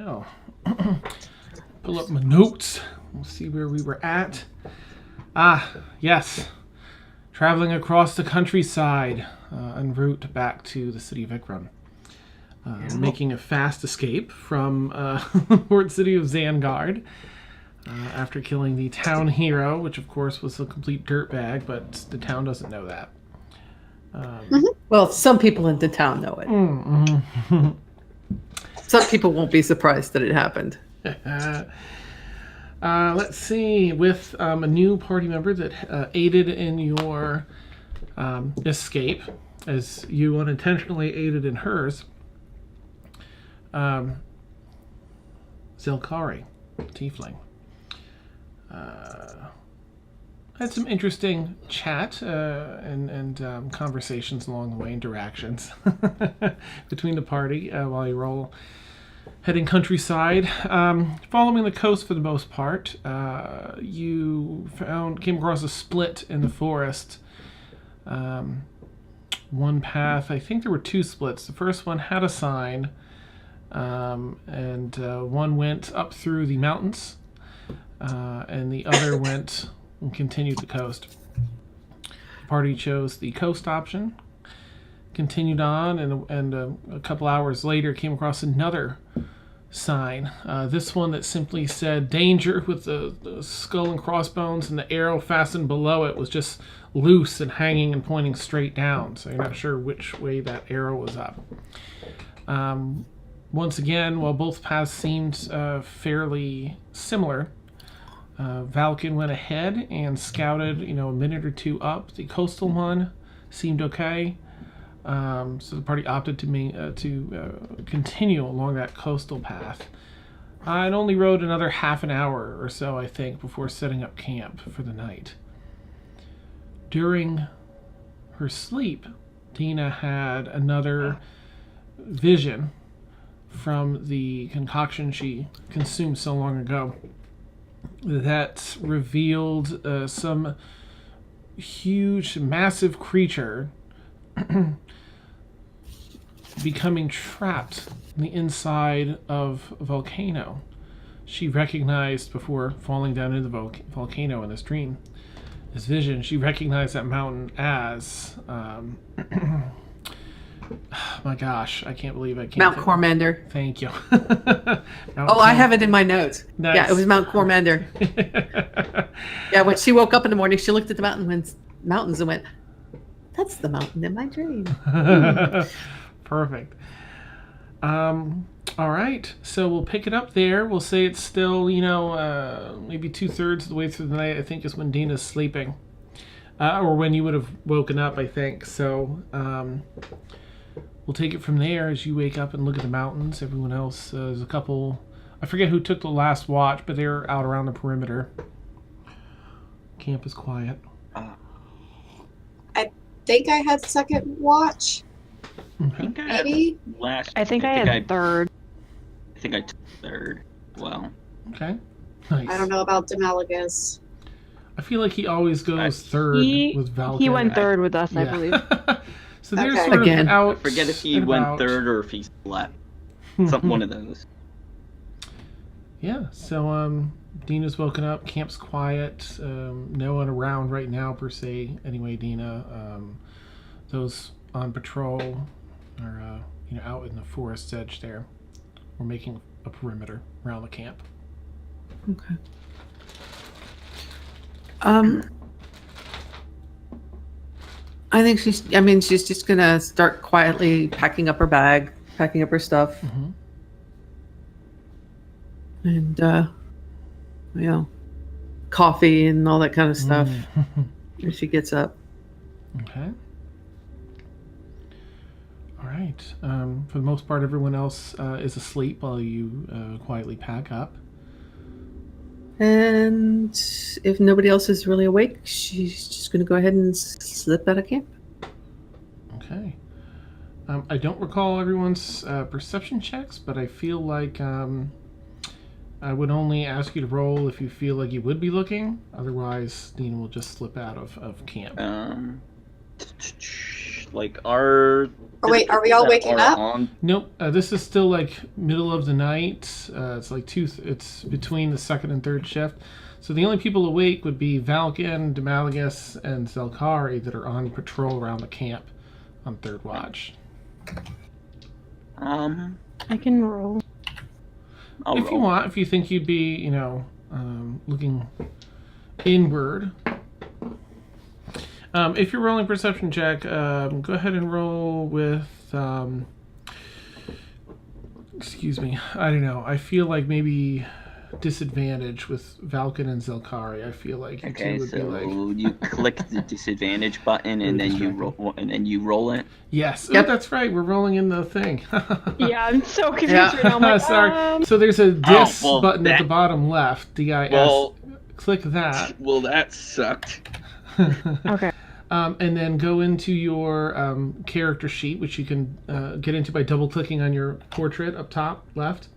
Well, pull up my notes. We'll see where we were at. Ah, yes. Traveling across the countryside en route back to the city of Ikram. Making a fast escape from the port city of Zangard after killing the town hero, which of course was a complete dirtbag, but the town doesn't know that. Well, some people in the town know it. Mm-hmm. Some people won't be surprised that it happened. Let's see, with a new party member that aided in your escape, as you unintentionally aided in hers, Zelkari, tiefling. Had some interesting chat and conversations along the way, interactions between the party while you roll heading countryside. Following the coast for the most part, you came across a split in the forest. One path, I think there were two splits. The first one had a sign, and one went up through the mountains, and the other went and continued the coast. The party chose the coast option, continued on, and a couple hours later came across another sign. This one that simply said danger, with the skull and crossbones, and the arrow fastened below it was just loose and hanging and pointing straight down, so you're not sure which way that arrow was up. Once again, while both paths seemed fairly similar, Valken went ahead and scouted, a minute or two up. The coastal one seemed okay, so the party opted to continue along that coastal path. It only rode another half an hour or so, I think, before setting up camp for the night. During her sleep, Dina had another vision from the concoction she consumed so long ago that revealed some huge, massive creature becoming trapped in the inside of a volcano. She recognized, before falling down into the volcano in this dream, this vision, she recognized that mountain as my gosh, I can't believe I can't. Mount Cormander. Thank you. I have it in my notes. Nice. Yeah, it was Mount Cormander. Yeah, when she woke up in the morning, she looked at the mountains and went, "That's the mountain in my dream." Perfect. All right, so we'll pick it up there. We'll say it's still, maybe 2/3 of the way through the night, I think, is when Dina's sleeping. Or when you would have woken up, I think. So we'll take it from there as you wake up and look at the mountains. Everyone else, there's a couple, I forget who took the last watch, but they're out around the perimeter. Camp is quiet. I think I had second watch. Okay. Maybe? I think I had third. I think I took third. Well. Okay. Nice. I don't know about Demelagus. I feel like he always goes third with Valken. He went third with us, I believe. So they're Okay. sort Again. of out. I forget if he and went about. third or if he slept. One of those. Yeah, so Dina's woken up, camp's quiet, no one around right now per se. Anyway, Dina, those on patrol are out in the forest's edge there. We're making a perimeter around the camp. Okay. I think she's just gonna start quietly packing up her bag, packing up her stuff, and coffee and all that kind of stuff. When she gets up. Okay. All right. For the most part, everyone else is asleep while you quietly pack up. And if nobody else is really awake, she's just going to go ahead and slip out of camp. Okay. I don't recall everyone's perception checks, but I feel like I would only ask you to roll if you feel like you would be looking. Otherwise, Dina will just slip out of camp. Like, are wait, are we all waking up? Nope. This is still like middle of the night. It's like it's between the second and third shift. So the only people awake would be Valken, Demalagus, and Zelkari that are on patrol around the camp on third watch. I can roll. If you want, if you think you'd be, looking inward. If you're rolling perception check, go ahead and roll with, excuse me, I don't know. I feel like maybe disadvantage with Valken and Zelkari. I feel like you two would be like... you click the disadvantage button and then you roll it. Yes. Yep. Oh, that's right. We're rolling in the thing. Yeah, I'm so confused right now. I'm like, sorry. So there's a dis button at the bottom left. DIS. Well, click that. Well, that sucked. Okay. And then go into your character sheet, which you can get into by double-clicking on your portrait up top left.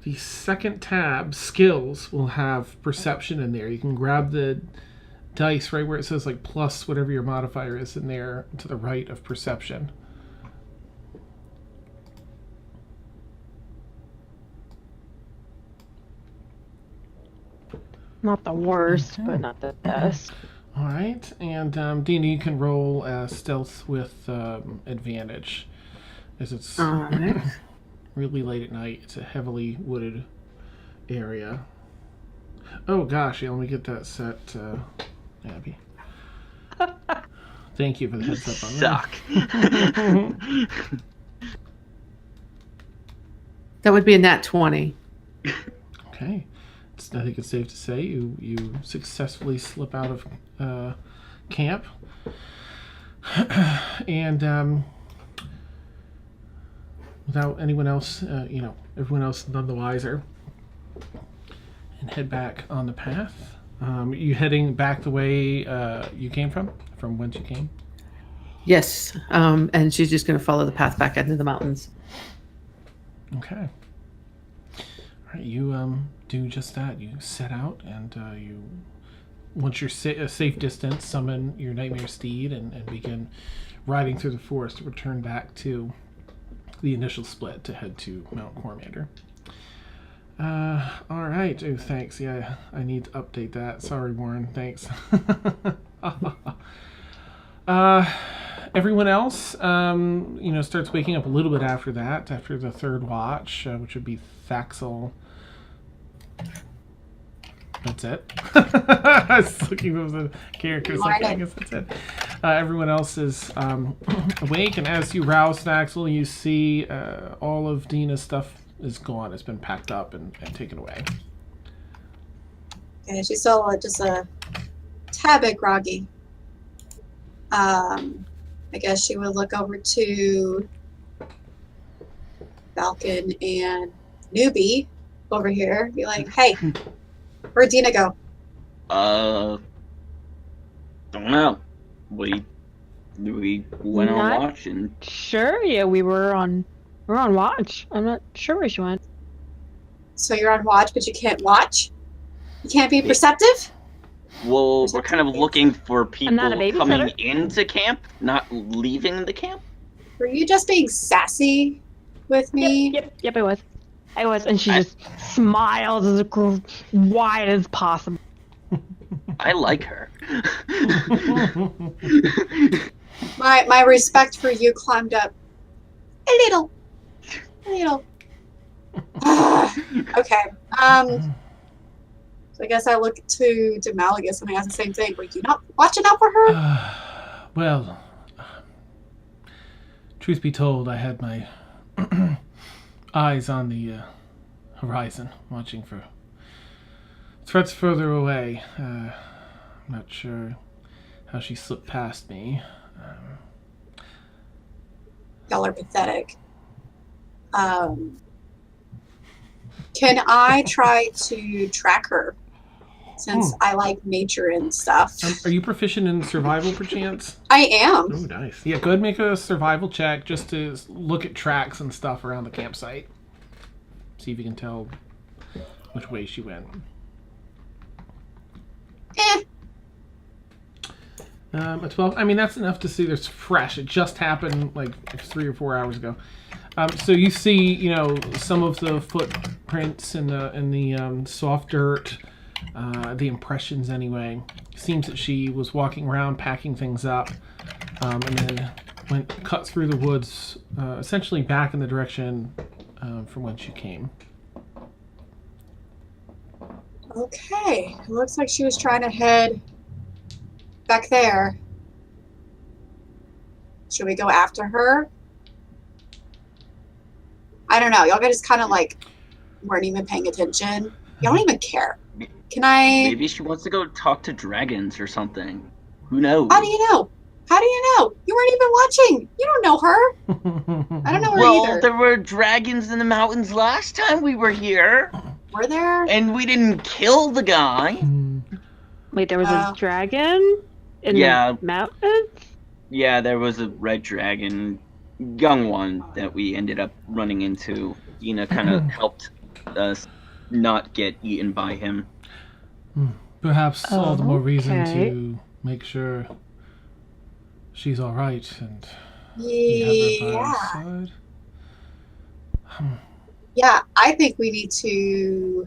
The second tab, Skills, will have Perception in there. You can grab the dice right where it says like plus whatever your modifier is in there to the right of Perception. Not the worst, but not the best. All right, and Dina, you can roll stealth with advantage, as it's really late at night. It's a heavily wooded area. Oh gosh, yeah, let me get that set, Abby. Thank you for the heads up on that. Suck. That would be a nat 20. Okay. I think it's safe to say you successfully slip out of camp, and without anyone else, everyone else none the wiser, and head back on the path. You heading back the way you came from whence you came? Yes, and she's just going to follow the path back into the mountains. Okay. All right, you do just that. You set out, and you, once you're a safe distance, summon your nightmare steed and begin riding through the forest to return back to the initial split to head to Mount Cormander. All right. Oh, thanks. Yeah, I need to update that. Sorry, Warren. Thanks. Everyone else, starts waking up a little bit after that, after the third watch, which would be Thaxel. That's it. I was looking at the characters. I guess that's it. Everyone else is awake, and as you rouse Thaxel, you see all of Dina's stuff is gone. It's been packed up and taken away. Okay, she's still just a tad bit groggy. I guess she would look over to Falcon and Newbie over here, be like, "Hey, where'd Dina go?" Don't know. We went on watch and Sure, yeah, we're on watch. I'm not sure where she went. So you're on watch, but you can't watch? You can't be perceptive? well, we're kind of looking for people not a babysitter? coming into camp, not leaving the camp. Were you just being sassy with me? Yep, I was, and she just smiles as wide as possible. I like her. My respect for you climbed up a little. Okay. So I guess I look to Demalagus and I ask the same thing. Were you not watching out for her? Well, truth be told, I had my eyes on the horizon, watching for threats further away. I'm not sure how she slipped past me. Y'all are pathetic. Can I try to track her? Since I like nature and stuff. Are you proficient in survival, perchance? I am. Oh, nice. Yeah, go ahead and make a survival check just to look at tracks and stuff around the campsite. See if you can tell which way she went. A 12. I mean, that's enough to see that's fresh. It just happened like 3 or 4 hours ago. So you see, some of the footprints in the soft dirt, the impressions anyway. Seems that she was walking around packing things up, and then cut through the woods, essentially back in the direction from whence she came. Okay, it looks like she was trying to head back there. Should we go after her? I don't know. Y'all just kind of like weren't even paying attention. Y'all don't even care. Can I? Maybe she wants to go talk to dragons or something. Who knows? How do you know? How do you know? You weren't even watching. You don't know her. I don't know her either. There were dragons in the mountains last time we were here. Were there? And we didn't kill the guy. Wait, there was a dragon in the mountains? Yeah, there was a red dragon, young one, that we ended up running into. Dina kind of helped us not get eaten by him. Perhaps all the more reason to make sure she's all right and you have her by our side. Yeah, I think we need to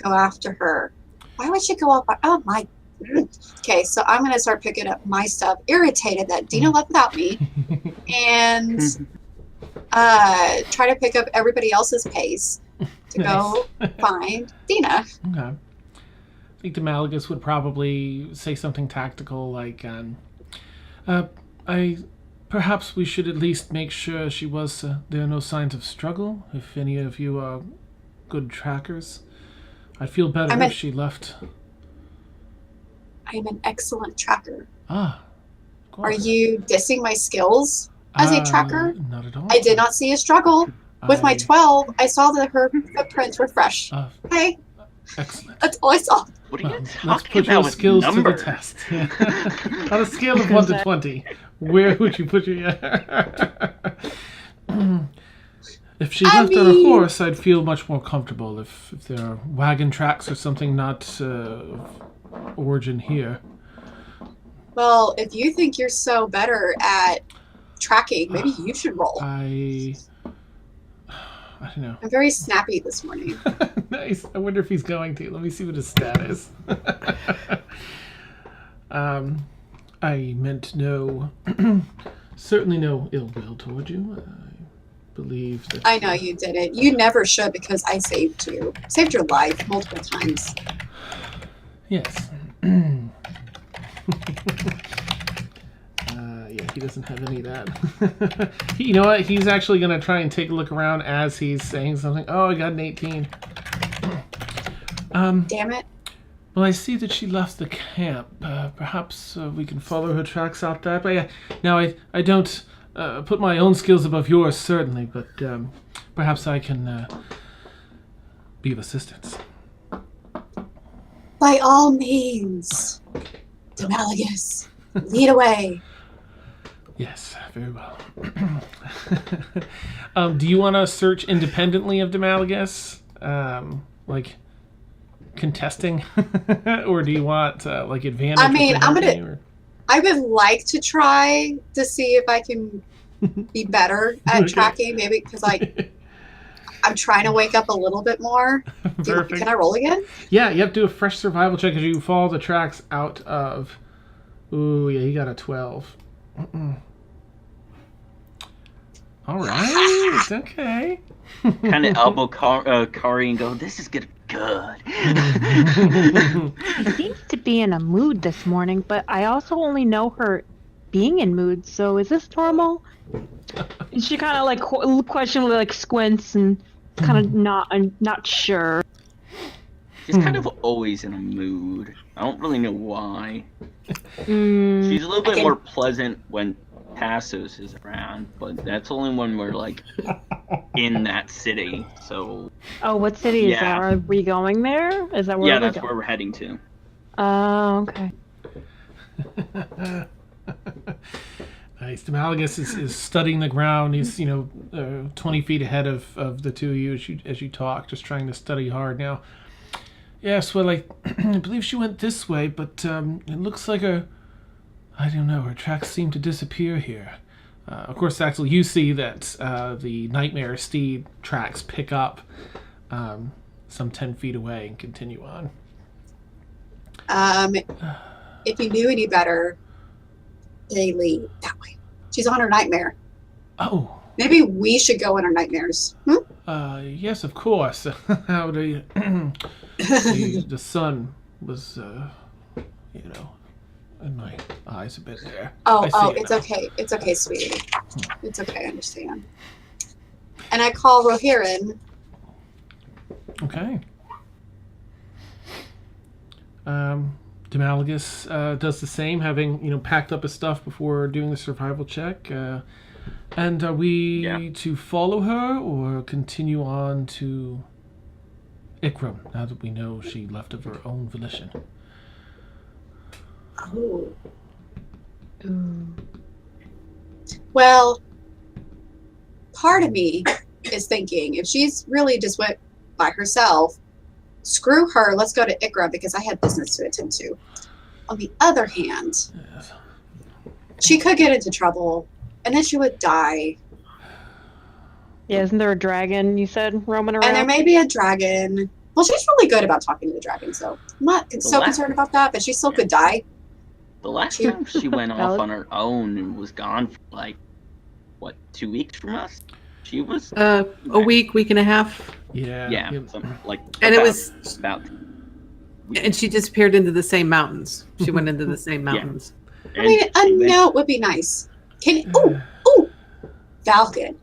go after her. Why would she go up? Oh my. Okay, so I'm gonna start picking up my stuff. Irritated that Dina left without me, and try to pick up everybody else's pace to go find Dina. Okay. I think Demalagus would probably say something tactical like, perhaps we should at least make sure she was, there are no signs of struggle, if any of you are good trackers. I'd feel better if she left. I'm an excellent tracker. Ah, of course. Are you dissing my skills as a tracker? Not at all. I did not see a struggle. With my 12, I saw that her footprints were fresh. Okay. Excellent. That's all I saw. What are you Let's talking put your about skills with to the numbers? test. On a scale of 1 to 20, where would you put your... If she left on a horse, I'd feel much more comfortable. If there are wagon tracks or something not of origin here. Well, if you think you're so better at tracking, maybe you should roll. I don't know. I'm very snappy this morning. Nice. I wonder if he's going to. Let me see what his stat is. I meant no, certainly no ill will toward you. I believe that. I know you did it. You never should because I saved you. Saved your life multiple times. Yes. Yeah, he doesn't have any of that. You know what? He's actually going to try and take a look around as he's saying something. Oh, I got an 18. Damn it. Well, I see that she left the camp. Perhaps we can follow her tracks out that way. Now, I don't put my own skills above yours, certainly, but perhaps I can be of assistance. By all means, Demalagus, lead away. Yes, very well. Do you want to search independently of Demalagus? Like contesting? Or do you want like advantage? I mean, I would like to try to see if I can be better at tracking, maybe because I'm trying to wake up a little bit more. Can I roll again? Yeah, you have to do a fresh survival check as you follow the tracks out of... Ooh, yeah, you got a 12. All right, okay. Kind of elbow Kari and go, this is good. She seems to be in a mood this morning, but I also only know her being in mood, so is this normal? And she kind of like questionably like squints and kind of not sure. She's kind of always in a mood. I don't really know why. She's a little bit more pleasant when Tassos is around, but that's only when we're like in that city. So. Oh, what city is that? Are we going there? Is that where? Yeah, that's where we're heading to. Oh, okay. Nice. Demalagus is studying the ground. He's 20 feet ahead of the two of you as you talk, just trying to study hard now. Yes, well, I believe she went this way, but it looks like her I don't know. Her tracks seem to disappear here. Of course, Axel, you see that the nightmare steed tracks pick up some 10 feet away and continue on. If you knew any better, they lead that way. She's on her nightmare. Oh. Maybe we should go on our nightmares. Yes, of course. How the sun was, in my eyes a bit there. It's okay. It's okay, sweetie. It's okay, I understand. And I call Rohirrim. Okay. Demalagus does the same, having, packed up his stuff before doing the survival check. And are we to follow her or continue on to Ikram, now that we know she left of her own volition? Oh. Well, part of me is thinking, if she's really just went by herself, screw her, let's go to Ikram because I had business to attend to. On the other hand, Yes. she could get into trouble. And then she would die. Yeah, isn't there a dragon, you said, roaming around? And there may be a dragon. Well, she's really good about talking to the dragon, so I'm not concerned about that, but she still could die. The last time she went off on her own and was gone for 2 weeks from us? She was a week and a half. Yeah. Yeah, something like And it was about. and she disappeared into the same mountains. She went into the same mountains. I mean, a note would be nice. Falcon.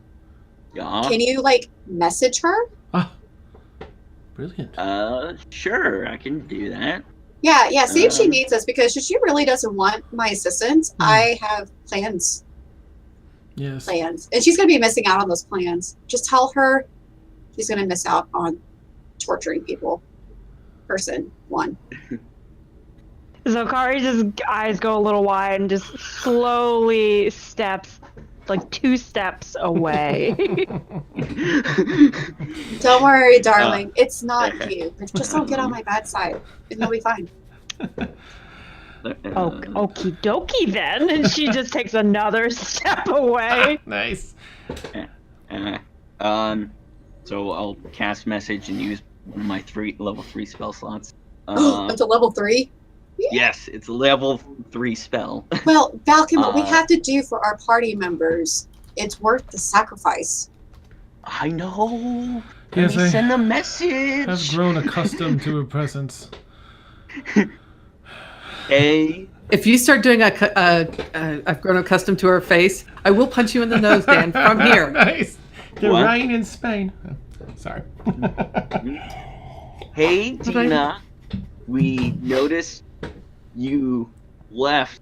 Yeah. Can you message her? Brilliant. Sure, I can do that. Yeah. See if she needs us, because if she really doesn't want my assistance, I have plans. Yes. And she's going to be missing out on those plans. Just tell her she's going to miss out on torturing people. Person 1. So Kari just eyes go a little wide and just slowly steps 2 steps away. Don't worry, darling. It's not you. Just don't get on my bad side, and you'll be fine. Okie dokie then. And she just takes another step away. Nice. So I'll cast message and use one of my level 3 spell slots. It's a level 3? Yes, it's a level 3 spell. Well, Falcon, what we have to do for our party members, it's worth the sacrifice. I know. Yes, Let me I send a message. I've grown accustomed to her presence. Hey. If you start doing I've grown accustomed to her face, I will punch you in the nose, Dan, from here. Nice. The What? rain in Spain. Sorry. Hey, Dina. We noticed you left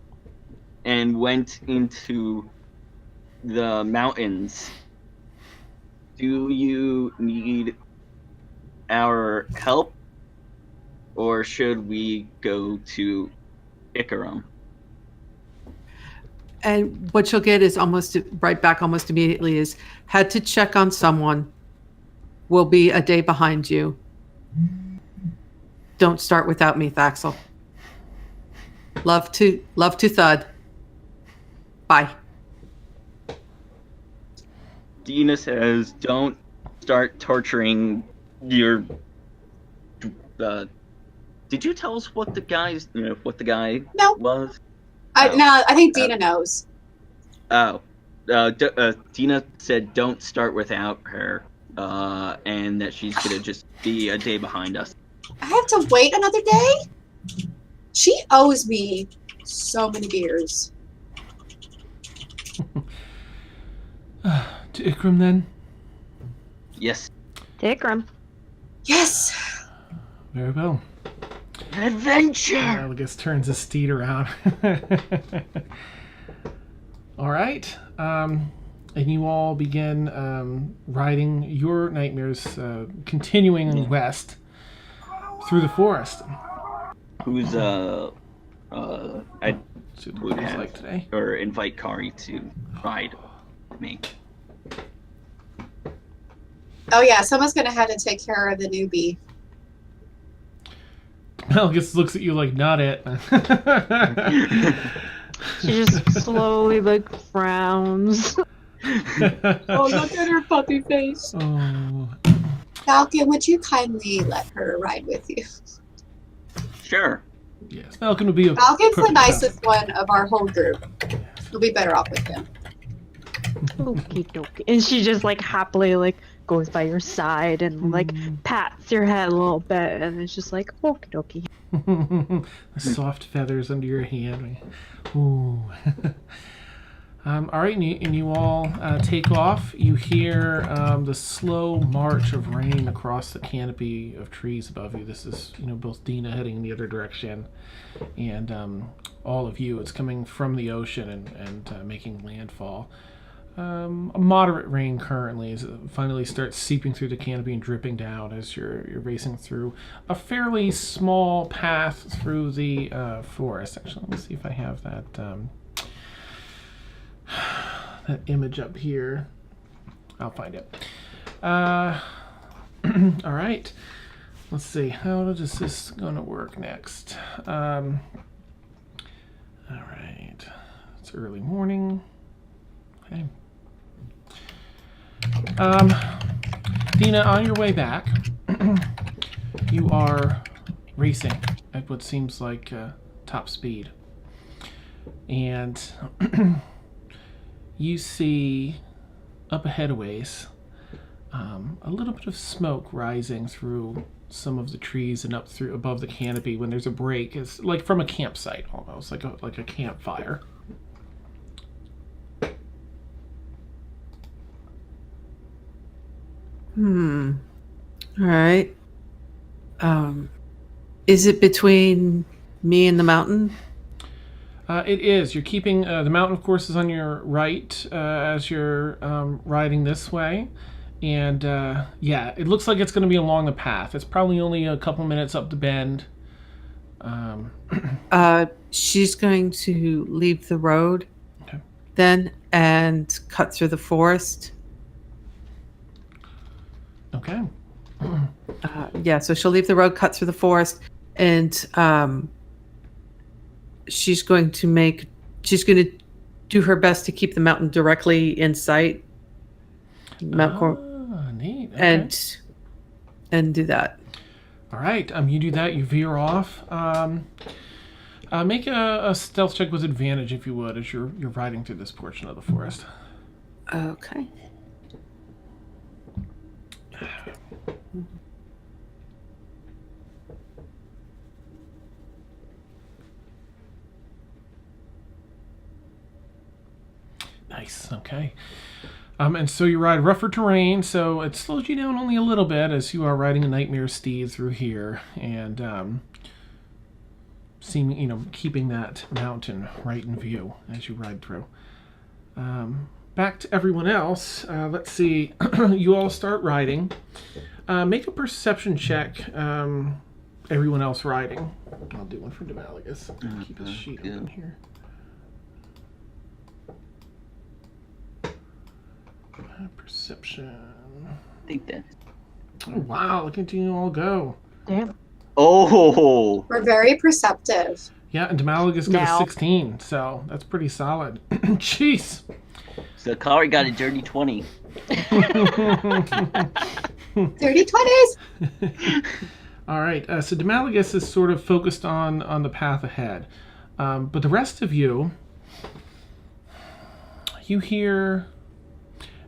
and went into the mountains. Do you need our help, or should we go to Ikaram? And what you'll get is almost right back almost immediately is had to check on someone. Will be a day behind you. Don't start without me, Thaxel. Love to Thud. Bye. Dina says, "Don't start torturing your." Did you tell us what the guy's, what the guy No. was? No, I think Dina knows. Oh, Dina said, "Don't start without her," and that she's gonna just be a day behind us. I have to wait another day? She owes me so many beers. To Ikram then? Yes. Ikram. Yes. Very well. Adventure. Malagus turns his steed around. All right. And you all begin riding your nightmares, continuing west through the forest. Who's I See what the would weather's have, like today. or invite Kari to ride with me. Oh yeah, someone's gonna have to take care of the newbie. Malagus looks at you like, not it. She just slowly like frowns. Oh, look at her puppy face. Oh. Falcon, would you kindly let her ride with you? Sure. Yes, Falcon would be a Falcon's the perfect nicest companion. one of our whole group. You'll be better off with him. Okie dokie. And she just like happily like goes by your side and like pats your head a little bit, and it's just like okie dokie. The soft feathers under your hand. Ooh. All right, and you all take off. You hear the slow march of rain across the canopy of trees above you. This is, both Dina heading in the other direction, and all of you. It's coming from the ocean and making landfall. A moderate rain currently as it finally starts seeping through the canopy and dripping down as you're racing through a fairly small path through the forest. Actually, let me see if I have that that image up here. I'll find it. All right. Let's see. How is this going to work next? All right. It's early morning. Okay. Dina, on your way back, you are racing at what seems like top speed. And you see up ahead a ways a little bit of smoke rising through some of the trees and up through above the canopy when there's a break. It's like from a campsite almost, like a campfire. All right. Is it between me and the mountain? It is. You're keeping the mountain, of course, is on your right as you're riding this way, and it looks like it's going to be along the path. It's probably only a couple minutes up the bend. She's going to leave the road, Okay. then, and cut through the forest. Okay. So she'll leave the road, cut through the forest, and she's going to do her best to keep the mountain directly in sight. Neat. Okay. And do that. All right. You do that. You veer off. Make a stealth check with advantage, if you would, as you're riding through this portion of the forest. Okay. Nice. Okay. And so you ride rougher terrain, so it slows you down only a little bit as you are riding a nightmare steed through here, and keeping that mountain right in view as you ride through. Back to everyone else. Let's see. You all start riding. Make a perception check. Everyone else riding. I'll do one for Demalagus. Keep his sheet open here. Perception. I think that. Oh, wow, look at you all go. Damn. Oh. We're very perceptive. Yeah, and Demalagus got Now. a 16, so that's pretty solid. Jeez. So Kari got a dirty 20. 30 20s. All right, so Demalagus is sort of focused on the path ahead. But the rest of you hear,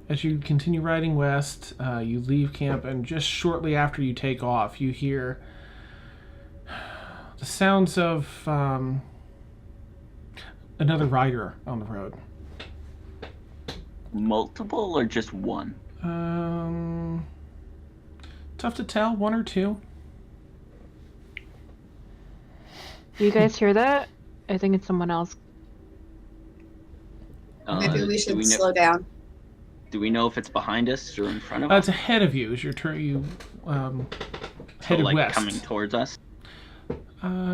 as you continue riding west, you leave camp, and just shortly after you take off, you hear the sounds of another rider on the road. Multiple or just one? Tough to tell, one or two. Do you guys hear that? I think it's someone else. Maybe we do should know, slow down. Do we know if it's behind us or in front of It's us? ahead of you as you So, headed like west. coming towards us?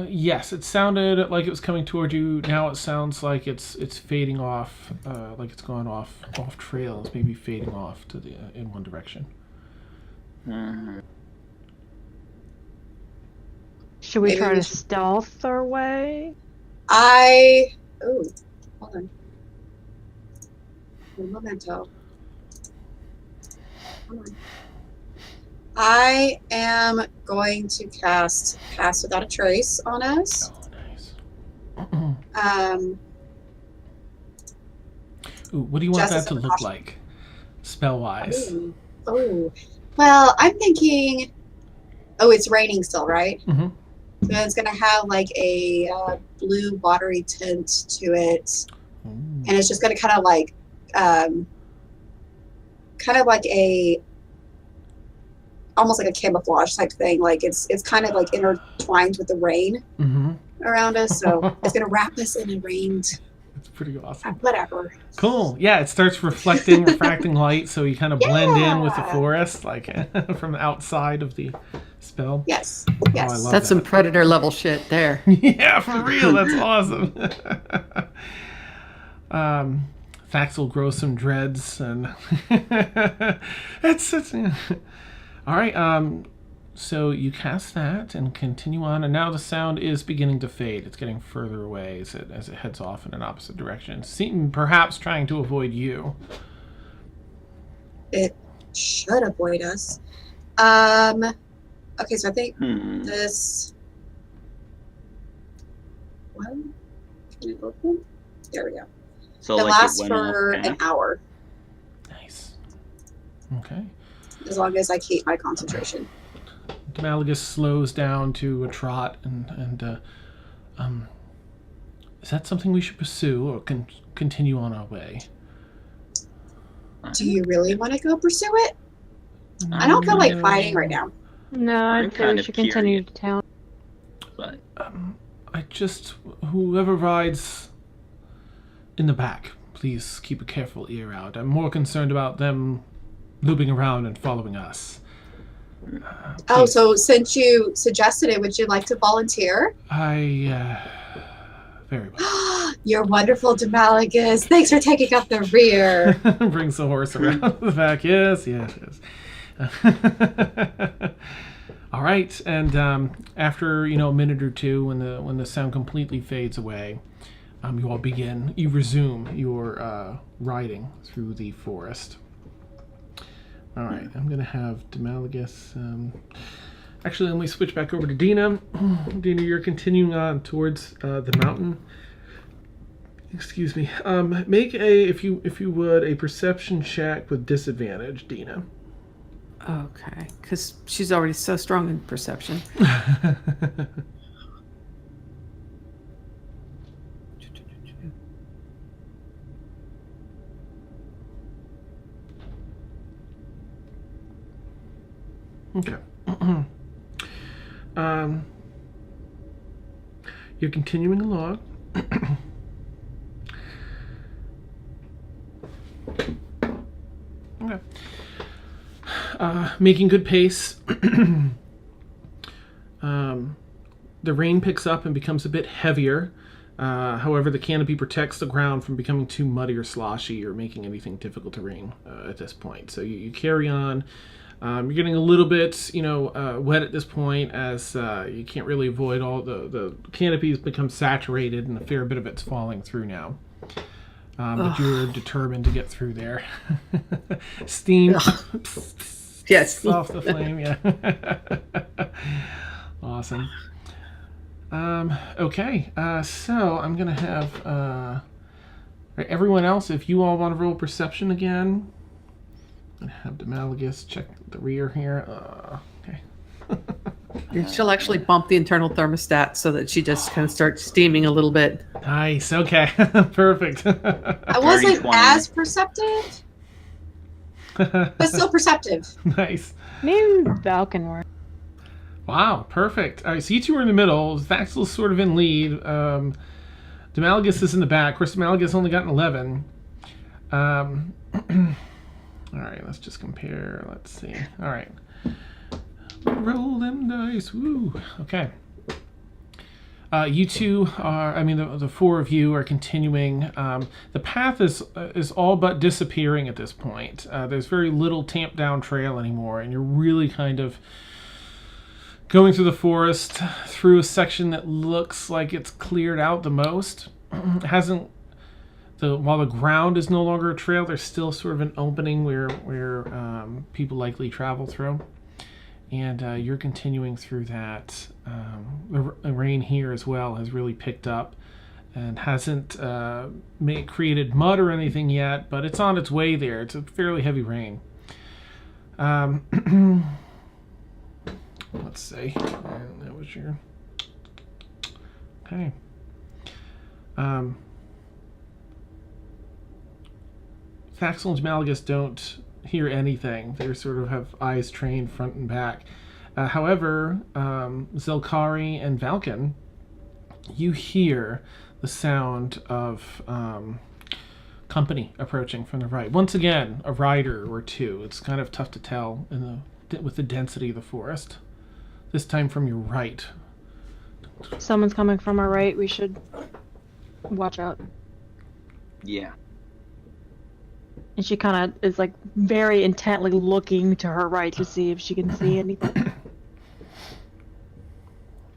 Yes, it sounded like it was coming toward you. Now it sounds like it's fading off, like it's gone off trail. It's maybe fading off to the in one direction. Should we Maybe try we to should- stealth our way? I Hold on. Un momento. Hold on. I am going to cast Pass Without a Trace on us. Oh, nice. Ooh, what do you want that to look like, spell-wise? Oh. Well, I'm thinking. Oh, it's raining still, right? Mm-hmm. So it's going to have like a blue watery tint to it. Ooh. And it's just going to kind of like almost like a camouflage type thing. Like it's kind of like intertwined with the rain around us. So it's going to wrap us in a rained. It's pretty awesome. Whatever. Cool. Yeah, it starts refracting light, so you kind of blend in with the forest, like from outside of the spell. Yes. Oh, I Yes. love That's some that. Predator level shit there. Yeah, for real. That's awesome. Thax will grow some dreads, and it's all right. So you cast that and continue on, and now the sound is beginning to fade. It's getting further away as it heads off in an opposite direction, perhaps trying to avoid you. It should avoid us. Okay, so I think this one can it open? There we go. So It like lasts it went for off an hour Nice. Okay. as long as I keep my concentration. Demalagus slows down to a trot, and is that something we should pursue or continue on our way? Do you really want to go pursue it? I don't feel like fighting right now. No, I'm I'd say kind we of should continue curious. to town. But Whoever rides in the back, please keep a careful ear out. I'm more concerned about them looping around and following us. Oh, Please. so since you suggested it, would you like to volunteer? Very well. You're wonderful, Demalagus. Thanks for taking up the rear. Brings the horse around the back. Yes. All right, and after a minute or two, when the sound completely fades away, you resume your riding through the forest. All right, I'm gonna have Demalagus. Actually, let me switch back over to Dina. Dina, you're continuing on towards the mountain. Excuse me. Make if you would, a perception check with disadvantage, Dina. Okay, because she's already so strong in perception. Okay. You're continuing along. Okay. Making good pace. The rain picks up and becomes a bit heavier. However, the canopy protects the ground from becoming too muddy or sloshy or making anything difficult to rain at this point. So you carry on. You're getting a little bit, wet at this point as you can't really avoid all the canopies become saturated and a fair bit of it's falling through now. But you're determined to get through there. Steam. Yes. Off the flame, yeah. Awesome. Okay, so I'm going to have everyone else, if you all want to roll perception again. I'm going to have Demalagus check the rear here. Okay. She'll actually bump the internal thermostat so that she just kind of starts steaming a little bit. Nice, okay. Perfect. I wasn't 20. as perceptive, but still perceptive. Nice. Maybe Val can work. Wow, perfect. All right, so you two are in the middle. Thaxel's sort of in lead. Demalagus is in the back. Of course, Demalagus only got an 11. All right, let's just compare. Let's see. All right. Roll them dice. Woo. Okay. You two are, the four of you are continuing. The path is all but disappearing at this point. There's very little tamped down trail anymore, and you're really kind of going through the forest through a section that looks like it's cleared out the most. It hasn't while the ground is no longer a trail, there's still sort of an opening where people likely travel through. And you're continuing through that. The rain here as well has really picked up and hasn't created mud or anything yet, but it's on its way there. It's a fairly heavy rain. Let's see. That was your... Okay. Thaxel and Malagus don't hear anything. They sort of have eyes trained front and back. However, Zelkari and Valken, you hear the sound of company approaching from the right. Once again, a rider or two. It's kind of tough to tell with the density of the forest. This time from your right. Someone's coming from our right. We should watch out. Yeah. And she kind of is like very intently looking to her right to see if she can see anything.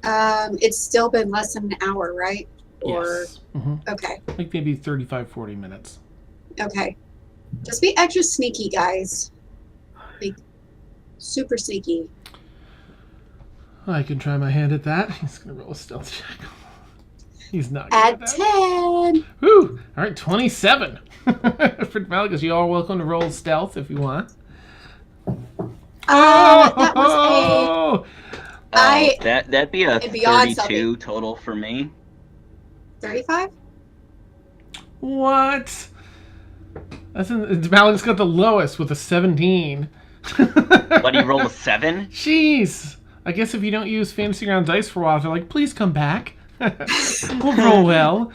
It's still been less than an hour, right? Yes. Mm-hmm. Okay. Like maybe 35, 40 minutes. Okay. Just be extra sneaky, guys. Be super sneaky. I can try my hand at that. He's going to roll a stealth check. He's not good At at that. 10. Woo! All right, 27. For Malagus, you all welcome to roll stealth if you want. That was that'd be a it'd be odd 32 something. total for me. 35? What? Malagus got the lowest with a 17. But he rolled a 7? Jeez. I guess if you don't use Fantasy Ground dice for a while, they're like, please come back. We'll roll well.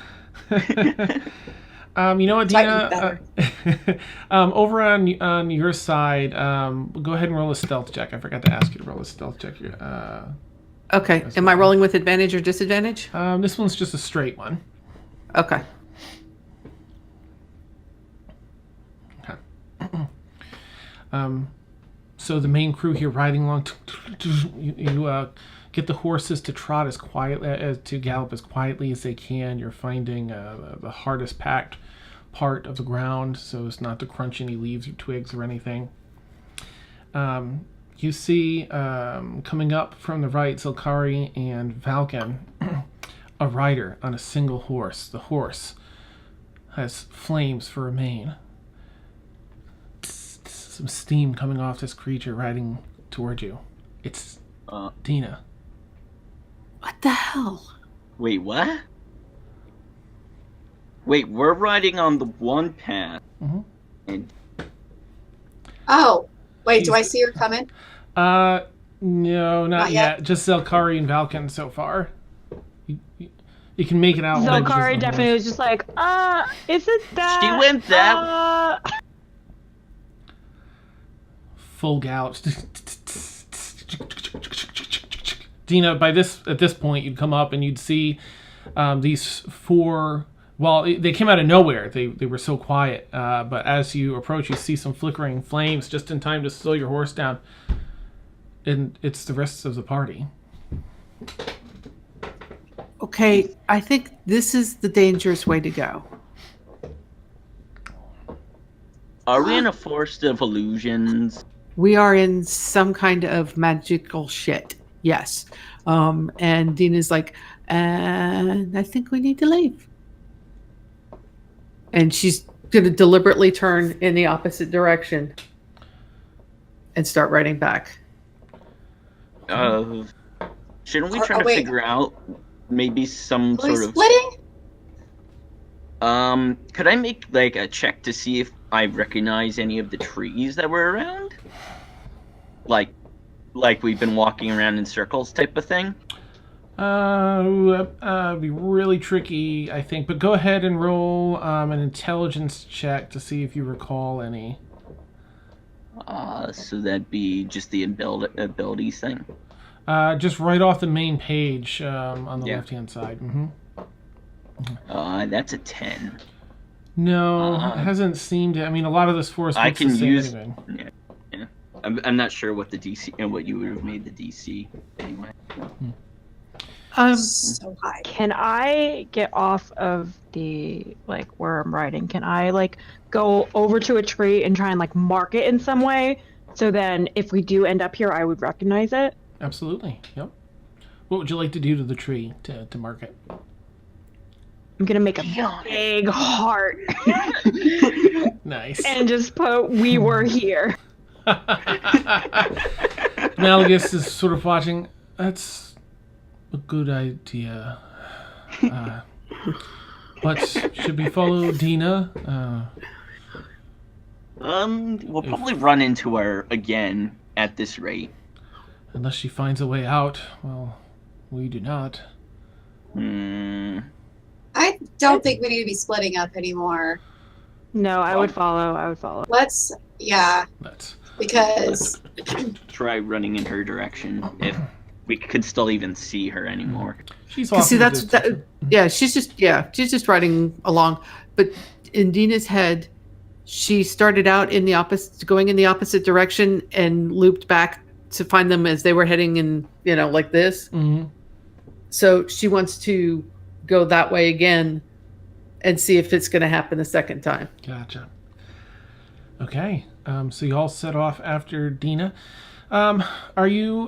You know what, Dina? Over on your side, go ahead and roll a stealth check. I forgot to ask you to roll a stealth check. Okay. Am I rolling with advantage or disadvantage? This one's just a straight one. Okay. So the main crew here riding along, you get the horses to trot as quietly, to gallop as quietly as they can. You're finding the hardest packed part of the ground so as not to crunch any leaves or twigs or anything. You see coming up from the right, Zelkari and Valken, a rider on a single horse. The horse has flames for a mane. Some steam coming off this creature riding toward you. It's Dina. What the hell? Wait, what? Wait, we're riding on the one path. Mm-hmm. And Oh, wait, do I see her coming? No, not Not yet. yet? Just Zelkari and Valken so far. You can make it out. Zelkari definitely was just like, is it that? She went that. Full gallop. Dina, at this point, you'd come up and you'd see these four. Well, they came out of nowhere. They were so quiet. But as you approach, you see some flickering flames just in time to slow your horse down. And it's the rest of the party. Okay, I think this is the dangerous way to go. Are we in a forest of illusions? We are in some kind of magical shit. Yes. And Dina's like, and I think we need to leave. And she's going to deliberately turn in the opposite direction and start riding back. Shouldn't we try to wait. figure out maybe some Are we sort of... splitting? Could I make like a check to see if I recognize any of the trees that were around? Like we've been walking around in circles type of thing? Be really tricky, I think. But go ahead and roll an intelligence check to see if you recall any. So that'd be just the abilities thing? Just right off the main page on the left-hand side. Mm-hmm. That's a 10. No, it hasn't seemed to. I mean, a lot of this forest looks I can the same use... anyway. Yeah. I'm not sure what the DC and what you would have made the DC anyway. So high. Can I get off of the like where I'm riding? Can I like go over to a tree and try and like mark it in some way? So then if we do end up here, I would recognize it. Absolutely. Yep. What would you like to do to the tree to mark it? I'm gonna make a big heart Nice. and just put "We were here." Malgus is sort of watching. That's a good idea. But should we follow Dina? We'll probably run into her again at this rate. Unless she finds a way out. Well, we do not. I don't think we need to be splitting up anymore. No, I would follow. I would follow. Let's because Try running in her direction if we could still even see her anymore. She's off. See, she's just riding along. But in Dina's head, she started out going in the opposite direction and looped back to find them as they were heading in, like this. Mm-hmm. So she wants to go that way again and see if it's going to happen a second time. Gotcha. Okay. So you all set off after Dina. Are you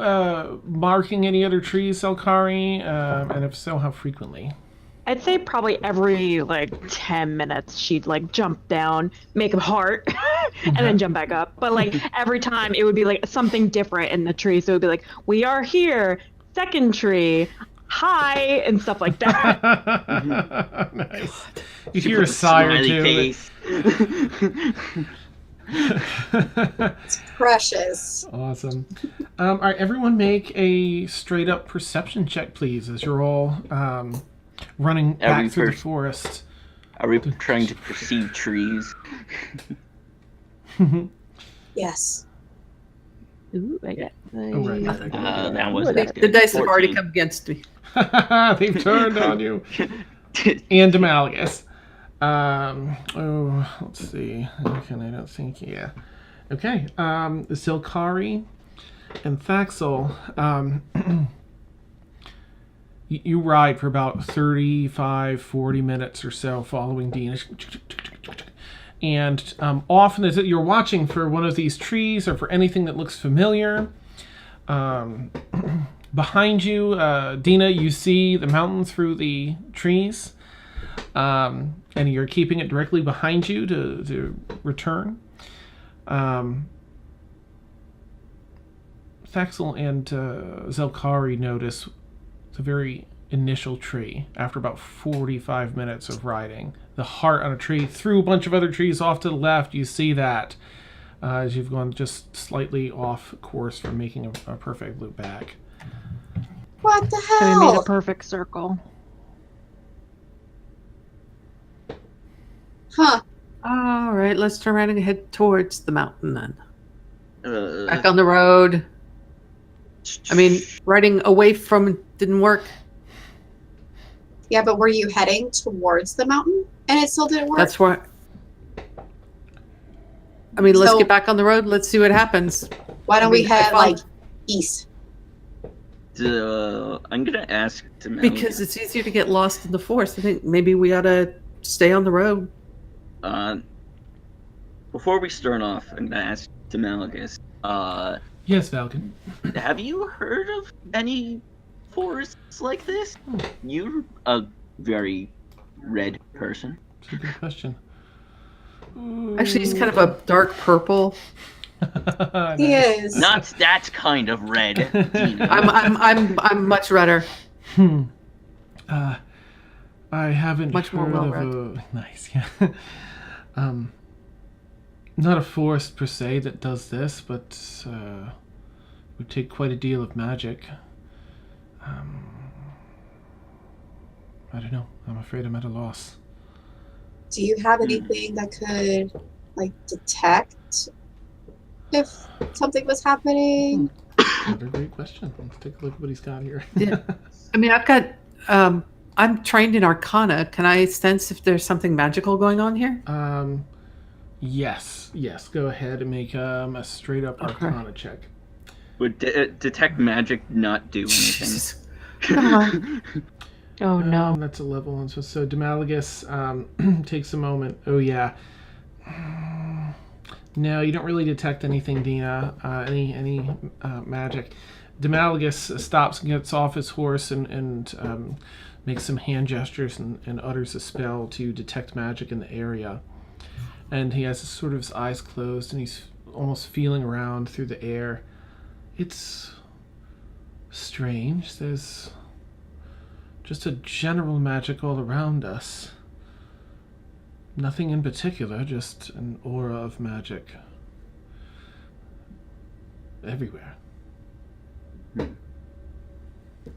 marking any other trees, Selkari? And if so, how frequently? I'd say probably every like 10 minutes she'd like jump down, make a heart, and then jump back up. But like every time it would be like something different in the tree. So it would be like, we are here, second tree, hi, and stuff like that. Nice. You hear a sigh or two. it's precious. Awesome. All right, everyone make a straight up perception check, please, as you're all running back through the forest. Are we trying to perceive trees? Yes. Ooh, I get that was the dice have already come against me. They've turned on you. And Amalgus. Let's see. Okay, I don't think, yeah. Okay, Zilkari and Thaxel, you ride for about 35, 40 minutes or so following Dina. And often as you're watching for one of these trees or for anything that looks familiar, behind you, Dina, you see the mountain through the trees. And you're keeping it directly behind you to return. Thaxel and Zelkari notice the very initial tree after about 45 minutes of riding. The heart on a tree, through a bunch of other trees off to the left, you see that as you've gone just slightly off course from making a perfect loop back. What the So we made a hell? perfect circle. Huh. All right, let's turn around and head towards the mountain then. Back Uh, on the road. I mean, riding away from it didn't work. Yeah, but were you heading towards the mountain and it still didn't work? That's why. I mean, let's So- get back on the road. Let's see what happens. Why don't we I head found- like east? I'm gonna ask Demelga. Because it's easier to get lost in the forest. I think maybe we ought to stay on the road. Before we start off, I'm gonna ask Demelgus, Yes, Falcon. have you heard of any forests like this? You're a very red person. It's a good question. Actually, he's kind of a dark purple. He Nice. is. Not that kind of red, Dina. I'm much redder. I haven't Much more heard of a nice, yeah. Not a forest per se that does this, but would take quite a deal of magic. I don't know. I'm afraid I'm at a loss. Do you have anything that could like detect if something was happening? Another great question. Let's take a look at what he's got here. Yeah. I mean, I've got. I'm trained in Arcana. Can I sense if there's something magical going on here? Yes. Go ahead and make a straight up Okay. Arcana check. Would detect magic not do anything? Jesus. Come on. Oh no. That's a level. And so Demalagus takes a moment. Oh, yeah. No, you don't really detect anything, Dina. Any magic. Demalagus stops and gets off his horse and makes some hand gestures and utters a spell to detect magic in the area. And he has sort of his eyes closed and he's almost feeling around through the air. It's strange. There's just a general magic all around us. Nothing in particular, just an aura of magic everywhere.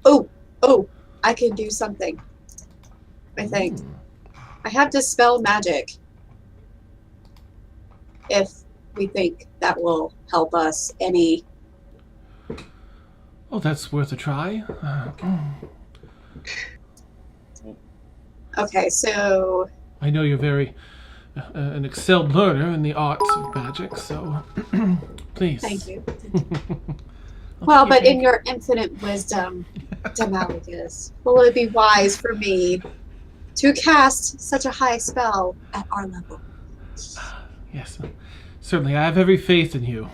Oh, I can do something. I think. I have Dispel Magic. If we think that will help us any. Oh, that's worth a try. Okay, so I know you're very an excelled learner in the arts of magic, so please. thank you. I'll Well, take but your in your infinite wisdom, Demalagus, will it be wise for me to cast such a high spell at our level? Yes, certainly. I have every faith in you.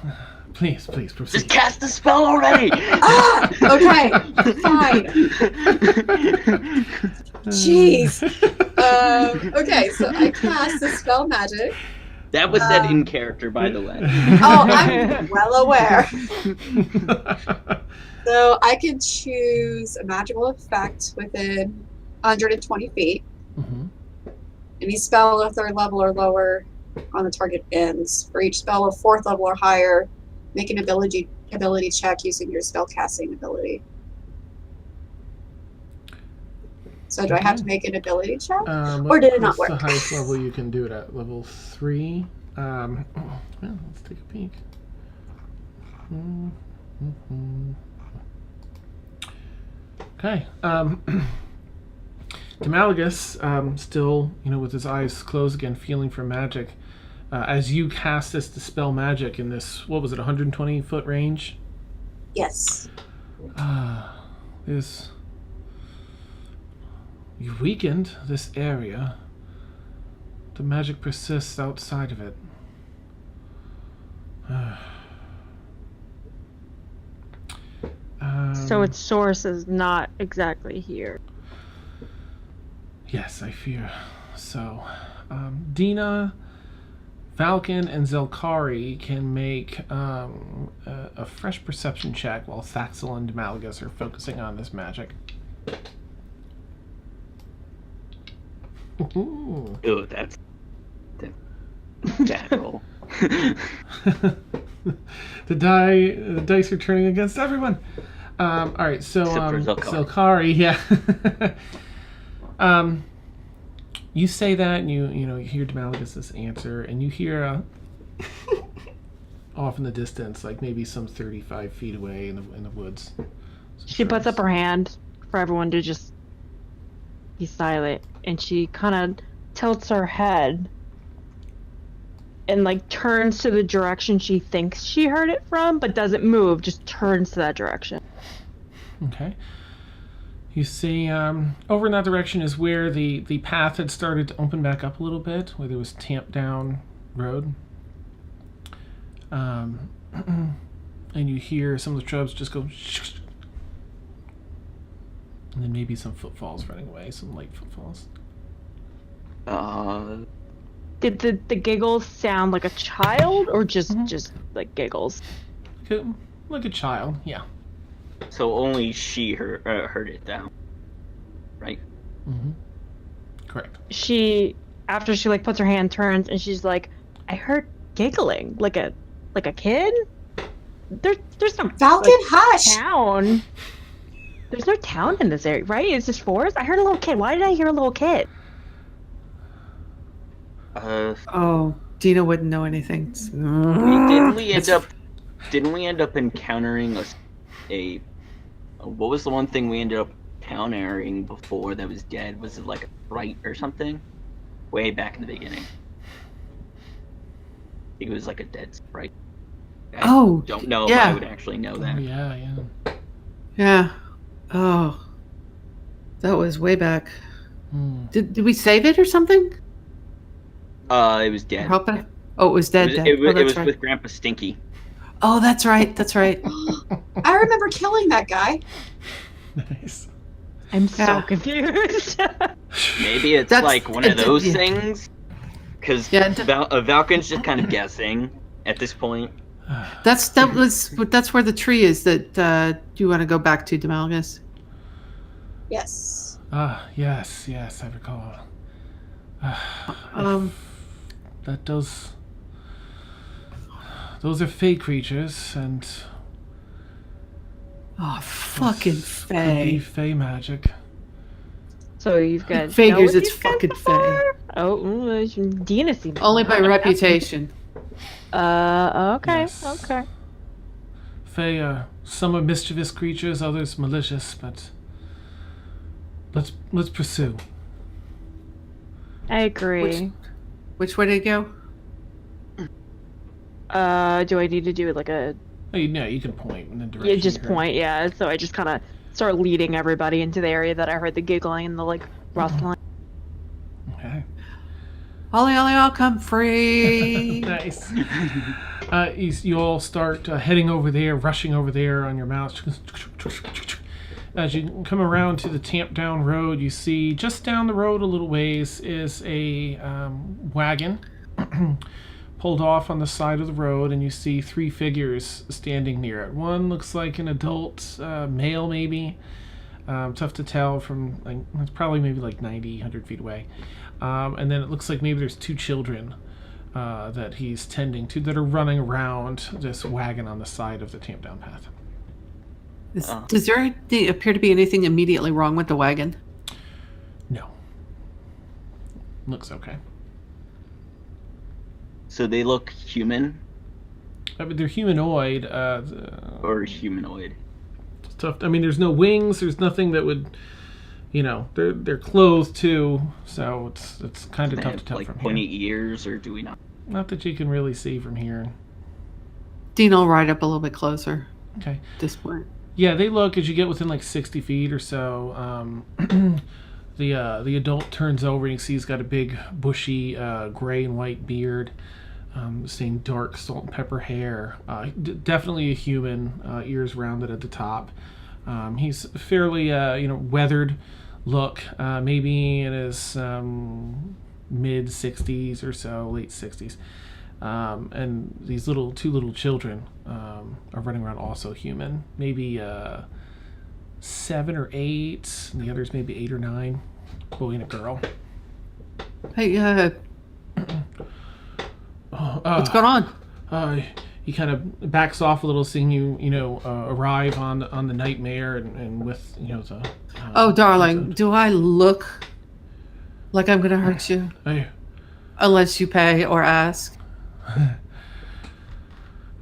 Please proceed. Just cast the spell already! Okay, fine. Jeez. Okay, so I cast the spell magic. That was said in character, by the way. Oh, I'm well aware. So I can choose a magical effect within 120 feet. Mm-hmm. Any spell of 3rd level or lower on the target ends. For each spell of 4th level or higher, make an ability check using your spell casting ability. So do I have to make an ability check? Or did it not what's work? the highest level you can do it at? Level 3? Well, let's take a peek. Okay. Demalagus, still, with his eyes closed again, feeling for magic. As you cast this Dispel Magic in this, 120-foot range? Yes. You've weakened this area. The magic persists outside of it. So its source is not exactly here. Yes, I fear so. Dina, Falcon, and Zelkari can make a fresh perception check while Thaxel and Demalagus are focusing on this magic. Ooh. Oh, that's bad roll. The dice are turning against everyone. All right, so Except for Zelkari, yeah. You say that, and you hear Demalagus' answer, and you hear off in the distance, like maybe some 35 feet away in the woods. She puts up her hand for everyone to just be silent, and she kind of tilts her head and turns to the direction she thinks she heard it from, but doesn't move, just turns to that direction. Okay. You see, over in that direction is where the path had started to open back up a little bit, where there was tamped down road. And you hear some of the shrubs just go shh, and then maybe some footfalls running away, some light footfalls. Did the giggles sound like a child, or just like giggles? Like a child, yeah. So only she heard it down, right? Mm-hmm. Correct. After she puts her hand, turns, and she's like, I heard giggling, like a kid. There's no Falcon, hush! town. There's no town in this area, right? It's just forest. I heard a little kid. Why did I hear a little kid? Oh, Dina wouldn't know anything. Didn't we end up encountering a what was the one thing we ended up encountering before that was dead? Was it like a sprite or something? Way back in the beginning. I think it was like a dead sprite. I don't know if I would actually know that. Yeah. Yeah. Oh, That was way back. Hmm. Did we save it or something? It was dead. Help it? Oh, it was dead. It was, dead. it was, Oh, it that's was right. with Grandpa Stinky. Oh, that's right. That's right. I remember killing that guy. Nice. I'm so Yeah. confused. Maybe it's That's- like one of it's- those yeah. things. Because Yeah, Valken's just kind of guessing at this point. That's where the tree is that you want to go back to, Damalgus. Yes. Ah, yes, I recall. That does. Those are fey creatures, and Oh, fucking this could be Faye. fey magic. So you've got. Figures know it's these guys fucking before? Faye. Oh, Dina seems. Only by reputation. Okay, Yes. okay. Fey are some are mischievous creatures, others malicious, but let's pursue. I agree. Which way did it go? Do I need to do like a? Oh, you can point in the direction. Yeah, just you heard. point. Yeah. So I just kind of start leading everybody into the area that I heard the giggling and the like rustling. Okay. Ollie, I'll come free. Nice. You all start heading over there, rushing over there on your mouse. As you come around to the Tamp Down Road, you see just down the road a little ways is a wagon pulled off on the side of the road, and you see 3 figures standing near it. One looks like an adult male, maybe. Tough to tell from, like, it's probably maybe like 90, 100 feet away. And then it looks like maybe there's 2 children that he's tending to that are running around this wagon on the side of the Tamp Down path. Does there appear to be anything immediately wrong with the wagon? No. Looks okay. So they look human I mean, they're humanoid. or humanoid. It's tough. I mean, there's no wings. There's nothing that would, they're clothed too. So it's kind of They tough to have tell like from pointy here. ears, or do we not? Not that you can really see from here. Dean will ride up a little bit closer Okay. at this point. Yeah, they look as you get within like 60 feet or so. The adult turns over and you see he's got a big, bushy, gray and white beard. Same dark salt and pepper hair. Definitely a human. Ears rounded at the top. He's fairly, weathered look. Maybe in his mid 60s or so, late 60s. And these two little children are running around, also human. Maybe 7 or 8. And the others maybe 8 or 9. Boy and a girl. Hey, what's going on? He kind of backs off a little, seeing you, arrive on the nightmare, and with the. Oh, darling, do I look like I'm going to hurt you? Hey, Unless you pay or ask.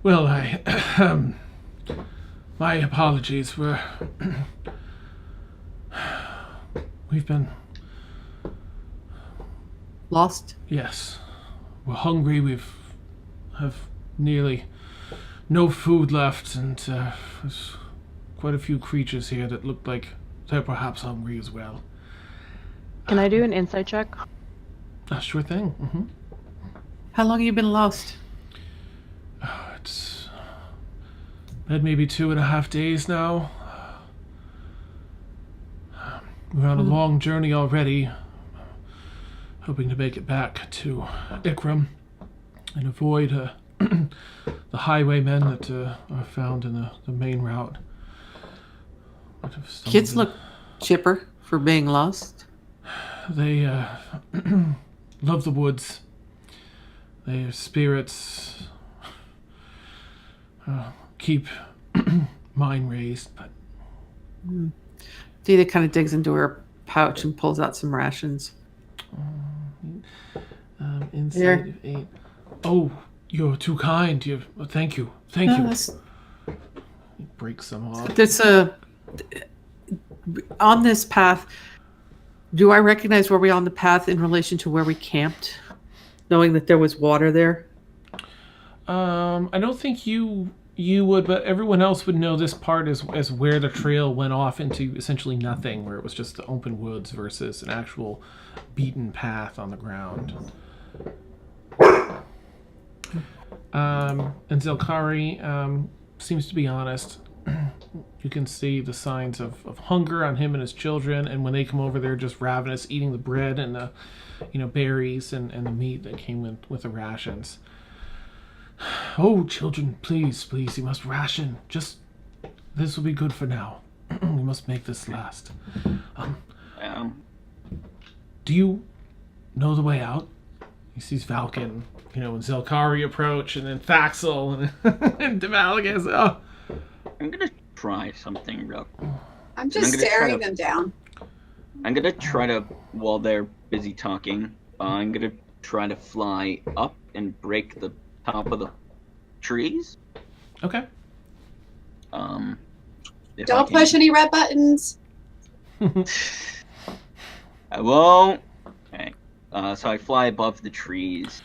well, my apologies. We've been. Lost? Yes, we're hungry. Have nearly no food left, and there's quite a few creatures here that look like they're perhaps hungry as well. Can I do an insight check? Sure thing. Mm-hmm. How long have you been lost? It's been maybe 2.5 days now. We're on a long journey already, hoping to make it back to Ikram and avoid the highwaymen that are found in the main route. Kids look chipper for being lost. They love the woods. Their spirits keep mine raised, but Dita kind of digs into her pouch and pulls out some rations. inside Here. of 8. Oh, you're too kind. Thank you. Thank you. He breaks some off. There's on this path. Do I recognize where we are on the path in relation to where we camped, knowing that there was water there? I don't think you You would, but everyone else would know this part as where the trail went off into essentially nothing, where it was just the open woods versus an actual beaten path on the ground. And Zelkari seems to be honest. You can see the signs of hunger on him and his children, and when they come over, they're just ravenous, eating the bread and the berries and the meat that came with the rations. Oh, children, please, you must ration. Just, this will be good for now. We must make this last. Do you know the way out? He sees Falcon, and Zelkari approach, and then Thaxel, and Demalagus. Oh. I'm gonna try something real quick. I'm just staring them down. I'm gonna try to, while they're busy talking, I'm gonna try to fly up and break the top of the trees. Okay. Don't push any red buttons. I won't. Okay. So I fly above the trees,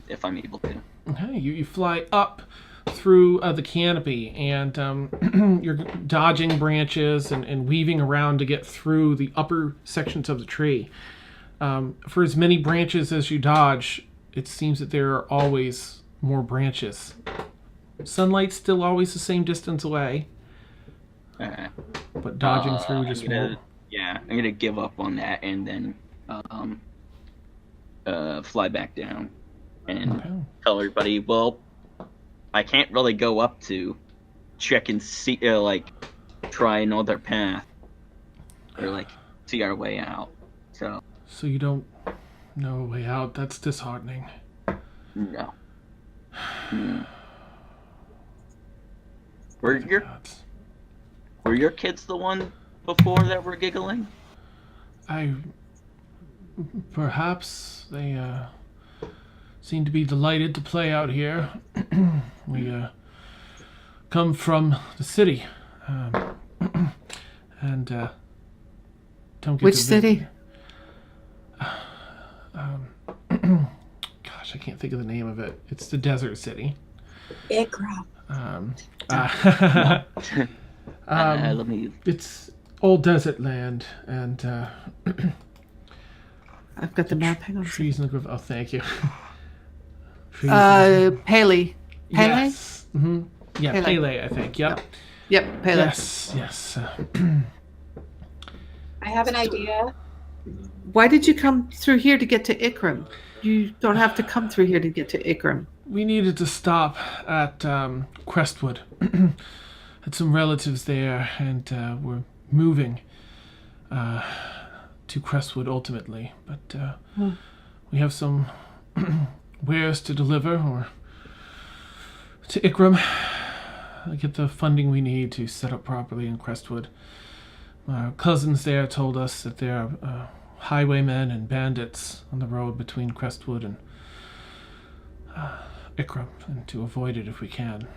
if I'm able to. Okay, you fly up through the canopy, and you're dodging branches and weaving around to get through the upper sections of the tree. For as many branches as you dodge, it seems that there are always more branches. Sunlight's still always the same distance away, but dodging through just more. Yeah, I'm gonna give up on that and then fly back down and tell everybody, well, I can't really go up to check and see, try another path or see our way out. So you don't know a way out? That's disheartening. No. Were your kids the one before that were giggling? Perhaps they seem to be delighted to play out here. We come from the city, and don't get Which to city? Gosh, I can't think of the name of it. It's the desert city. Ikram. Let me. It's old desert land, and I've got the map. Hang on. trees in the grove. Oh, thank you. Trees Paley. Pele? Yes. Mm-hmm. Yeah, Pele. Pele, I think. Yep. Yep, Pele. Yes. I have an idea. Why did you come through here to get to Ikram? You don't have to come through here to get to Ikram. We needed to stop at Crestwood. Had some relatives there, and we're moving to Crestwood ultimately. But we have some wares to deliver, or to Ikram. Get the funding we need to set up properly in Crestwood. Our cousins there told us that there are highwaymen and bandits on the road between Crestwood and Ikram, and to avoid it if we can.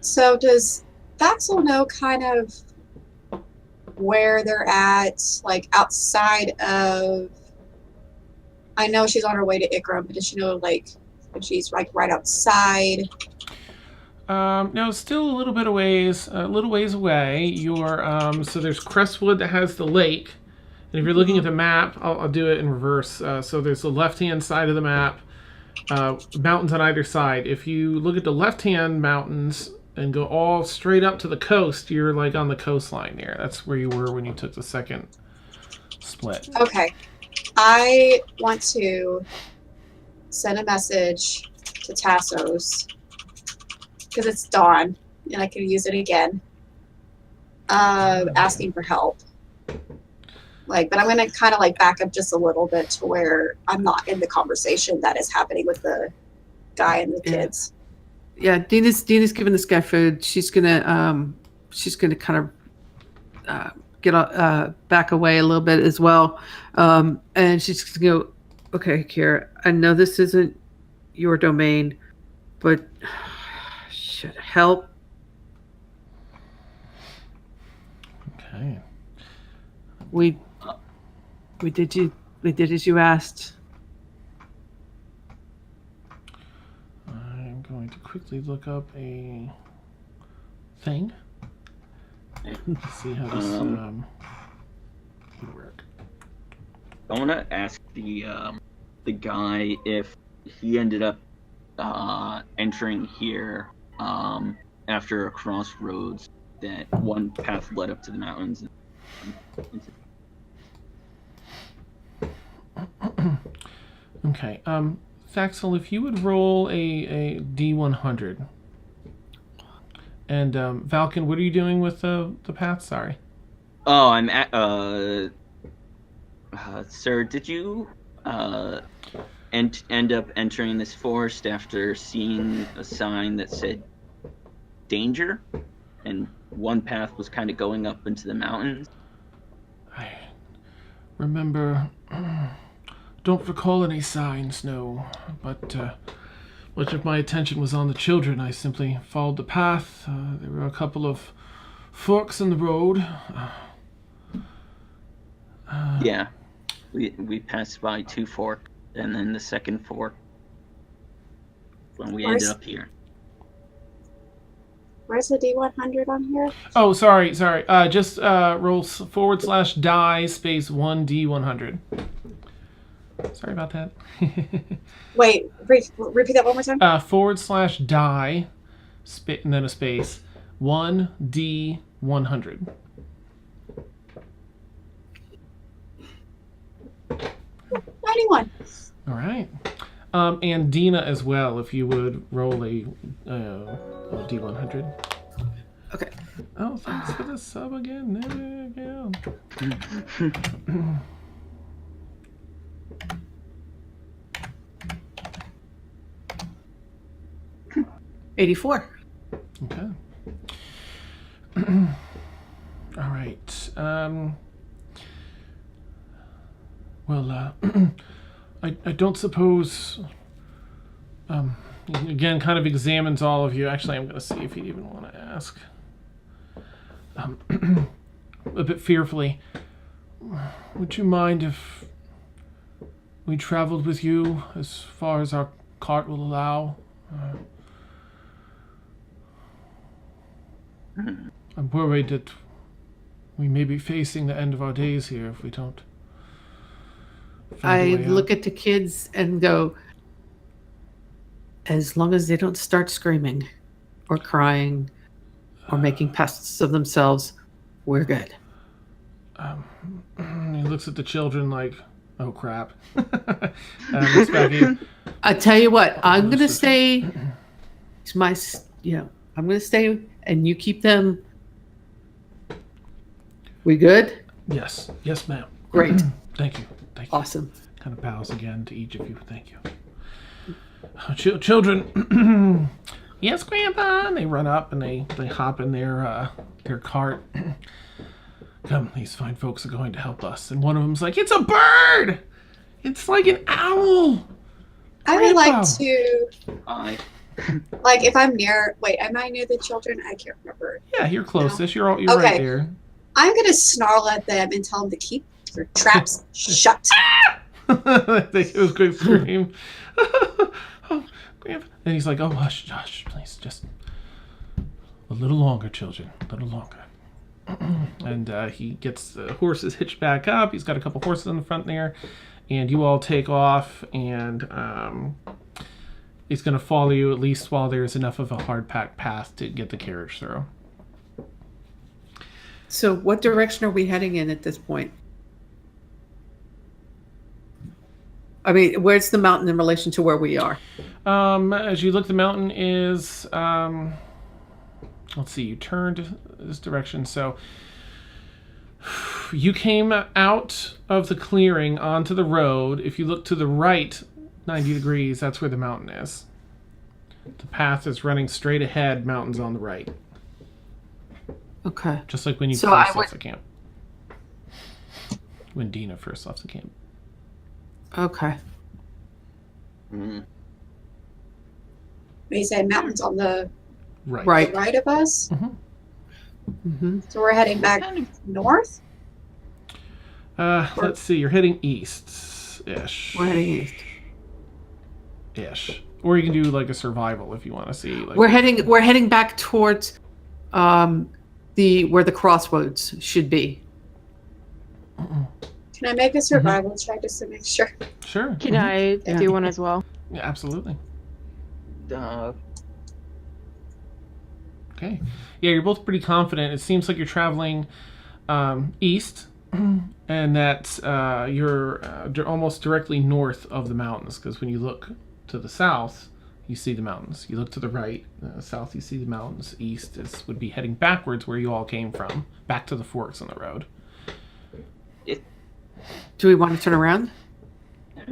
So does Thaxel know kind of where they're at, outside of... I know she's on her way to Ikram, but does she know, if she's, right outside? No, still a little ways away. You're, so there's Crestwood that has the lake. And if you're looking at the map, I'll do it in reverse. So there's the left-hand side of the map, mountains on either side. If you look at the left-hand mountains and go all straight up to the coast, you're on the coastline there. That's where you were when you took the second split. Okay. I want to send a message to Tassos, because it's dawn, and I can use it again, asking for help. But I'm going to kind of back up just a little bit to where I'm not in the conversation that is happening with the guy and the kids. Yeah, Dina's giving this guy food. She's gonna kind of get back away a little bit as well, and she's gonna go. Okay, Kira, I know this isn't your domain, but should help. Okay. We did as you asked. I'm going to quickly look up a thing. Let's see how this would work. I want to ask the guy if he ended up entering here after a crossroads that one path led up to the mountains. Okay. Thaxel, if you would roll a D100. And Valken, what are you doing with the path? Sorry. Oh, I'm at sir, did you end up entering this forest after seeing a sign that said danger, and one path was kind of going up into the mountains? I remember. Don't recall any signs, no. But much of my attention was on the children. I simply followed the path. There were a couple of forks in the road. Yeah, we passed by 2 forks, and then the second fork when we ended up here. Where's the D100 on here? Oh, sorry. Just roll /die space 1D100. Sorry about that. Wait, repeat that one more time. /die and then a space 1D100. 91. All right. And Dina as well, if you would roll a D100. Okay. Oh, thanks for the sub again. There we go. 84. Okay. All right. Well, I don't suppose. Again, kind of examines all of you. Actually, I'm going to see if he'd even want to ask. A bit fearfully. Would you mind if we traveled with you as far as our cart will allow? I'm worried that we may be facing the end of our days here if we don't. I look at the kids and go, as long as they don't start screaming or crying or making pests of themselves, we're good. He looks at the children like, oh crap. Looks back at you. I tell you what, I'm going to stay. I'm going to stay and you keep them. We good? Yes, ma'am. Great. Thank you. Awesome. Kind of bows again to each of you. Thank you. Children. Yes, Grandpa. And they run up and they hop in their cart. Come, these fine folks are going to help us. And one of them's like, it's a bird! It's like an owl! I would Grandpa. like to, I like, if I'm near, wait, am I near the children? I can't remember. Yeah, you're closest. You're Okay. right there. I'm going to snarl at them and tell them to keep their traps shut. I think it was a great scream. Oh, Grandpa. And he's like, oh, hush, please. Just a little longer, children. A little longer. And he gets the horses hitched back up. He's got a couple horses in the front there. And you all take off. And he's going to follow you at least while there's enough of a hard-packed path to get the carriage through. So what direction are we heading in at this point? I mean, where's the mountain in relation to where we are? As you look, the mountain is... let's see, you turned this direction. So you came out of the clearing onto the road. If you look to the right 90 degrees, that's where the mountain is. The path is running straight ahead, mountains on the right. Okay. Just like when you So first I left the camp. When Dina first left the camp. Okay. You said mountains on the Right. Right. right of us. Mm-hmm. So we're heading back north. Let's see, you're heading east-ish. We're heading east. Ish. or you can do like a survival if you want to see. Like, We're heading back towards where the crossroads should be. Can I make a survival check just to make sure? Sure. Can I Yeah. do one as well? Yeah, absolutely. Okay. Yeah, you're both pretty confident. It seems like you're traveling east, and that you're almost directly north of the mountains. Because when you look to the south, you see the mountains. You look to the right, south, you see the mountains. East would be heading backwards where you all came from, back to the forks on the road. Do we want to turn around? I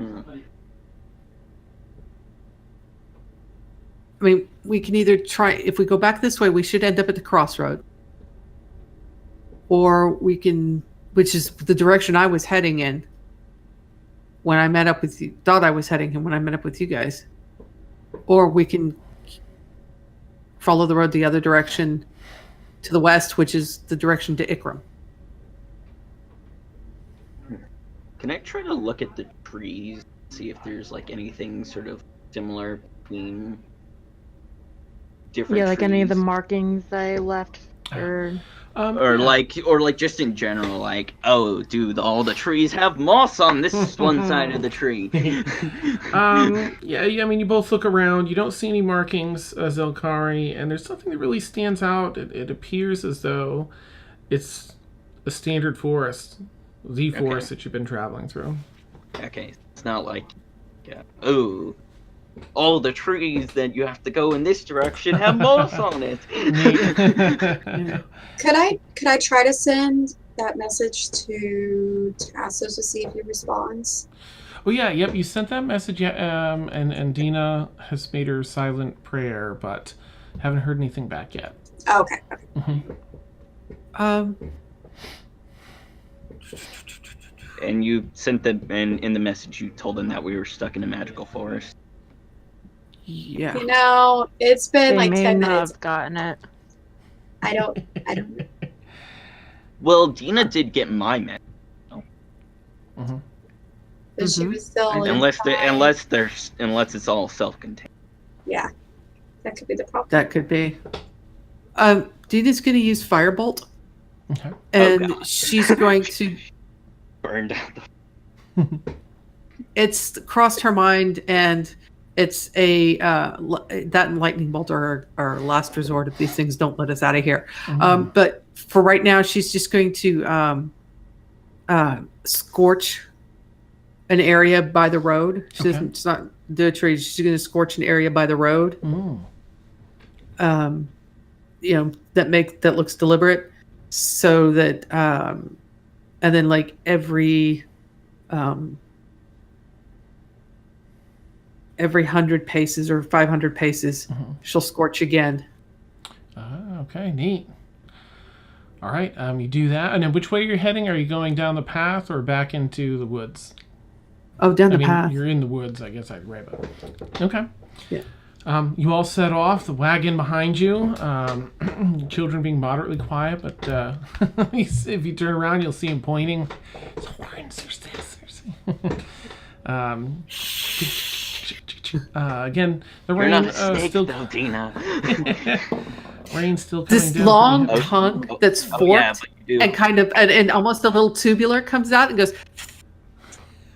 mean, we can either try, if we go back this way, we should end up at the crossroad. Or we can, which is the direction I was heading in when I met up with you, thought I was heading in when I met up with you guys. Or we can follow the road the other direction to the west, which is the direction to Ikram. Can I try to look at the trees, see if there's like anything sort of similar between different Yeah, like any of the trees? markings I left, or Or like just in general, like, oh, dude, all the trees have moss on this one side of the tree. Yeah, I mean, you both look around. You don't see any markings, Zelkari, and there's something that really stands out. It appears as though it's a standard forest, the forest that you've been traveling through. Okay, it's not like, oh, all the trees that you have to go in this direction have moss on it. Could I try to send that message to Tassos to see if he responds? Oh yeah, yep. You sent that message, and Dina has made her silent prayer, but haven't heard anything back yet. Oh, okay. And you sent them, and in the message you told them that we were stuck in a magical forest. Yeah. You know, it's been they like may 10 not minutes. have gotten it. I don't. Well, Dina did get my message. But she was still. Unless inside. unless it's all self-contained. Yeah, that could be the problem. That could be. Dina's going to use Firebolt, Okay. and she's going to. Burned out It's crossed her mind, and it's that and Lightning Bolt are our last resort if these things don't let us out of here. But for right now, she's just going to scorch an area by the road. She doesn't. It's not the trees. She's going to scorch an area by the road. That looks deliberate, so that and then like every 100 paces or 500 paces, she'll scorch again. Okay, neat. All right, you do that, and then which way you're heading? Are you going down the path or back into the woods? Oh, down the path. You're in the woods, I guess I'd grab it. Okay. Yeah. You all set off, the wagon behind you, children being moderately quiet, but if you turn around, you'll see him pointing. It's horns, there's this, again, the You're rain not a snake, still... though, Dina. Rain's still coming This down. long tongue that's forked but you do. and kind of and almost a little tubular comes out and goes,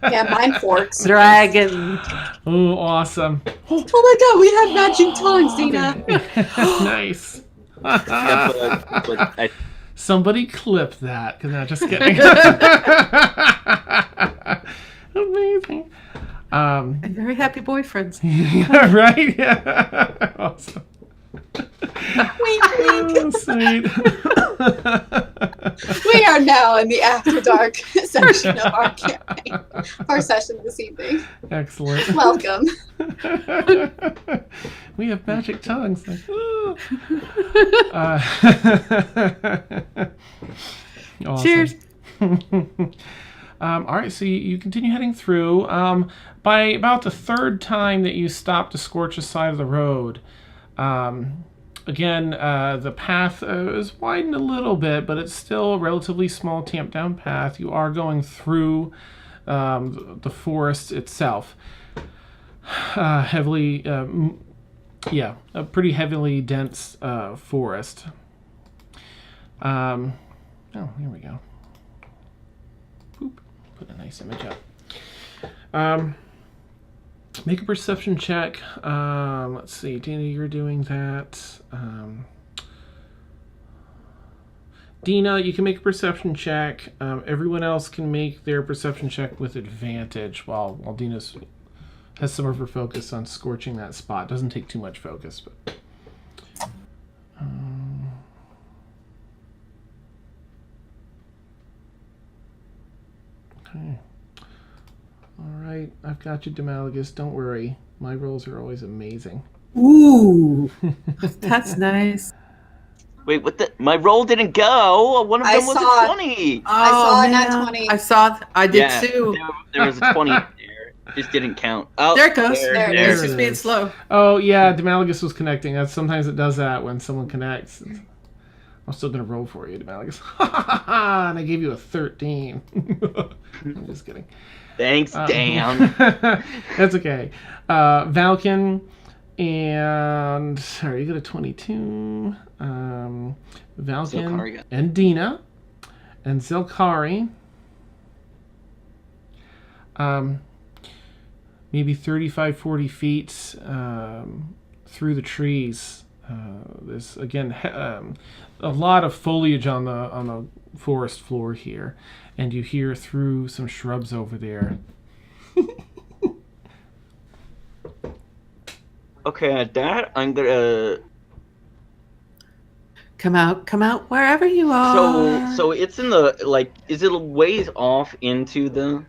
Yeah, mine forks. dragon. Oh, awesome. Oh my god, we have matching tongues, Dina. Nice. Yeah, but I, Somebody clip that. Cause, no, just kidding. Amazing. And very happy boyfriends. Yeah, right? Yeah. Awesome. Wink, wink. Oh, sweet. We are now in the after dark section of our campaign, our session this evening. Excellent. Welcome. We have magic tongues. Like, ooh. Awesome. Cheers. All right, so you continue heading through. By about the third time that you stop to scorch the side of the road, again, the path is widened a little bit, but it's still a relatively small, tamped down path. You are going through the forest itself. heavily, a pretty heavily dense forest. Oh, here we go. Boop. Put a nice image up. Make a perception check. Let's see, Dina, you're doing that. Dina, you can make a perception check. Everyone else can make their perception check with advantage while Dina's has some of her focus on scorching that spot. Doesn't take too much focus, but... okay. Alright, I've got you, Demalagus. Don't worry. My rolls are always amazing. Ooh, that's nice. Wait, what the? My roll didn't go. One of them was a 20. I saw a man. nat 20. I did Yeah, too. there was a 20 there. It just didn't count. Oh, There it goes. There it It's is. just being slow. Oh, yeah, Demalagus was connecting. Sometimes it does that when someone connects. I'm still going to roll for you, Demalagus. And I gave you a 13. I'm just kidding. Thanks, Dan. That's okay. Valken and... Sorry, you got a 22. Valken Zelkari. and Dina and Zelkari. Maybe 35, 40 feet through the trees. There's, again, a lot of foliage on the forest floor here. And you hear through some shrubs over there. Okay, at that, I'm gonna... Come out, wherever you are. So it's in the, like, is it a ways off into the...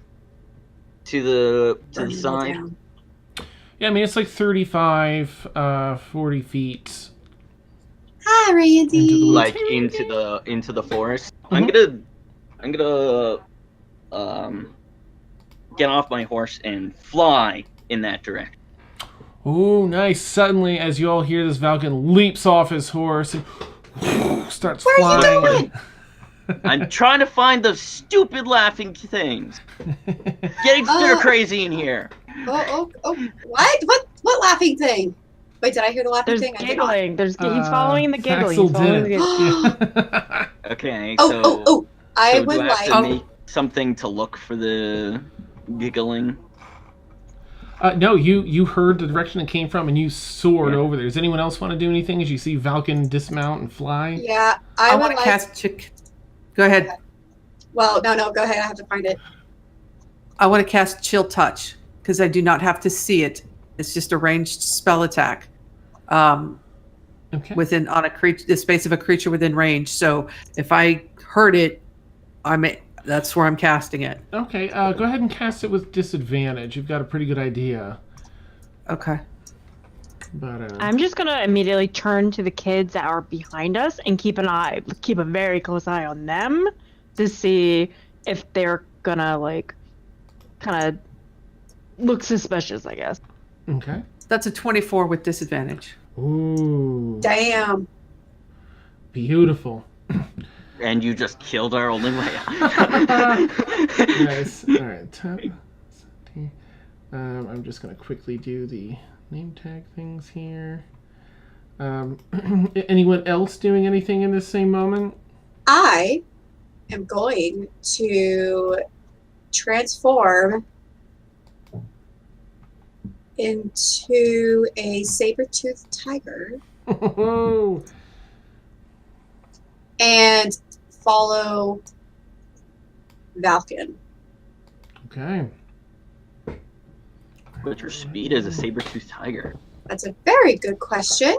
to the side? Down. Yeah, I mean, it's like 35, 40 feet. Hi, Randy. Like, into the forest? I'm gonna get off my horse and fly in that direction. Oh, nice. Suddenly, as you all hear this, Valken leaps off his horse and starts Where are you flying. going? I'm trying to find those stupid laughing things. Getting stir crazy in here. Oh, what? What laughing thing? Wait, did I hear the laughing There's thing? I did giggling. He's following the giggling. Faxel He's following the did giggling. it. Okay, not. so... Oh, I so would do I have like... to make something to look for the giggling? No, you heard the direction it came from and you soared Yeah. over there. Does anyone else want to do anything as you see Valken dismount and fly? Yeah, I would want to like... cast chick. Go ahead. Well, no, go ahead. I have to find it. I want to cast Chill Touch because I do not have to see it. It's just a ranged spell attack. Okay. Within on a creature, the space of a creature within range. So if I heard it, that's where I'm casting it. Okay, go ahead and cast it with disadvantage. You've got a pretty good idea. Okay. But I'm just gonna immediately turn to the kids that are behind us and keep a very close eye on them to see if they're gonna like kind of look suspicious, I guess. okay. That's a 24 with disadvantage. Ooh, Damn. beautiful. And you just killed our only way out. Nice. All right. 10, 17. I'm just going to quickly do the name tag things here. Anyone else doing anything in this same moment? I am going to transform into a saber-toothed tiger and follow Valken. Okay. What's your speed as a saber-toothed tiger? That's a very good question.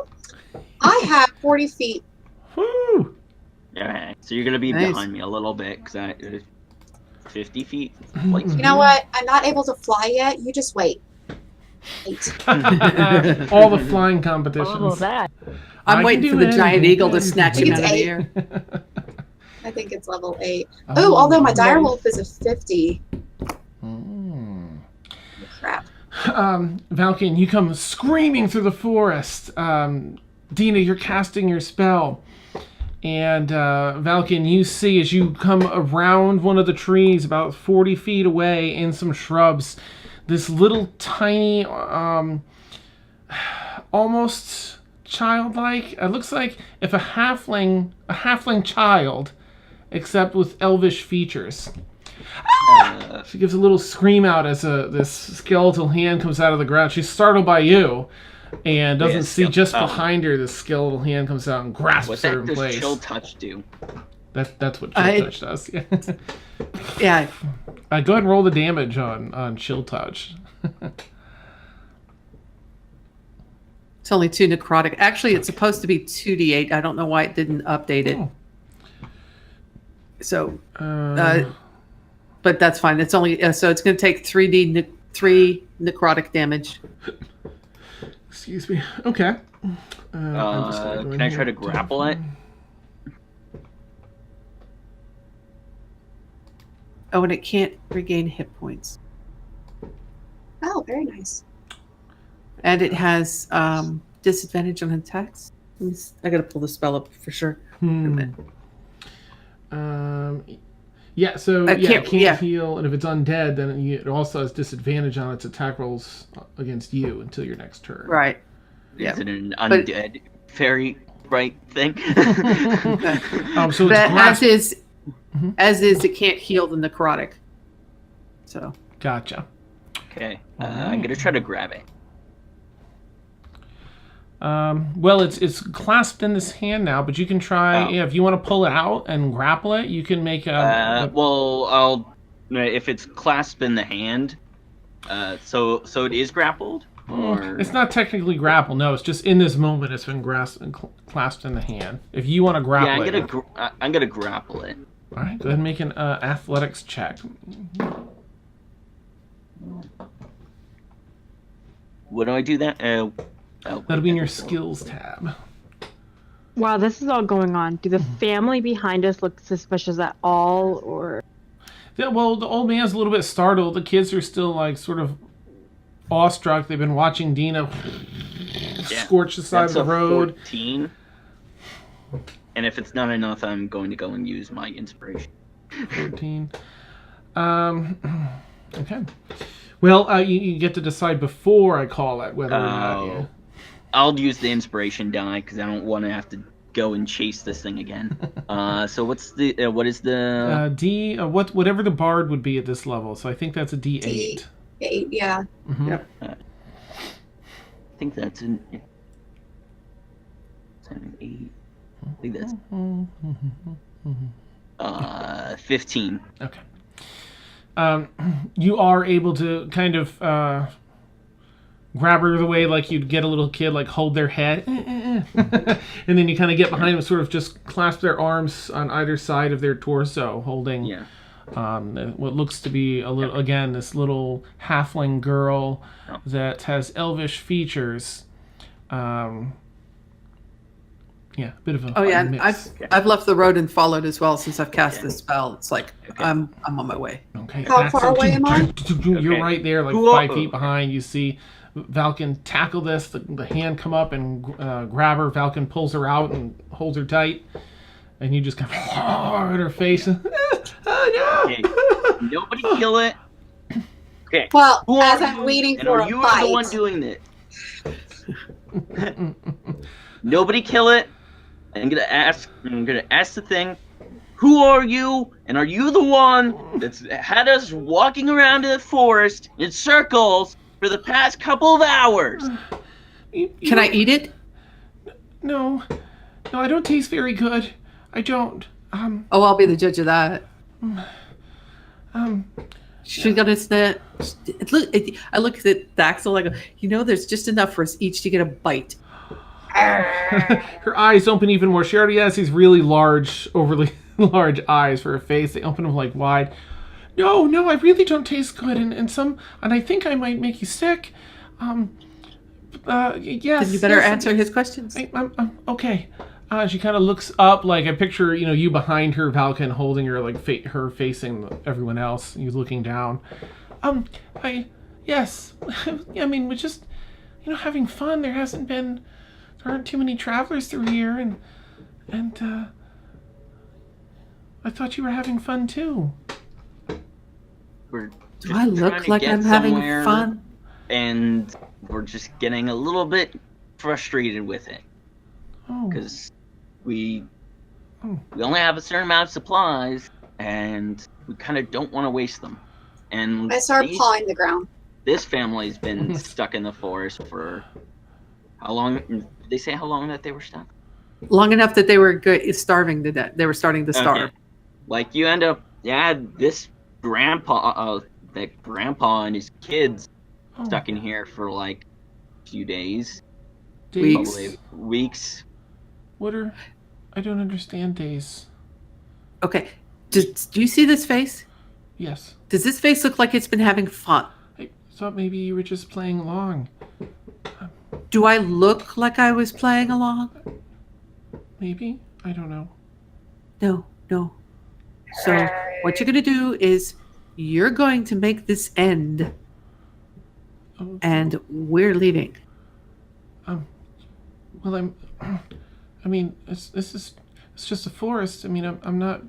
I have 40 feet. Woo! Okay, so you're gonna be Nice. behind me a little bit because I 50 feet. Like, You know what? I'm not able to fly yet. You just wait. Wait. All the flying competitions. Oh, that. I'm I waiting can for do the it. giant eagle to snatch I think him out it's of the 8. air. I think it's level 8. Oh, although my direwolf is a 50. Crap. Valken, you come screaming through the forest. Dina, you're casting your spell. And Valken, you see as you come around one of the trees about 40 feet away in some shrubs, this little tiny, almost childlike. It looks like if a halfling child, except with elvish features. She gives a little scream out as this skeletal hand comes out of the ground. She's startled by you, and doesn't see just behind her this skeletal hand comes out and grasps her in place. What does chill touch do? That's what chill touch does. Yeah. Yeah. Go ahead and roll the damage on chill touch. It's only 2 necrotic. Actually, it's supposed to be 2d8. I don't know why it didn't update it. Oh. So, but that's fine. It's only so it's going to take 3 necrotic damage. Excuse me. Okay. Can I try to grapple it? Oh, and it can't regain hit points. Oh, very nice. And it has disadvantage on attacks. I got to pull the spell up for sure. Yeah, so it can't yeah. heal, and if it's undead, then it also has disadvantage on its attack rolls against you until your next turn. Right. Is it an undead fairy right thing? So it's as is, it can't heal the necrotic. So. Gotcha. Okay, I'm gonna try to grab it. Well, it's clasped in this hand now, but you can try if you want to pull it out and grapple it. You can make a. Well, I'll if it's clasped in the hand. So it is grappled. Or... It's not technically grapple. No, it's just in this moment. It's been clasped in the hand. If you want to grapple it, I'm gonna grapple it. All right, go ahead and make an athletics check. When do I do that? That'll be in your skills tab. Wow, this is all going on. Do the family behind us look suspicious at all, or? Yeah, well, the old man's a little bit startled. The kids are still like sort of awestruck. They've been watching Dina scorch the side of the road. 14. And if it's not enough, I'm going to go and use my inspiration. 14. Okay. Well, you get to decide before I call it whether or not you... I'll use the inspiration die because I don't want to have to go and chase this thing again. So what is the... D, whatever the bard would be at this level. So I think that's a D8. D8, yeah. Mm-hmm. Yep. I think that's an 8. I think that's 15. Okay. You are able to kind of grab her the way like you'd get a little kid, like hold their head, and then you kind of get behind them, sort of just clasp their arms on either side of their torso, holding what looks to be a little, again, this little halfling girl that has elvish features. Yeah, a bit of a mix. I've left the road and followed as well since I've cast this spell. It's like I'm on my way. Okay. How far away am I? You're right there, like 5 feet behind. You see Valken tackle this. The hand come up and grab her. Valken pulls her out and holds her tight, and you just kind of in her face. Oh no! Okay. Nobody kill it. Okay. Well, as I'm waiting for a you fight. are the one doing this. Nobody kill it. I'm gonna ask the thing, who are you, and are you the one that's had us walking around in the forest in circles for the past couple of hours? Can I eat it? No, I don't taste very good. I don't. I'll be the judge of that. She's gonna snap. I look at Daxel. I go, there's just enough for us each to get a bite. Her eyes open even more. She already has these really large, overly large eyes for her face. They open them like wide. No, I really don't taste good, and I think I might make you sick. Yes. Then you better answer his questions. Okay. She kind of looks up, like I picture, you behind her, Valken holding her, like her facing everyone else. You looking down. Yes. I mean, we're just, having fun. There aren't too many travelers through here, and I thought you were having fun too. Do I look trying to like get I'm having somewhere, fun? And we're just getting a little bit frustrated with it Oh, because we Oh. we only have a certain amount of supplies, and we kind of don't want to waste them. And I start pawing the ground. this family's been stuck in the forest for how long? Did they say how long that they were stuck? Long enough that they were starving to death. They were starting to starve. Okay. Like you end up, this grandpa, that grandpa and his kids oh. stuck in here for like a few days, Days? probably weeks. What are? I don't understand days. Okay. Do you see this face? Yes. Does this face look like it's been having fun? I thought maybe you were just playing along. Do I look like I was playing along? Maybe? I don't know. No. So what you're going to do is you're going to make this end, Oh, and we're leaving. Well, I mean, it's just a forest. I mean, I'm not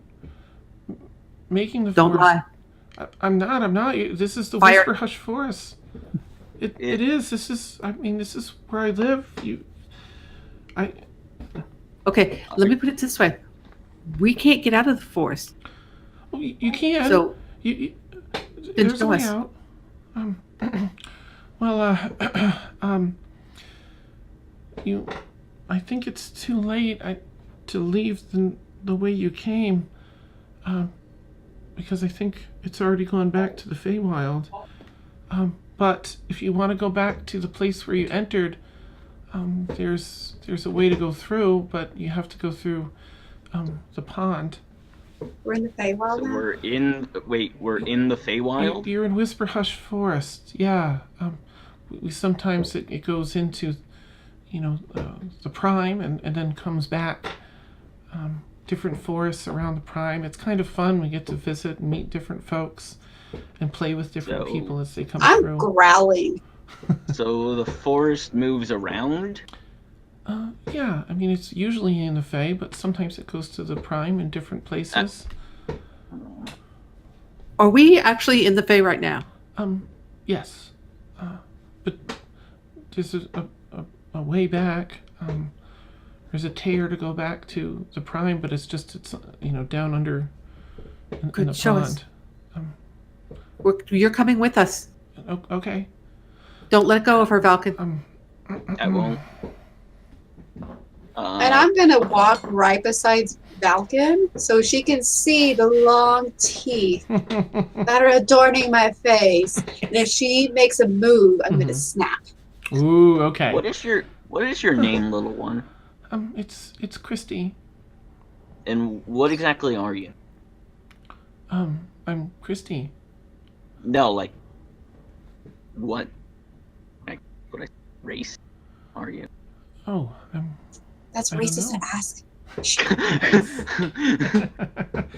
making the Don't forest. lie. I'm not. This is the Fire. Whisperhush forest. It is. This is where I live. Okay, let me put it this way. We can't get out of the forest. Oh, you can. So You, then there's a show way us. out. Well, I think it's too late to leave the way you came, because I think it's already gone back to the Feywild. But if you want to go back to the place where you entered, there's a way to go through, but you have to go through the pond. We're in the Feywild So now? we're in the Feywild. You're in Whisperhush Forest, yeah. We sometimes it goes into, the Prime and then comes back. Different forests around the Prime. It's kind of fun. We get to visit and meet different folks and play with different So- people as they come I'm through. growling. So the forest moves around. Yeah, I mean it's usually in the Fey, but sometimes it goes to the Prime in different places. are we actually in the Fae right now? Yes, but there's a way back. There's a tear to go back to the Prime, but it's down under in Good, the show us. pond. You're coming with us. Okay. Don't let go of her, Valken. I won't. And I'm going to walk right beside Valken so she can see the long teeth that are adorning my face. And if she makes a move, I'm going to snap. Ooh, okay. What is your name, little one? It's Christy. And what exactly are you? I'm Christy. No, like what? What race are you? Oh, That's I don't racist know. to ask.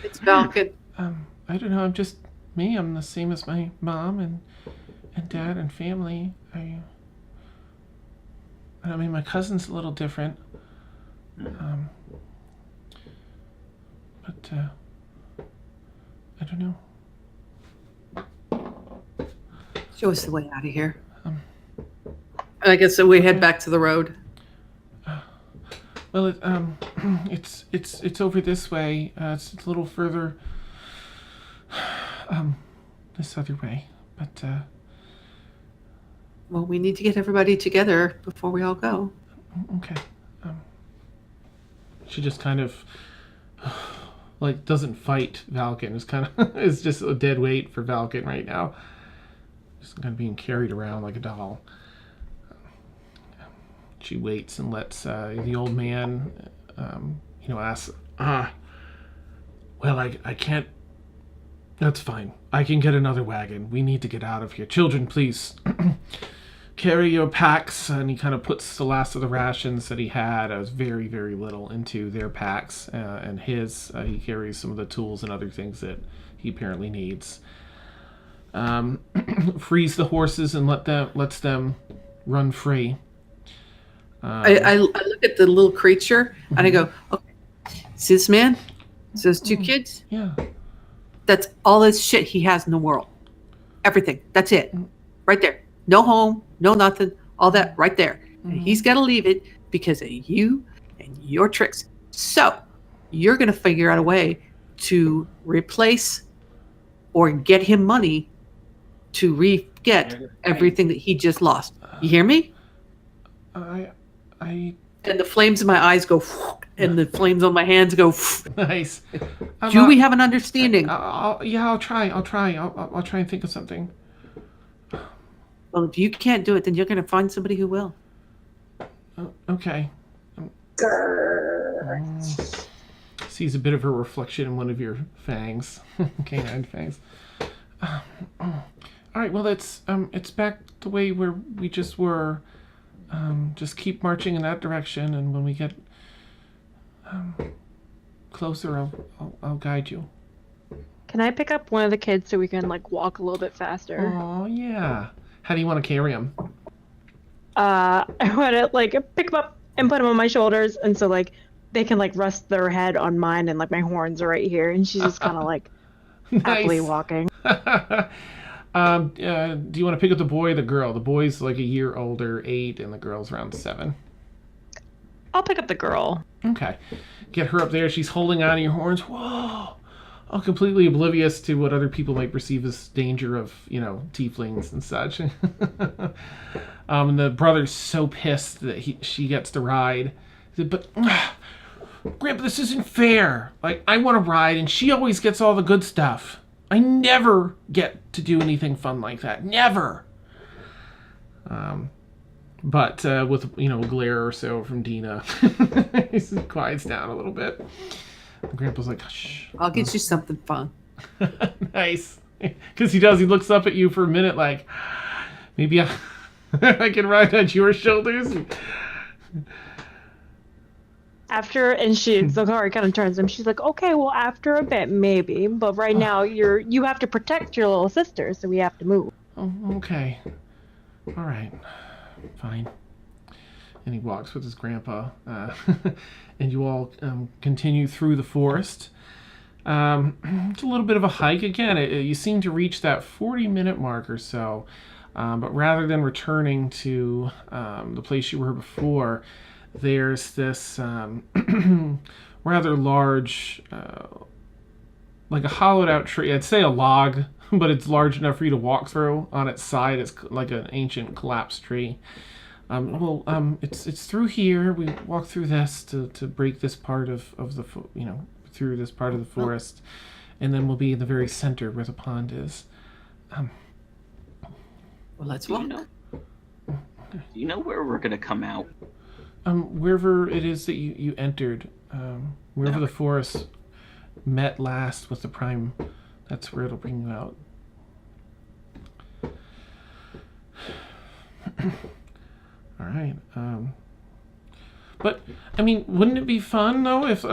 It's Valken. I don't know. I'm just me. I'm the same as my mom and dad and family. I mean, my cousin's a little different. But I don't know. Show us the way out of here. I guess so we head back to the road. Well, it's over this way. It's a little further this other way. But Well, we need to get everybody together before we all go. okay. She just kind of doesn't fight Valken. It's kind of it's just a dead weight for Valken right now. Just kind of being carried around like a doll. She waits and lets the old man, ask, well, I can't, that's fine. I can get another wagon. We need to get out of here. Children, please, carry your packs. And he kind of puts the last of the rations that he had, as very, very little, into their packs. And he carries some of the tools and other things that he apparently needs. Frees the horses and lets them run free. I look at the little creature and I go, okay, see this man? See those two kids? Yeah. That's all this shit he has in the world. everything. That's it. Right there. No home, no nothing, all that right there. And he's got to leave it because of you and your tricks. So you're going to figure out a way to replace or get him money to re-get everything that he just lost. You hear me? I And the flames in my eyes go, and the flames on my hands go. nice. Do we have an understanding? I'll try. I'll try and think of something. Well, if you can't do it, then you're going to find somebody who will. Okay. Grrr. Sees a bit of a reflection in one of your fangs, canine fangs. All right. Well, it's back the way where we just were. Just keep marching in that direction, and when we get closer, I'll guide you. Can I pick up one of the kids so we can like walk a little bit faster? Oh yeah. How do you want to carry him? I want to like pick them up and put them on my shoulders, and so like they can like rest their head on mine, and like my horns are right here, and she's just kind of like happily walking. Do you want to pick up the boy or the girl? The boy's like a year older, 8, and the girl's around 7. I'll pick up the girl. Okay. Get her up there. She's holding on to your horns. Whoa! Oh, completely oblivious to what other people might perceive as danger of, tieflings and such. And the brother's so pissed that she gets to ride. He said, but, Grandpa, this isn't fair. Like, I want to ride, and she always gets all the good stuff. I never get to do anything fun like that. Never. But with, a glare or so from Dina, he quiets down a little bit. And Grandpa's like, shh. I'll get you something fun. Nice. Because he does. He looks up at you for a minute like, maybe I can ride on your shoulders. And Zakari kind of turns him. She's like, okay, well, after a bit, maybe. But right now, you have to protect your little sister, so we have to move. Oh, okay. All right. Fine. And he walks with his grandpa. And you all continue through the forest. It's a little bit of a hike. Again, you seem to reach that 40-minute mark or so. But rather than returning to the place you were before, there's this rather large, like a hollowed out tree. I'd say a log, but it's large enough for you to walk through. On its side, it's like an ancient collapsed tree. It's through here. We walk through this to break this part of the through this part of the forest, and then we'll be in the very center where the pond is. Well, let's walk. Do you know where we're gonna come out? Wherever it is that you entered, wherever the forest met last with the prime, that's where it'll bring you out. All right. But I mean, wouldn't it be fun though if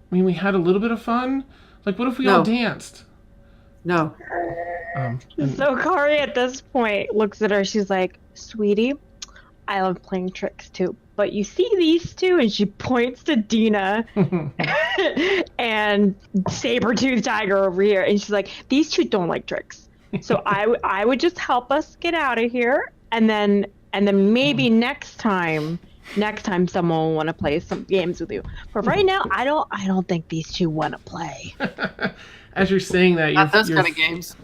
we had a little bit of fun? Like, what if we all danced? No. So Kari at this point looks at her. She's like, "Sweetie, I love playing tricks too. But you see these two?" And she points to Dina and Saber-Tooth Tiger over here. And she's like, "These two don't like tricks. So I would just help us get out of here. And then maybe next time someone will want to play some games with you. But right now, I don't think these two want to play." As you're saying that, Not those kind of games.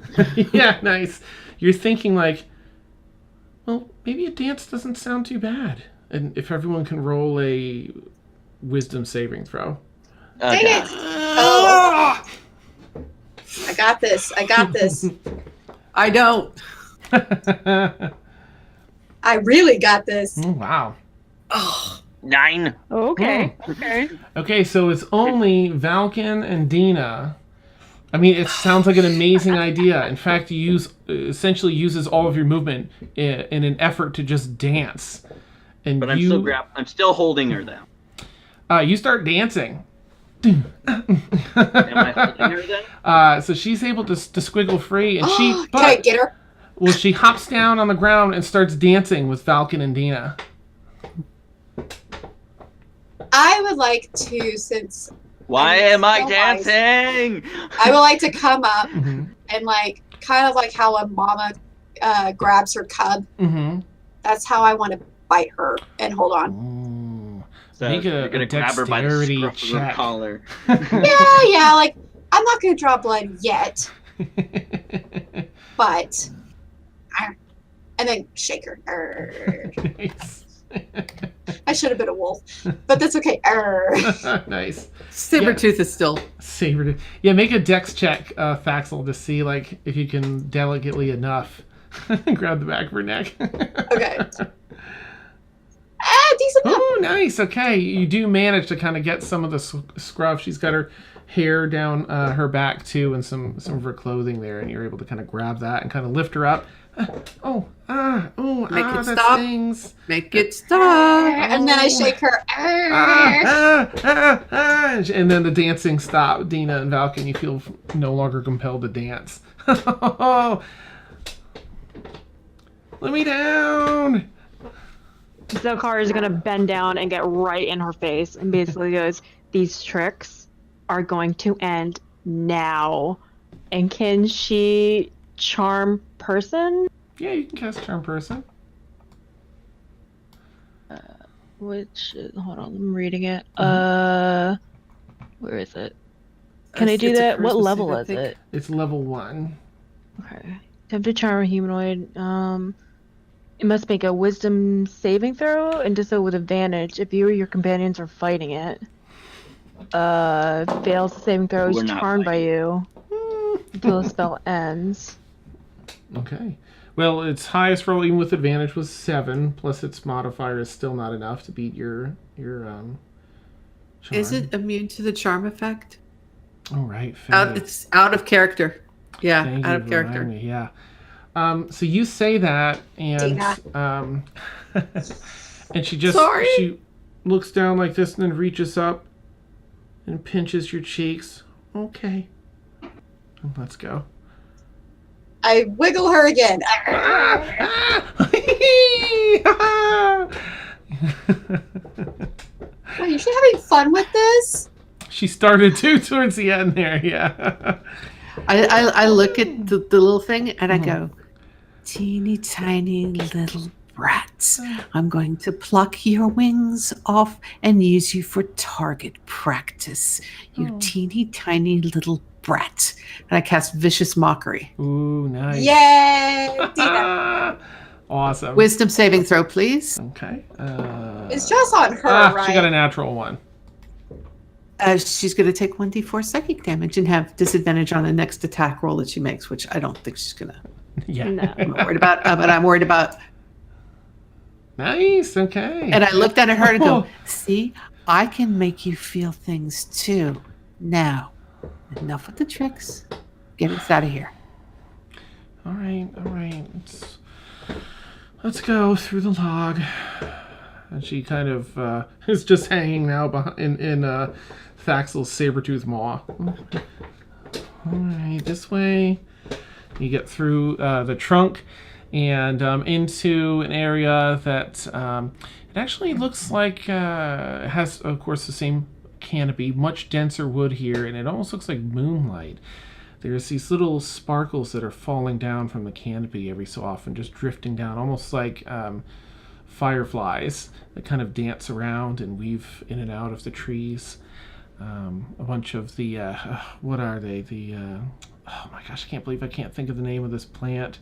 Yeah, nice. You're thinking like, well, maybe a dance doesn't sound too bad. And if everyone can roll a wisdom saving throw. Dang it! Oh. I got this. I don't. I really got this. Oh, wow. Oh. 9. Okay. Okay. Okay, so it's only Valken and Dina. I mean, it sounds like an amazing idea. In fact, you essentially uses all of your movement in an effort to just dance. But I'm still holding her though. You start dancing. Am I holding her then? So she's able to squiggle free, and Can I get her? Well, she hops down on the ground and starts dancing with Valken and Dina. I would like to, since... Why am I dancing? I would like to come up and like kind of like how a mama grabs her cub. Mm-hmm. That's how I want to bite her and hold on. Ooh. So Make you're gonna grab her by the dexterity scruff of her check. collar. Yeah, like I'm not gonna draw blood yet, but and then shake her. Nice. I should have been a wolf, but that's okay. Nice. Sabretooth is still. Saber. Yeah, make a dex check, Faxel, to see like if you can delicately enough grab the back of her neck. Okay. Decent enough. Oh, nice. Okay, you do manage to kind of get some of the scruff. She's got her hair down her back too, and some of her clothing there, and you're able to kind of grab that and kind of lift her up. Make it that stop. stings. Make it stop. And then I shake her. And then the dancing stop. Dina and Valken, you feel no longer compelled to dance. Let me down. Zokar is gonna bend down and get right in her face and basically goes, "These tricks are going to end now." And can she charm person? Yeah, you can cast Charm Person. Hold on, I'm reading it. Where is it? Can I do It's a that? What charisma level save, I is think. it? It's level 1. Okay. Attempt to charm a humanoid. It must make a wisdom saving throw and do so with advantage if you or your companions are fighting it. Fails the saving throw is We're not charmed by fighting. you until the spell ends. Okay. Well, its highest roll, even with advantage, was 7. Plus, its modifier is still not enough to beat your charm. Is it immune to the charm effect? Oh, right. Faye. It's out of character. Yeah, Thank out you of for character. reminding me, yeah. So you say that, and Dina. and she just Sorry. she looks down like this, and then reaches up and pinches your cheeks. Okay, let's go. I wiggle her again. Well, you should having fun with this. She started to towards the end there, yeah. I look at the little thing and I go, teeny tiny little brats. I'm going to pluck your wings off and use you for target practice. You teeny tiny little brat. And I cast Vicious Mockery. Ooh, nice. Yay, Dina. Awesome. Wisdom saving throw, please. Okay. It's just on her, right? She got a natural 1. She's going to take 1d4 psychic damage and have disadvantage on the next attack roll that she makes, which I don't think she's going to. Yeah. No. I'm not worried about, but I'm worried about. Nice. Okay. And I looked at her and go, see, I can make you feel things too. Now, enough with the tricks. Get us out of here. All right. Let's go through the log. And she kind of is just hanging now behind in Faxel's saber-tooth maw. All right, this way. You get through the trunk and into an area that it actually looks like has, of course, the same canopy, much denser wood here, and it almost looks like moonlight. There's these little sparkles that are falling down from the canopy every so often, just drifting down, almost like fireflies that kind of dance around and weave in and out of the trees. A bunch of the, what are they? Oh my gosh, I can't believe I can't think of the name of this plant.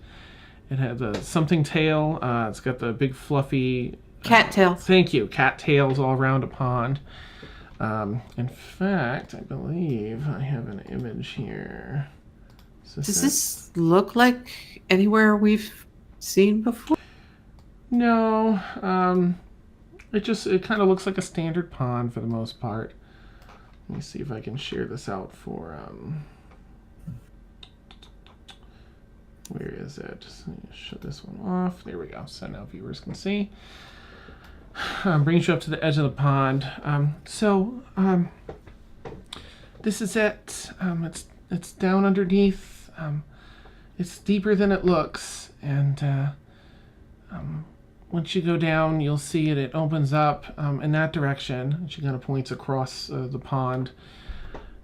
It had the something tail. It's got the big fluffy... Cattails. Thank you. Cattails all around a pond. In fact, I believe I have an image here. Does this look like anywhere we've seen before? No. It kind of looks like a standard pond for the most part. Let me see if I can share this out for where is it? So shut this one off. There we go. So now viewers can see. Brings you up to the edge of the pond. This is it. It's down underneath. It's deeper than it looks, and once you go down, you'll see it. It opens up in that direction. She kind of points across the pond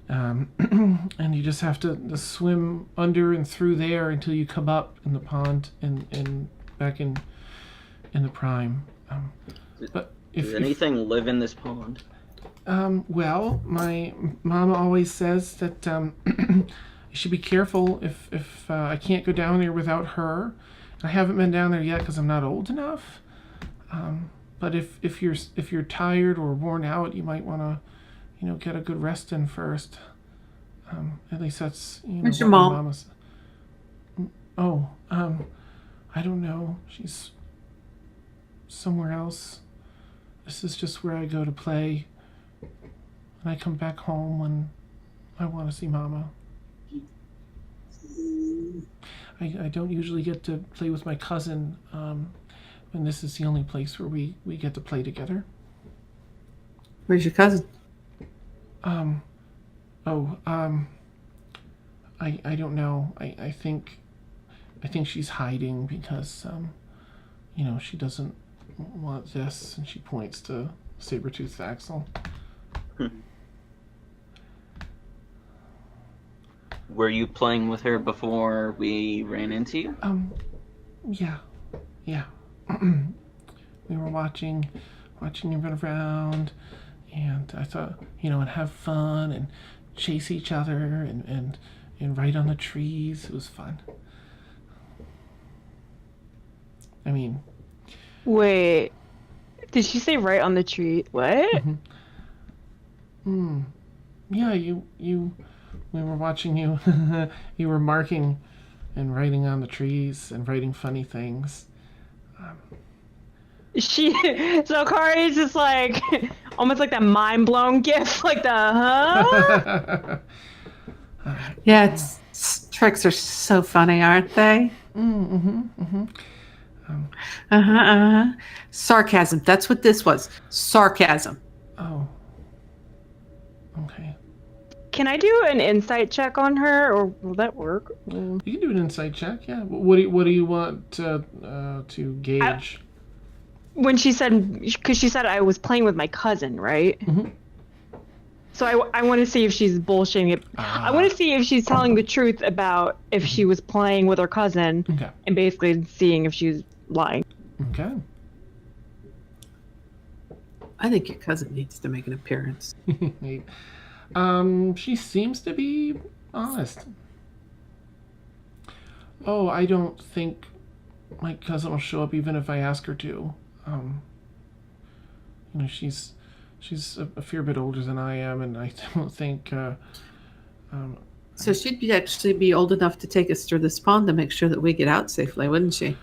And you just have to swim under and through there until you come up in the pond and back in the prime. But Does anything live in this pond? Well, my mama always says that you should be careful if I can't go down there without her. I haven't been down there yet because I'm not old enough. But if you're tired or worn out, you might want to, get a good rest in first. At least that's Where's your what my mom? mama's. Oh, I don't know. She's somewhere else. This is just where I go to play. And I come back home when I want to see Mama. I don't usually get to play with my cousin, and this is the only place where we get to play together. Where's your cousin? I don't know. I think she's hiding because, she doesn't want this, and she points to Sabertooth Axel. Were you playing with her before we ran into you? Yeah. We were watching you run around, and I thought, I'd have fun and chase each other and ride on the trees. It was fun. I mean... Wait, did she say right on the tree? What? Yeah, we were watching you. You were marking and writing on the trees and writing funny things. So Kari's just like, almost like that mind-blown gif, like the, huh? Yeah, tricks are so funny, aren't they? Sarcasm. That's what this was. Sarcasm. Oh. Okay. Can I do an insight check on her, or will that work? You can do an insight check, yeah. What do you want to gauge? When she said, because she said I was playing with my cousin, right? Mm-hmm. So I want to see if she's bullshitting it. I want to see if she's telling the truth about if she was playing with her cousin, Okay. and basically seeing if she's lying. Okay. I think your cousin needs to make an appearance. She seems to be honest. Oh, I don't think my cousin will show up even if I ask her to. She's a fair bit older than I am, and I don't think. So she'd actually be old enough to take us through this pond to make sure that we get out safely, wouldn't she?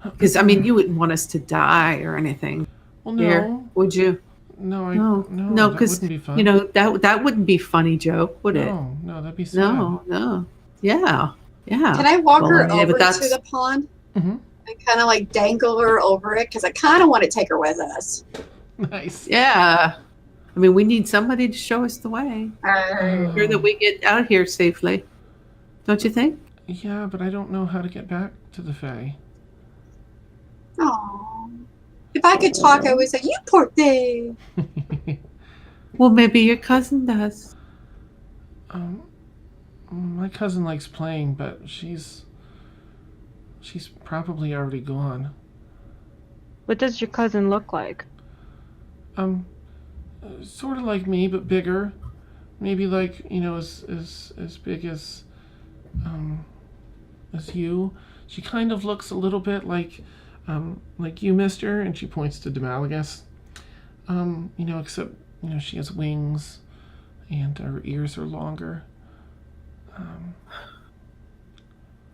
Because you wouldn't want us to die or anything. Well, no. Here, would you? No, No, that because wouldn't be fun. that wouldn't be funny joke, would it? No, that'd be sad. No. Yeah. Can I walk her Well, yeah, over but to that's- the pond Mm-hmm. and kind of like dangle her over it? Because I kind of want to take her with us. Nice. Yeah. We need somebody to show us the way. Sure that we get out here safely. Don't you think? Yeah, but I don't know how to get back to the Fae. Oh, if I could talk, I would say, "You poor thing." Well, maybe your cousin does. My cousin likes playing, but she's probably already gone. What does your cousin look like? Sort of like me, but bigger. Maybe like, as big as you. She kind of looks a little bit like you, mister, and she points to Demalagus. Except, she has wings and her ears are longer.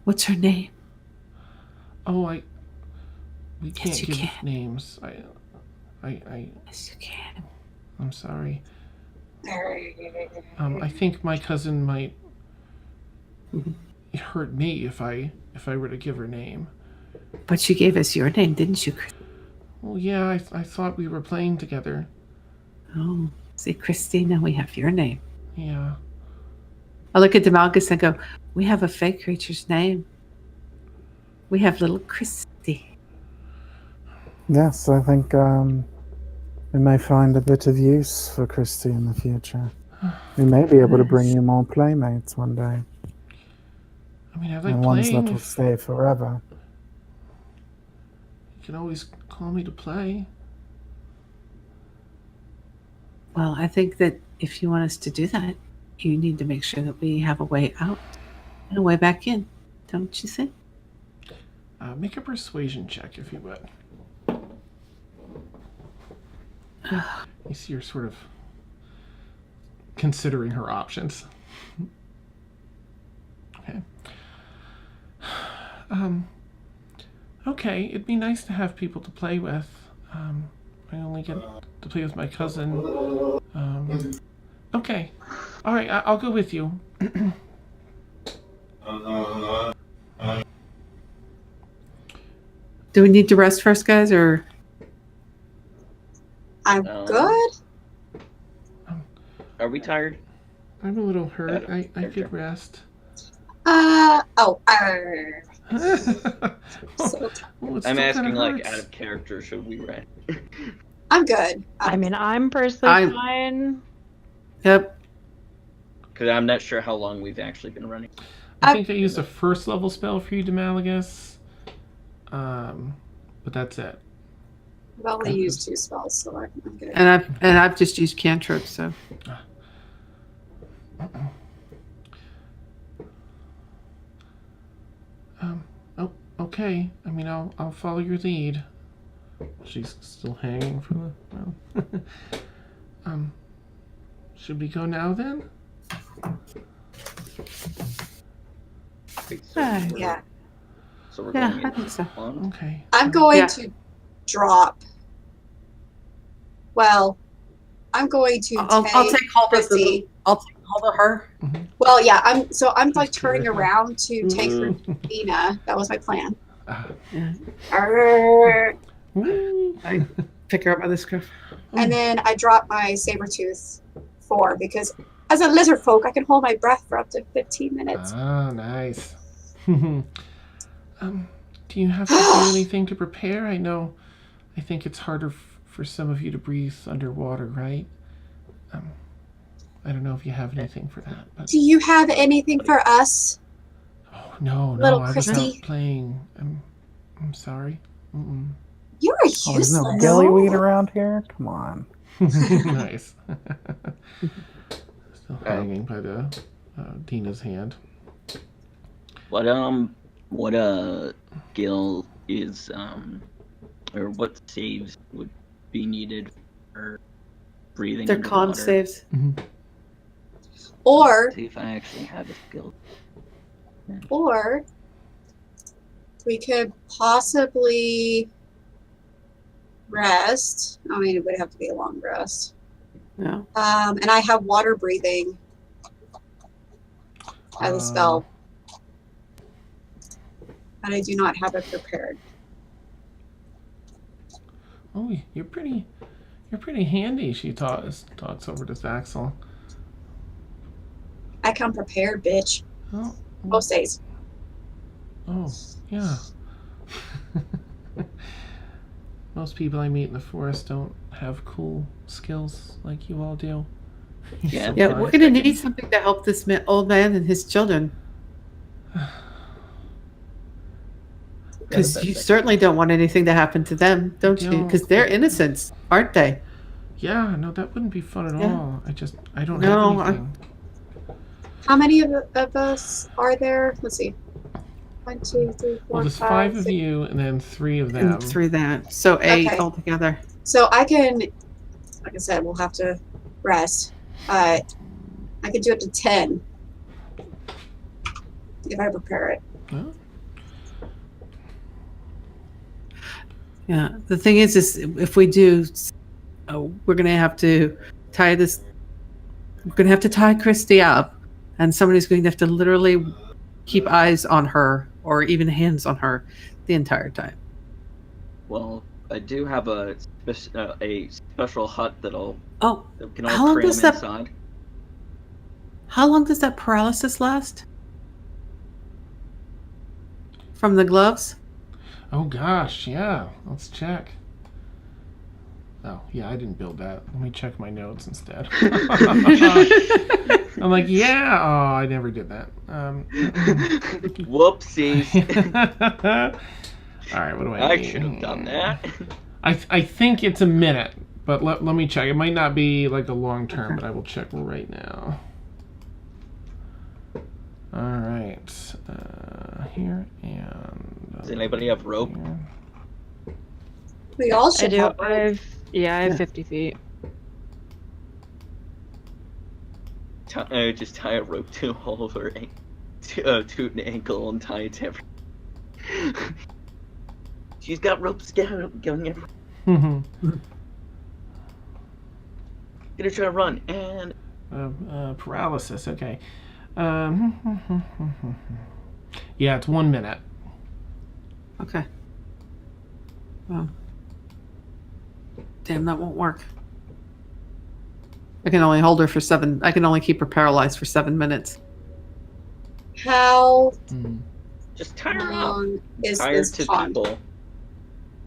What's her name? Oh, we can't Yes, you give can. names. Yes, you can. I'm sorry. I think my cousin might hurt me if I were to give her name. But she gave us your name, didn't you? Well, yeah, I thought we were playing together. Oh, see, Christina, we have your name. Yeah. I look at Demalgus and go, we have a fake creature's name. We have little Christy. Yes, I think we may find a bit of use for Christy in the future. We may be able to bring you more playmates one day. I mean, I like And ones playing. that will stay forever. You can always call me to play. Well, I think that if you want us to do that, you need to make sure that we have a way out and a way back in. Don't you think? Make a persuasion check, if you would. You see her sort of considering her options. Okay. Okay, it'd be nice to have people to play with. I only get to play with my cousin. Okay. All right, I'll go with you. Do we need to rest first, guys, or? I'm good. Are we tired? I'm a little hurt. I could rest. So Well, it I'm still asking, kinda like, hurts. out of character, should we rest? I'm good. I mean, I'm personally I'm- fine. Yep. Because I'm not sure how long we've actually been running. I think I used a first level spell for you, Demalagus. But that's it. I've only used 2 spells, so I'm good. And I've just used cantrips, so. Oh, okay. I mean, I'll follow your lead. She's still hanging from the. Well. Should we go now then? Wait, so, Yeah. so we're Yeah, going I think so. on? Okay. I'm going Yeah. to drop. Well, I'm going to I'll take hold of Christy. I'll take hold of her. Well, yeah, I'm like Just turning terrific. around to take her Dina. That was my plan. Yeah. Arrgh. I pick her up by the scruff. And then I drop my saber tooth 4 because as a lizard folk, I can hold my breath for up to 15 minutes. Ah, nice. Do you have to do anything to prepare? I think it's harder for some of you to breathe underwater, right? I don't know if you have anything for that. But... Do you have anything for us? Oh, no, Little I was Christy? out playing. I'm sorry. Mm-mm. You're Oh, there's useless. no gillyweed around here? Come on. Nice. Still hanging by the Dina's hand. What skill is or what saves would be needed for breathing They're underwater? con saves. Or See if I actually have a skill. we could possibly rest. I mean, it would have to be a long rest. Yeah. And I have water breathing as a spell, and I do not have it prepared. Oh, you're pretty handy. She talks over to Zaxel. I come prepared, bitch. Oh, Most days. oh, yeah. Most people I meet in the forest don't have cool skills like you all do. Yeah. Yeah, we're gonna need something to help this old man and his children. Because you certainly don't want anything to happen to them, don't you? Because they're innocents, aren't they? Yeah, no, that wouldn't be fun at Yeah. all. I don't No, have anything. How many of us are there? Let's see. 1, 2, 3, 4, Well, there's 5, 5 of 6. you and then 3 of them. And through that. So 8 Okay. altogether. So I can, like I said, we'll have to rest. I could do up to 10 if I prepare it. Huh? Yeah. The thing is if we do, we're gonna have to tie this. We're gonna have to tie Christy up, and somebody's going to have to literally keep eyes on her or even hands on her the entire time. Well, I do have a special hut that can how all long cram does that- inside. How long does that paralysis last? From the gloves? Oh gosh, yeah. Let's check. Oh, yeah, I didn't build that. Let me check my notes instead. I'm like, yeah, oh, I never did that. Whoopsies. All right, what do I I need? should have done that. I think it's a minute, but let me check. It might not be like a long term, but I will check right now. All right, here and. Does anybody have rope? Here. We all I should do. have. I have 50 feet. Just tie a rope to all of her to an ankle and tie it to every. She's got ropes going everywhere. Gonna try to run and Paralysis. Okay. Yeah, it's 1 minute. Okay. Well. Damn, that won't work. I can only hold her for 7. I can only keep her paralyzed for 7 minutes. How just tie her up. long is Tie her this to pond? people.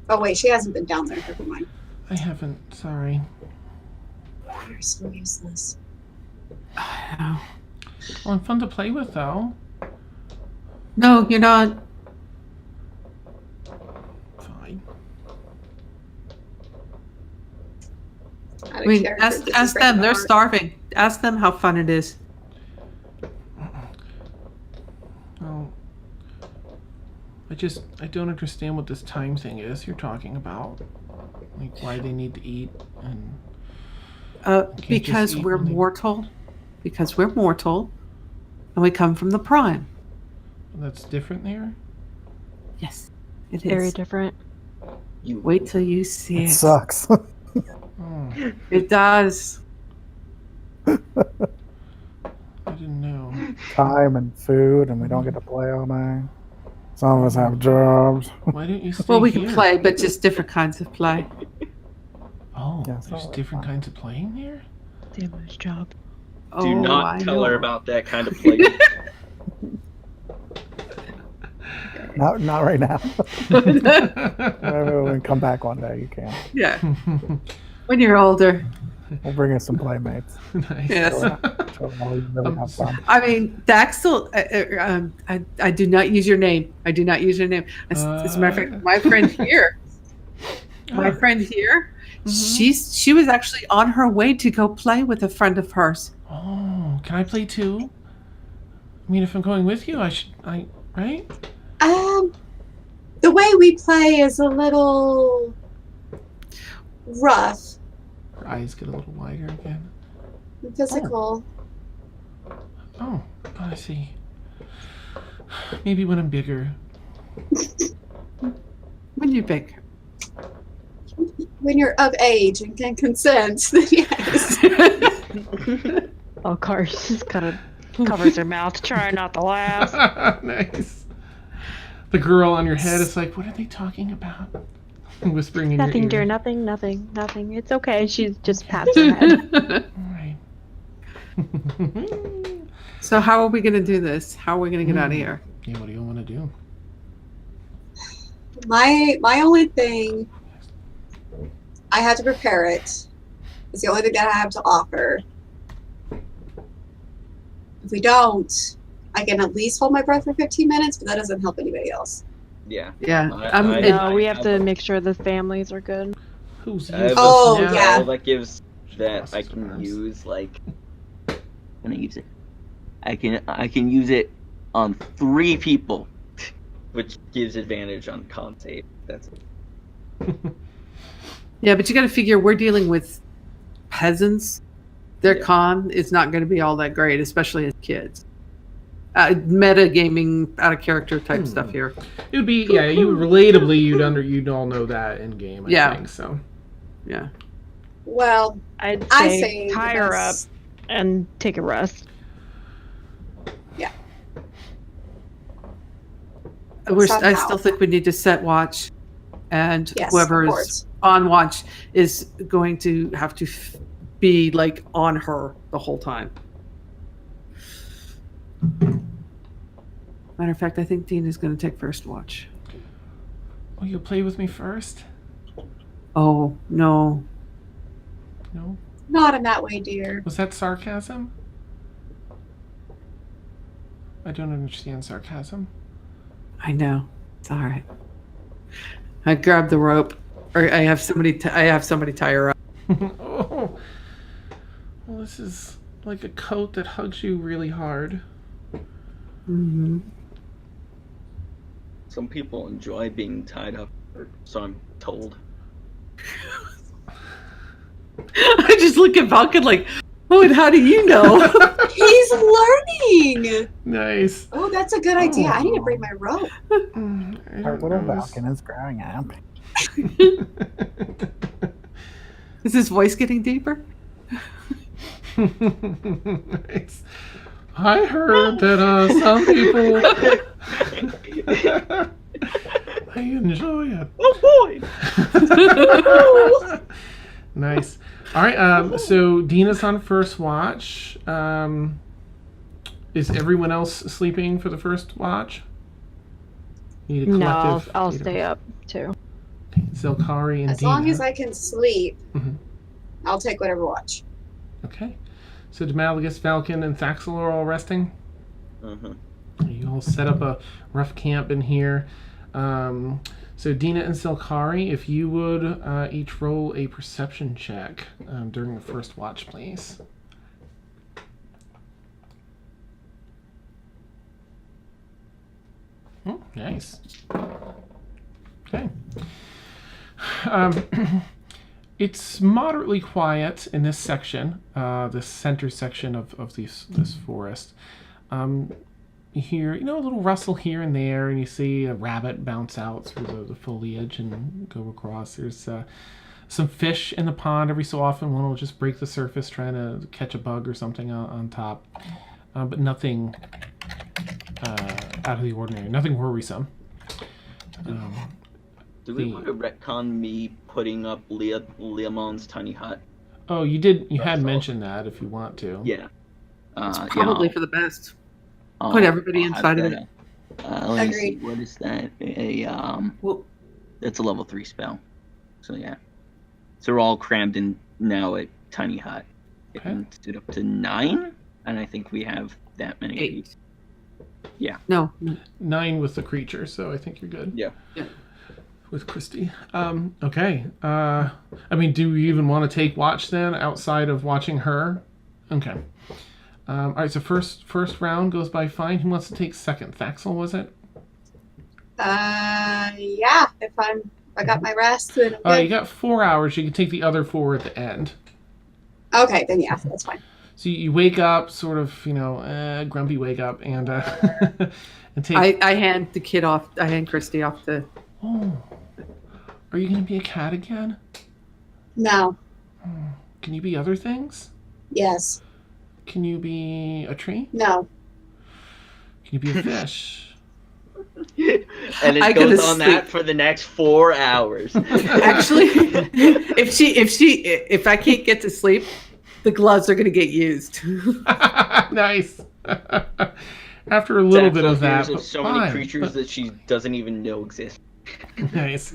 Oh wait, she hasn't been down there. Never mind. I haven't. Sorry. You're so useless. Well, I'm fun to play with, though. No, you're not. Fine. I mean, ask them. They're starving. Ask them how fun it is. Well, I don't understand what this time thing is you're talking about. Like, why they need to eat and. Because eat we're when they- mortal. Because we're mortal, and we come from the prime. That's different there? Yes, it Very is. different. You Wait till you see It it. sucks. Oh, It does. I didn't know. Time and food, and we don't get to play all night. Some of us have jobs. Why didn't you stay Well, we here? can play, but just different kinds of play. Oh, Yeah, there's so different fun. kinds of playing there? Damage job. do Oh, not I tell her know. about that kind of play. Not right now. Maybe when we come back one day, you can. Yeah, when you're older. We'll bring in some playmates. Nice. Yes. Show them how you really have fun. I mean, Daxel, I do not use your name. I do not use your name. As a matter of fact, my friend here, she was actually on her way to go play with a friend of hers. Oh, can I play too? I mean, if I'm going with you, right? The way we play is a little rough, Her eyes get a little wider again. physical. Oh, I see. Maybe when I'm bigger. When you're big. When you're of age and can consent, then yes. Oh, Car just kind of covers her mouth, trying not to laugh. Nice. The girl on your head is like, what are they talking about? Whispering in Nothing, your dear. ear. Nothing. It's okay. She just pats her head. All right. So how are we going to do this? How are we going to get out of here? Yeah, what do you want to do? My only thing, I had to prepare it. It's the only thing that I have to offer. If we don't, I can at least hold my breath for 15 minutes, but that doesn't help anybody else. Yeah. Yeah. No, we have to make sure the families are good. Who's I have Oh, a yeah. spell that gives that Cross I his can arms. use like when I use it. I can use it on 3 people, which gives advantage on con save. That's it. Yeah, but you got to figure we're dealing with peasants. Their Yeah. con is not going to be all that great, especially as kids. Meta gaming, out of character type stuff here. It would be, yeah, you relatably, you'd all know that in game, I think, so. Yeah. Well, I'd I say say tie her up that's- and take a rest. I Somehow. still think we need to set watch, and Yes, whoever of is course. on watch is going to have to be like on her the whole time. Matter of fact, I think Dean is going to take first watch. Oh, you'll play with me first? Oh no, No? Not in that way, dear. Was that sarcasm? I don't understand sarcasm. I know. It's all right. I grab the rope, or I have somebody tie her up. Oh. Well, this is like a coat that hugs you really hard. Mm-hmm. Some people enjoy being tied up, so I'm told. I just look at Falcon like, oh, and how do you know? He's learning. Nice. Oh, that's a good idea. I need to bring my rope. I Our don't little know. Falcon is growing up. Is his voice getting deeper? Nice. I heard that some people they enjoy it. Oh boy! Nice. All right. So Dina's on first watch. Is everyone else sleeping for the first watch? You need a No, collective. I'll stay up too. Zilkari and As Dina. long as I can sleep, Mhm. I'll take whatever watch. Okay. So Demalagus, Falcon, and Thaxel are all resting. Mhm. You all set up a rough camp in here. So Dina and Zilkari, if you would each roll a perception check during the first watch, please. Oh, nice. Okay. It's moderately quiet in this section, the center section of this forest. You hear, a little rustle here and there, and you see a rabbit bounce out through the foliage and go across. There's some fish in the pond. Every so often, one will just break the surface trying to catch a bug or something on top. But nothing out of the ordinary, nothing worrisome. Do we want to retcon me putting up Leomon's tiny hut? Oh, you did. You had mentioned that if you want to. Yeah. Probably for the best. Put everybody inside of it. Let me see, Agreed. what is that? Well, That's a level 3 spell. So yeah. So we're all crammed in now at tiny hut. It Okay. can sit up to 9, and I think we have that many. 8. Yeah. No. 9 with the creature, so I think you're good. Yeah. With Christy. Okay. Do you even want to take watch then, outside of watching her? Okay. All right, so first round goes by fine. Who wants to take second? Thaxel, was it? Yeah. If I got my rest, then I'm You good. got 4 hours. You can take the other 4 at the end. Okay, then yeah, that's fine. So you wake up, sort of, grumpy wake up, and and take. I hand the kid off. I hand Christy off the. Oh, are you gonna be a cat again? No. Can you be other things? Yes. Can you be a tree? No. Can you be a fish? And it I goes gotta on sleep. that for the next 4 hours. Actually, if I can't get to sleep, the gloves are going to get used. Nice. After a little bit of that, Hears of but so fine, many creatures but- that she doesn't even know exist. Nice.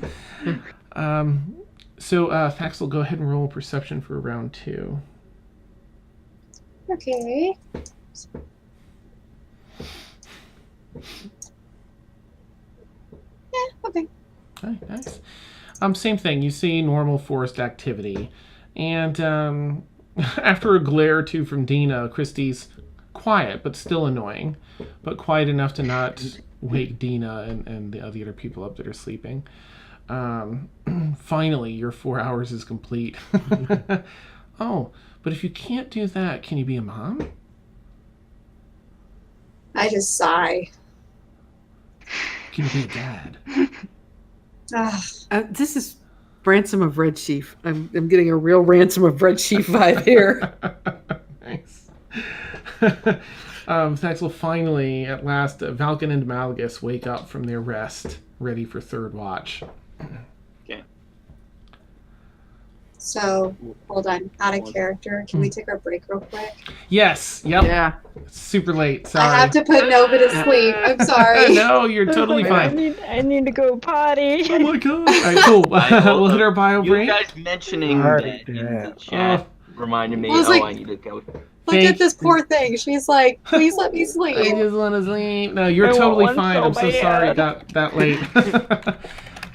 So Thaxel, go ahead and roll perception for round 2. Okay. Yeah, okay. Okay, nice. Same thing. You see normal forest activity, and after a glare or two from Dina, Christie's quiet but still annoying, but quiet enough to not wake Dina and the other people up that are sleeping. Finally, your 4 hours is complete. Oh, but if you can't do that, can you be a mom? I just sigh. Can you be a dad? Ugh. This is Ransom of Red Chief. I'm getting a real Ransom of Red Chief vibe here. Nice. Thaxel, finally, at last, Valken and Malgus wake up from their rest, ready for third watch. Okay. So, hold on. Out of character. Can we take our break real quick? Yes. Yep. Yeah. Super late. Sorry. I have to put Nova to sleep. I'm sorry. No, you're totally I fine. need to go potty. Oh my god. All right, cool. We'll hit our bio You break. guys mentioning Alright, that in yeah. the chat reminded me. I was like- I need to go. Look at this poor thing. She's like, please let me I sleep. just want to sleep. No, you're I want totally one fine. so I'm so sorry it bad. got that late.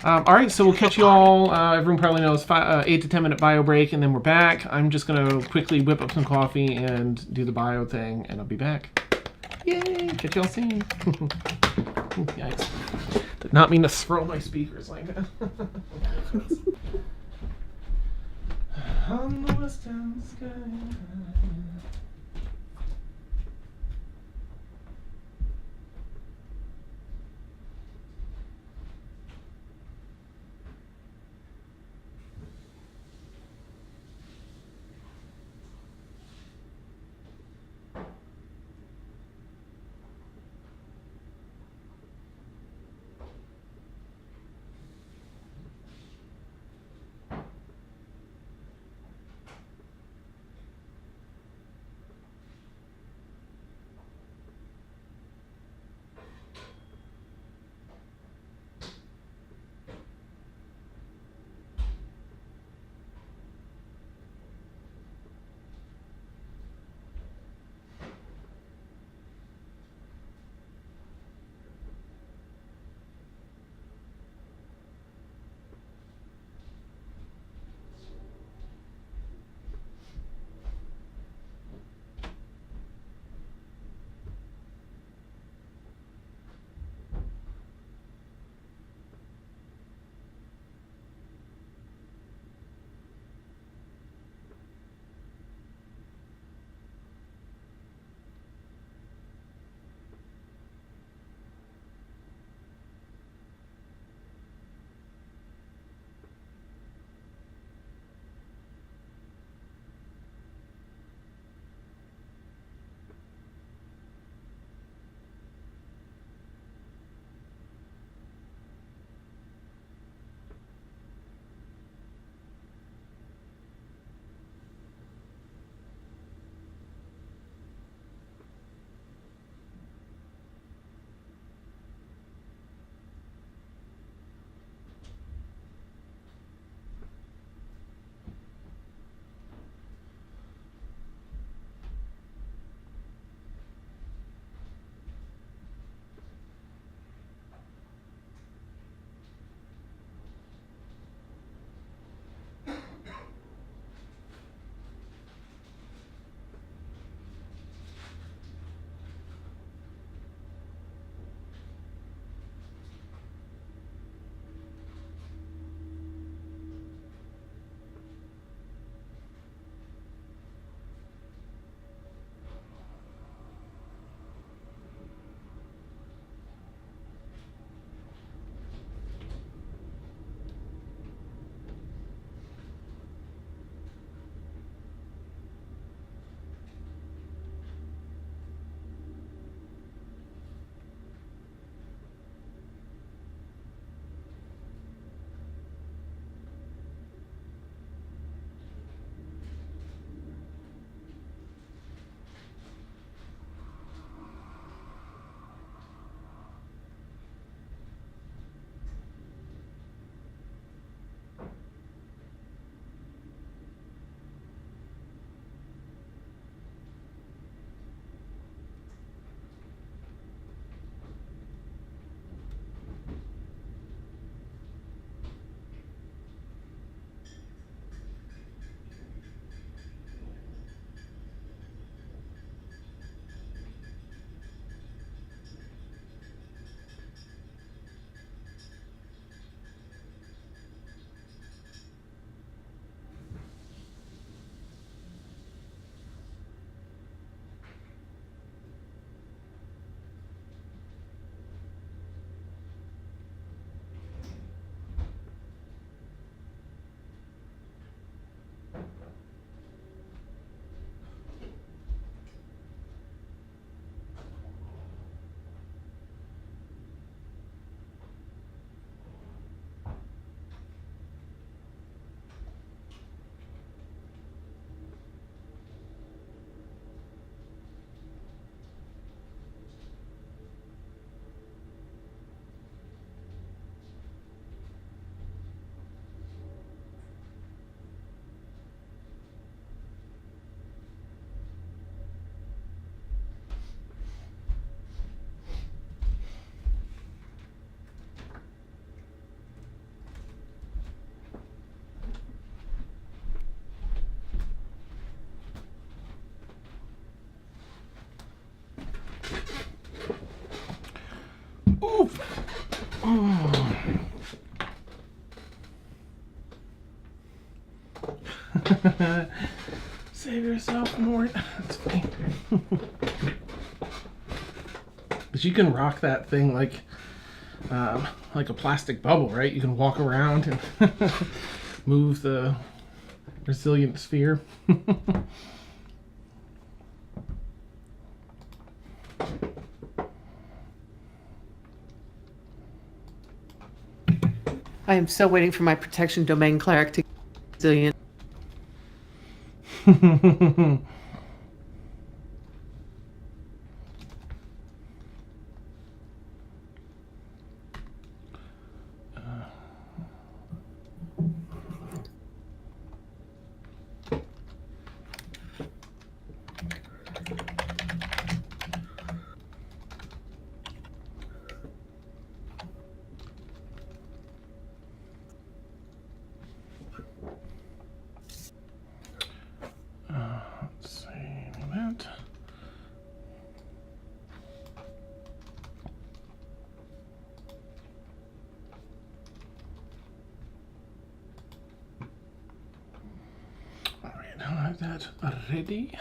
All right, so we'll catch you all. Everyone probably knows 8 to 10 minute bio break, and then we're back. I'm just gonna quickly whip up some coffee and do the bio thing, and I'll be back. Yay! Catch y'all soon. Yikes! Did not mean to throw my speakers like that. On the western sky. Oof. Oh. Save yourself, Mort. That's funny. But you can rock that thing like a plastic bubble, right? You can walk around and move the resilient sphere. I am so waiting for my protection domain cleric to get resilient. Let's see, Lament. All right, now I have that ready.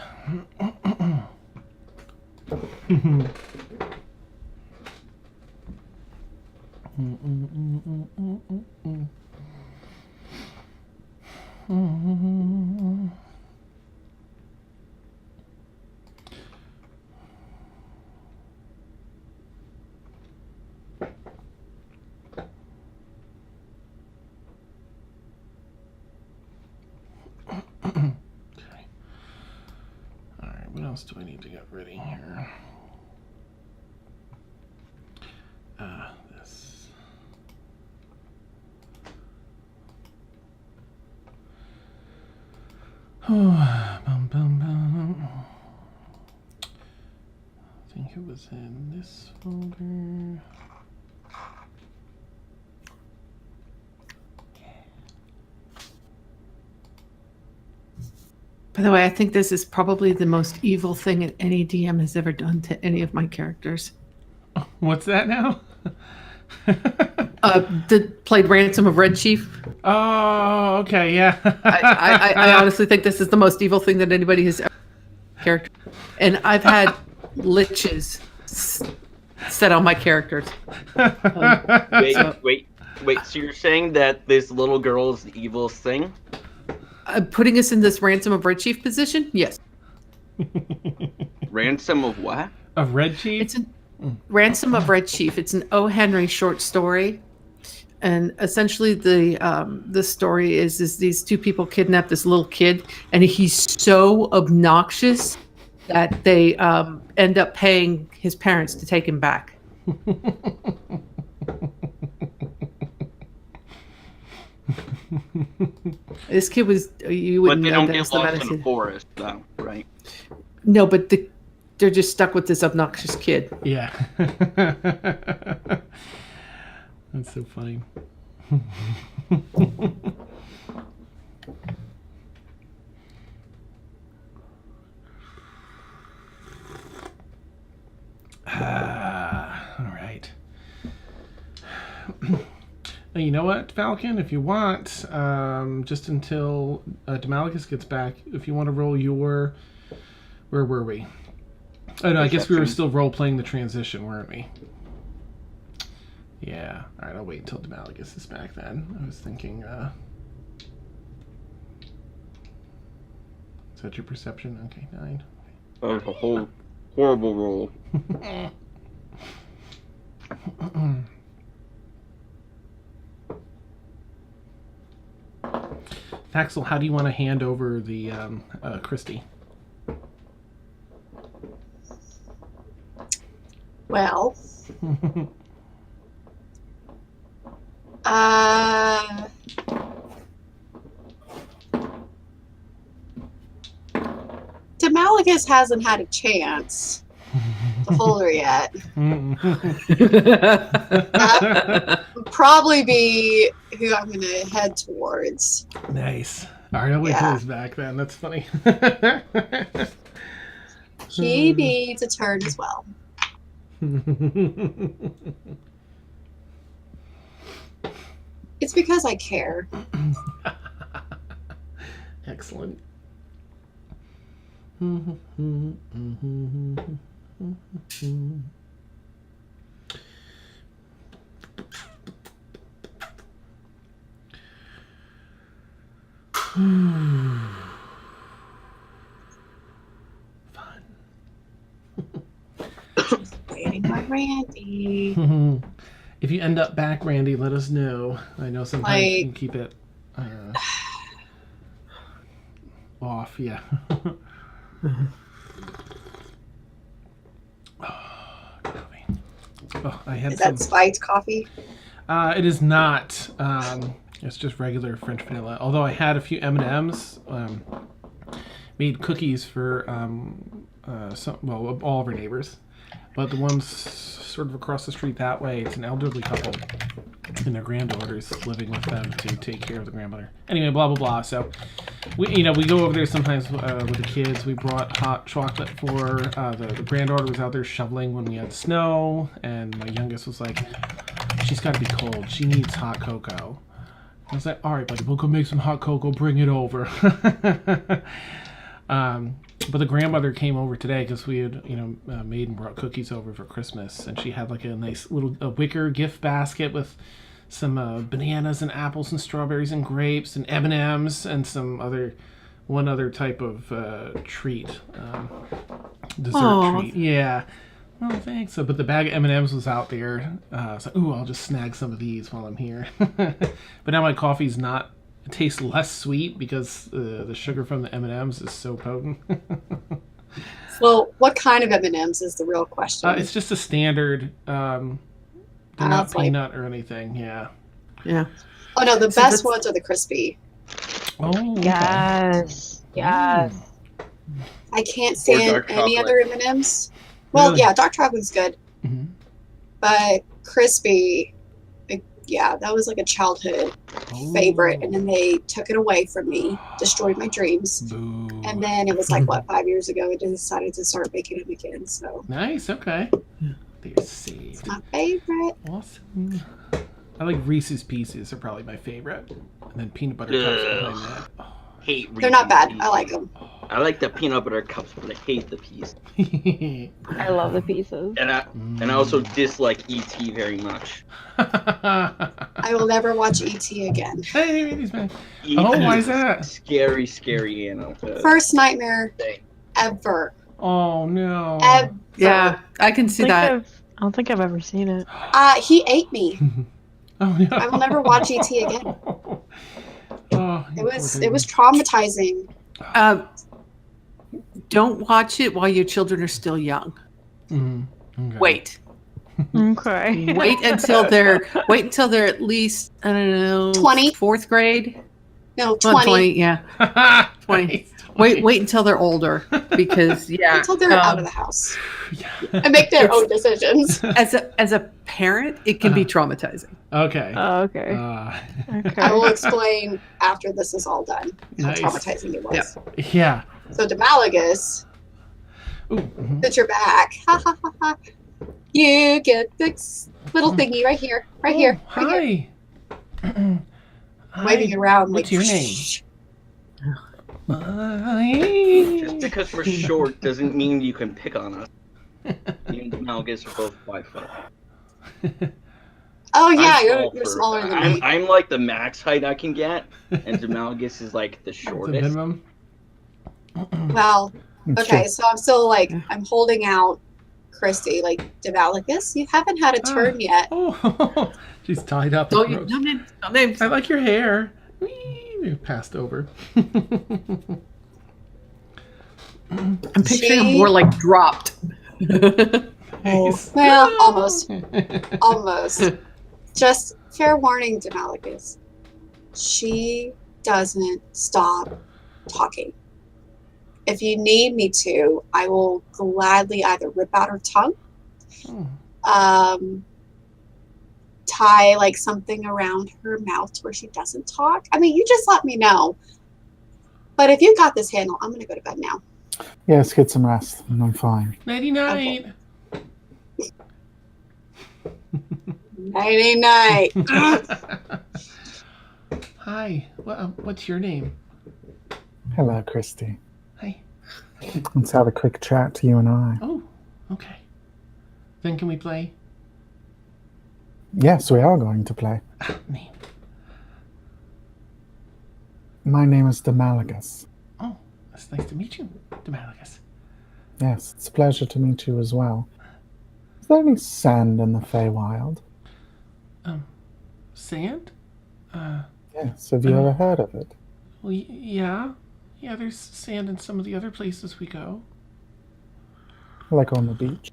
Okay. All right, what else do I need to get ready here? This. Oh, bum, bum, bum. I think it was in this folder. By the way, I think this is probably the most evil thing that any DM has ever done to any of my characters. What's that now? Played Ransom of Red Chief. Oh, okay, yeah. I honestly think this is the most evil thing that anybody has ever character. And I've had liches set on my characters. Wait. So you're saying that this little girl is the evilest thing? Putting us in this Ransom of Red Chief position? Yes. Ransom of what? Of Red Chief? It's a Ransom of Red Chief. It's an O. Henry short story. And essentially the story is these two people kidnap this little kid, and he's so obnoxious that they end up paying his parents to take him back. This kid was, you wouldn't But they know don't that get was the lost in medicine. the forest, though, right? No, but they're just stuck with this obnoxious kid. Yeah. That's so funny. All right. You know what, Falcon? If you want, just until Demaligus gets back, if you want to roll your... Where were we? Oh, no, I guess we were still role-playing the transition, weren't we? Yeah. All right, I'll wait until Demaligus is back then. I was thinking... Is that your perception? Okay, 9. That was a whole horrible roll. Faxel, how do you want to hand over the Christie? Well, Demaligus hasn't had a chance to hold her yet. That would probably be who I'm going to head towards. Nice. All right, I'll wait till he's back then. That's funny. He needs a turn as well. It's because I care. Excellent. Waiting on Randy. If you end up back, Randy, let us know. I know sometimes you can keep it off. Yeah. I had Is that spiked coffee? It is not. It's just regular French vanilla. Although I had a few M&Ms. Made cookies for all of our neighbors. But the ones sort of across the street that way, it's an elderly couple. And their granddaughter's living with them to take care of the grandmother. Anyway, blah, blah, blah. So, we go over there sometimes with the kids. We brought hot chocolate for the granddaughter was out there shoveling when we had snow. And my youngest was like, she's got to be cold. She needs hot cocoa. I was like, all right, buddy, we'll go make some hot cocoa. Bring it over. But the grandmother came over today because we had, made and brought cookies over for Christmas. And she had like a nice little wicker gift basket with some bananas and apples and strawberries and grapes and M&Ms and one other type of treat, dessert treat. Yeah. Oh, thanks. So, but the bag of M&Ms was out there. So, I'll just snag some of these while I'm here. But now my coffee's not. It tastes less sweet because the sugar from the M&Ms is so potent. Well, what kind of M&Ms is the real question? It's just a standard. They're not peanut or anything. Yeah. Yeah. Oh no, the best ones are the crispy. Oh. Okay. Yes. Yes. I can't stand any other M&Ms. Well, Really? yeah, dark chocolate's good, but crispy. Yeah, that was like a childhood favorite, and then they took it away from me, destroyed my dreams. Boo. And then it was like 5 years ago, I decided to start making them again. So Nice. Okay. They're saved. it's my favorite. Awesome. I like Reese's Pieces. They're probably my favorite, and then peanut butter cups behind that. Oh. Hate Reese's They're not bad. Pieces. I like them. I like the peanut butter cups, but I hate the piece. I love the pieces. And I also dislike ET very much. I will never watch ET again. Hey, these men. ET Why is that? Scary, scary animal. First nightmare Thing. ever. Oh no. Ever. Yeah, I can see that. I don't think I've ever seen it. He ate me. Oh no. I will never watch ET again. Oh, It was traumatizing. Don't watch it while your children are still young. Okay. Wait. Okay. Wait until they're at least, I don't know, 20? 4th grade. No, Well, 20. yeah. 20. Wait until they're older, because Until they're out of the house Yeah. and make their own decisions. as a parent, it can be traumatizing. Okay. Oh, okay. Okay. I will explain after this is all done how Nice. traumatizing it was. Yeah. So Demalagus, that you're back. Ha ha ha ha. You get this little thingy right here. Right here. Right here. Hi. Waving it around. What's like, your name? Just because we're short doesn't mean you can pick on us. Me and Malgus are both 5 foot. Oh yeah, I'm you're smaller than me. I'm like the max height I can get, and Demalgus is like the The shortest. minimum. Well, It's okay, true. so I'm still like I'm holding out Christy, like Demalagus, you haven't had a turn yet. Oh, she's tied up. No Gross. names. I like your hair. Whee! Passed over. I'm picturing them more like dropped. Nice. Well, almost. Just fair warning, Demalagus. She doesn't stop talking. If you need me to, I will gladly either rip out her tongue, tie like something around her mouth where she doesn't talk. I mean, you just let me know. But if you got this handle, I'm going to go to bed now. Yeah, let's get some rest, and I'm fine. Nighty night. Nighty night. hi. What's your name? Hello, Christy. Hi. Let's have a quick chat, you and I. Oh, okay. Then can we play? Yes, we are going to play. Name. My name is Demalagus. Oh, it's nice to meet you, Demalagus. Yes, it's a pleasure to meet you as well. Is there any sand in the Feywild? Sand? Yes, have you ever heard of it? Well, yeah. Yeah, there's sand in some of the other places we go. Like on the beach?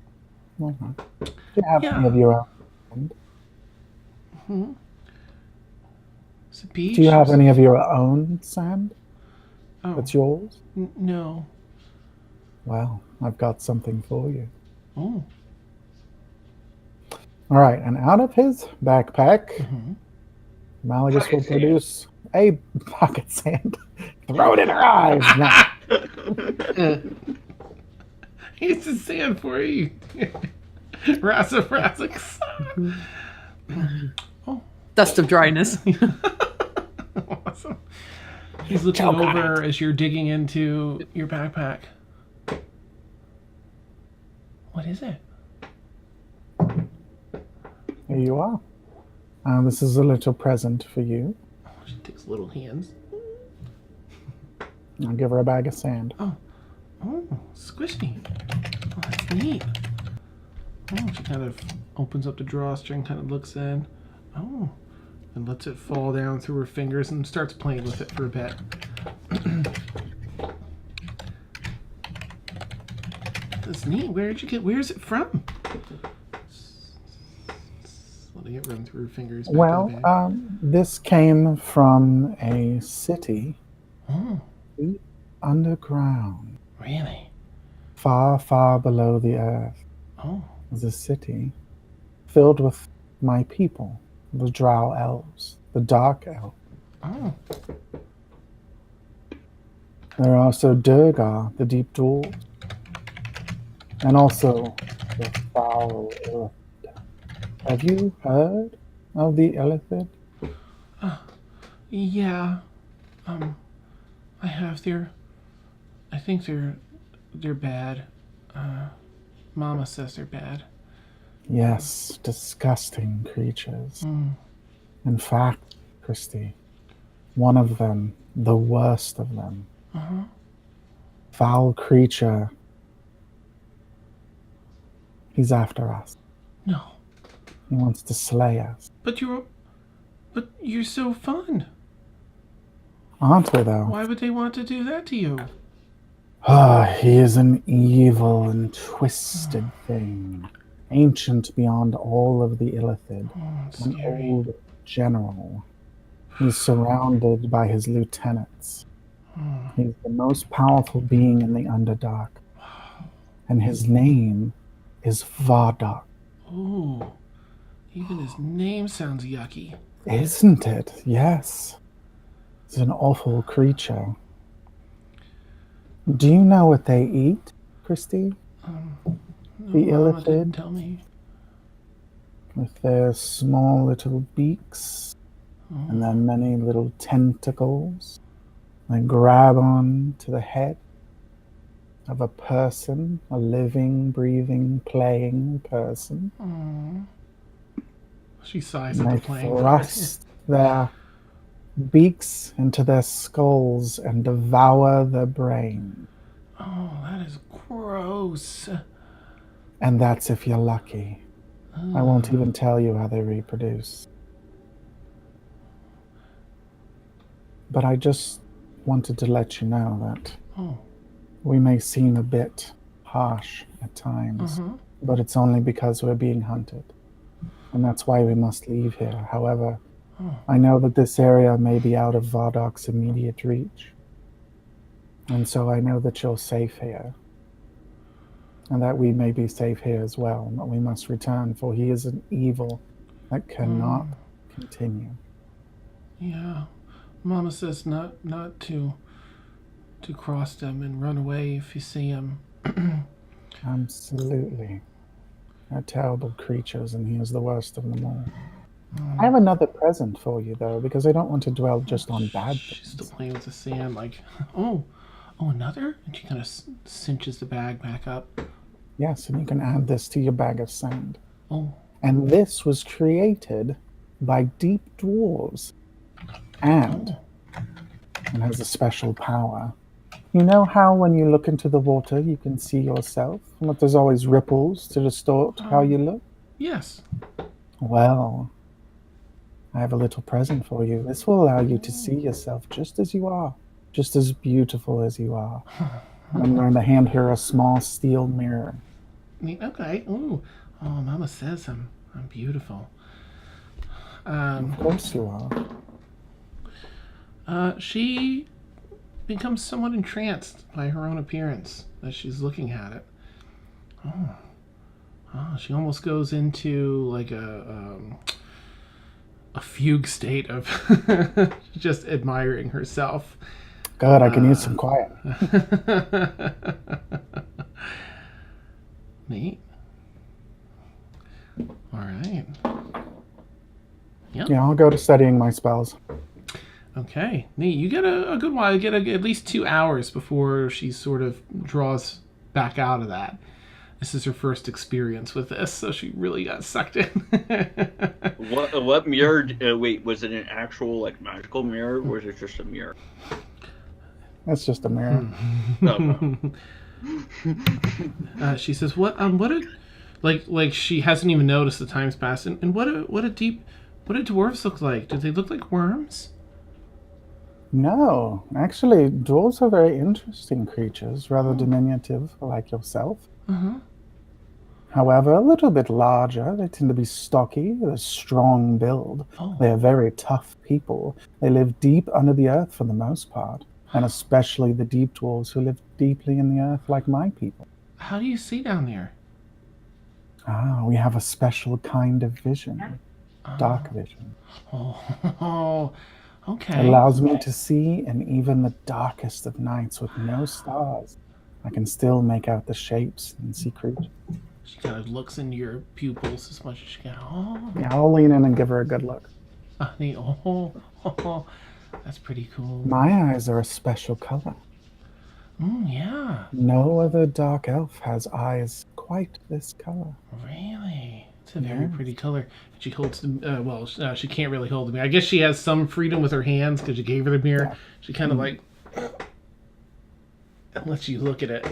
Uh-huh. Do you have Yeah. any of your own? Hmm. It's a beach. Do you have any of your own sand? Oh, That's yours? no. Well, I've got something for you. Oh. All right, and out of his backpack, Mm-hmm. Malagus will produce a pocket sand. Throw it in her eyes now. Here's the sand for you. Rassafrassix. Dust of dryness. Awesome. He's looking over as you're digging into your backpack. What is it? Here you are. This is a little present for you. Oh, she takes little hands. I'll give her a bag of sand. Oh, squishy. Oh, that's neat. Oh, she kind of opens up the drawstring, kind of looks in. Oh, and lets it fall down through her fingers and starts playing with it for a bit. That's neat. Where's it from? Letting it run through her fingers. back to the Well, bag. this came from a city Oh, deep underground, really? far, far below the earth. Oh, Is a city filled with my people, the Drow elves, the Dark Elves. oh. There are also Durgar, the Deep Dwarves, and also the Foul Illithid. Have you heard of the Illithid? Yeah. I have. I think they're bad. Mama says they're bad. Yes, disgusting creatures. Mm. In fact, Christy, one of them, the worst of them, Uh-huh. foul creature, he's after us. No. He wants to slay us. But you're so fun. Aren't we, though? Why would they want to do that to you? He is an evil and twisted thing, ancient beyond all of the Illithid, Oh, it's an scary. old general. He's surrounded by his lieutenants. Oh. He's the most powerful being in the Underdark, and his name is Vardok. Ooh. Even his name sounds yucky. Isn't it? Yes. It's an awful creature. Do you know what they eat, Christy? No, The Mama didn't Illithid? tell me. With their small little beaks and their many little tentacles. They grab on to the head of a person, a living, breathing, playing person. Oh. She sighs And at they the plane. thrust their beaks into their skulls and devour their brain. Oh, that is gross. And that's if you're lucky. I won't even tell you how they reproduce. But I just wanted to let you know that Oh. we may seem a bit harsh at times, Uh-huh. but it's only because we're being hunted. And that's why we must leave here. However, I know that this area may be out of Vardok's immediate reach. And so I know that you're safe here. And that we may be safe here as well. But we must return, for he is an evil that cannot continue. Yeah. Mama says not to cross them and run away if you see them. Absolutely. They're terrible creatures, and he is the worst of them all. I have another present for you, though, because I don't want to dwell just on bad She's still things. playing with the sand, like, oh, another? And she kind of cinches the bag back up. Yes, and you can add this to your bag of sand. Oh, And this was created by deep dwarves. And it has a special power. You know how when you look into the water, you can see yourself? But there's always ripples to distort how you look? yes. Well, I have a little present for you. This will allow you to see yourself just as you are, just as beautiful as you are. I'm going to hand her a small steel mirror. Okay. Ooh. Oh, Mama says I'm beautiful. Of course you are. She becomes somewhat entranced by her own appearance as she's looking at it. Oh, she almost goes into like a fugue state of just admiring herself. Good, I can use some quiet. Neat. All right. Yeah, I'll go to studying my spells. Okay, neat. You get a good while. You get at least 2 hours before she sort of draws back out of that. This is her first experience with this, so she really got sucked in. What mirror? Wait, was it an actual like magical mirror, or was it just a mirror? That's just a mirror. She says, "What? What a like she hasn't even noticed the time's passed. And what do dwarves look like? Do they look like worms?" No, actually, dwarves are very interesting creatures, rather diminutive, like yourself. However, a little bit larger. They tend to be stocky, with a strong build. They are very tough people. They live deep under the earth for the most part, and especially the deep dwarves who live deeply in the earth like my people. How do you see down there? We have a special kind of vision, dark vision. Oh, okay. It allows me to see in even the darkest of nights with no stars. I can still make out the shapes and see creatures. She kind of looks into your pupils as much as she can. Oh, Yeah, I'll lean in and give her a good look. neat. That's pretty cool. My eyes are a special color. Yeah. No other dark elf has eyes quite this color. Really? It's a very pretty color. She holds the she can't really hold the mirror. I guess she has some freedom with her hands because you gave her the mirror. Yeah. She kind of like lets you look at it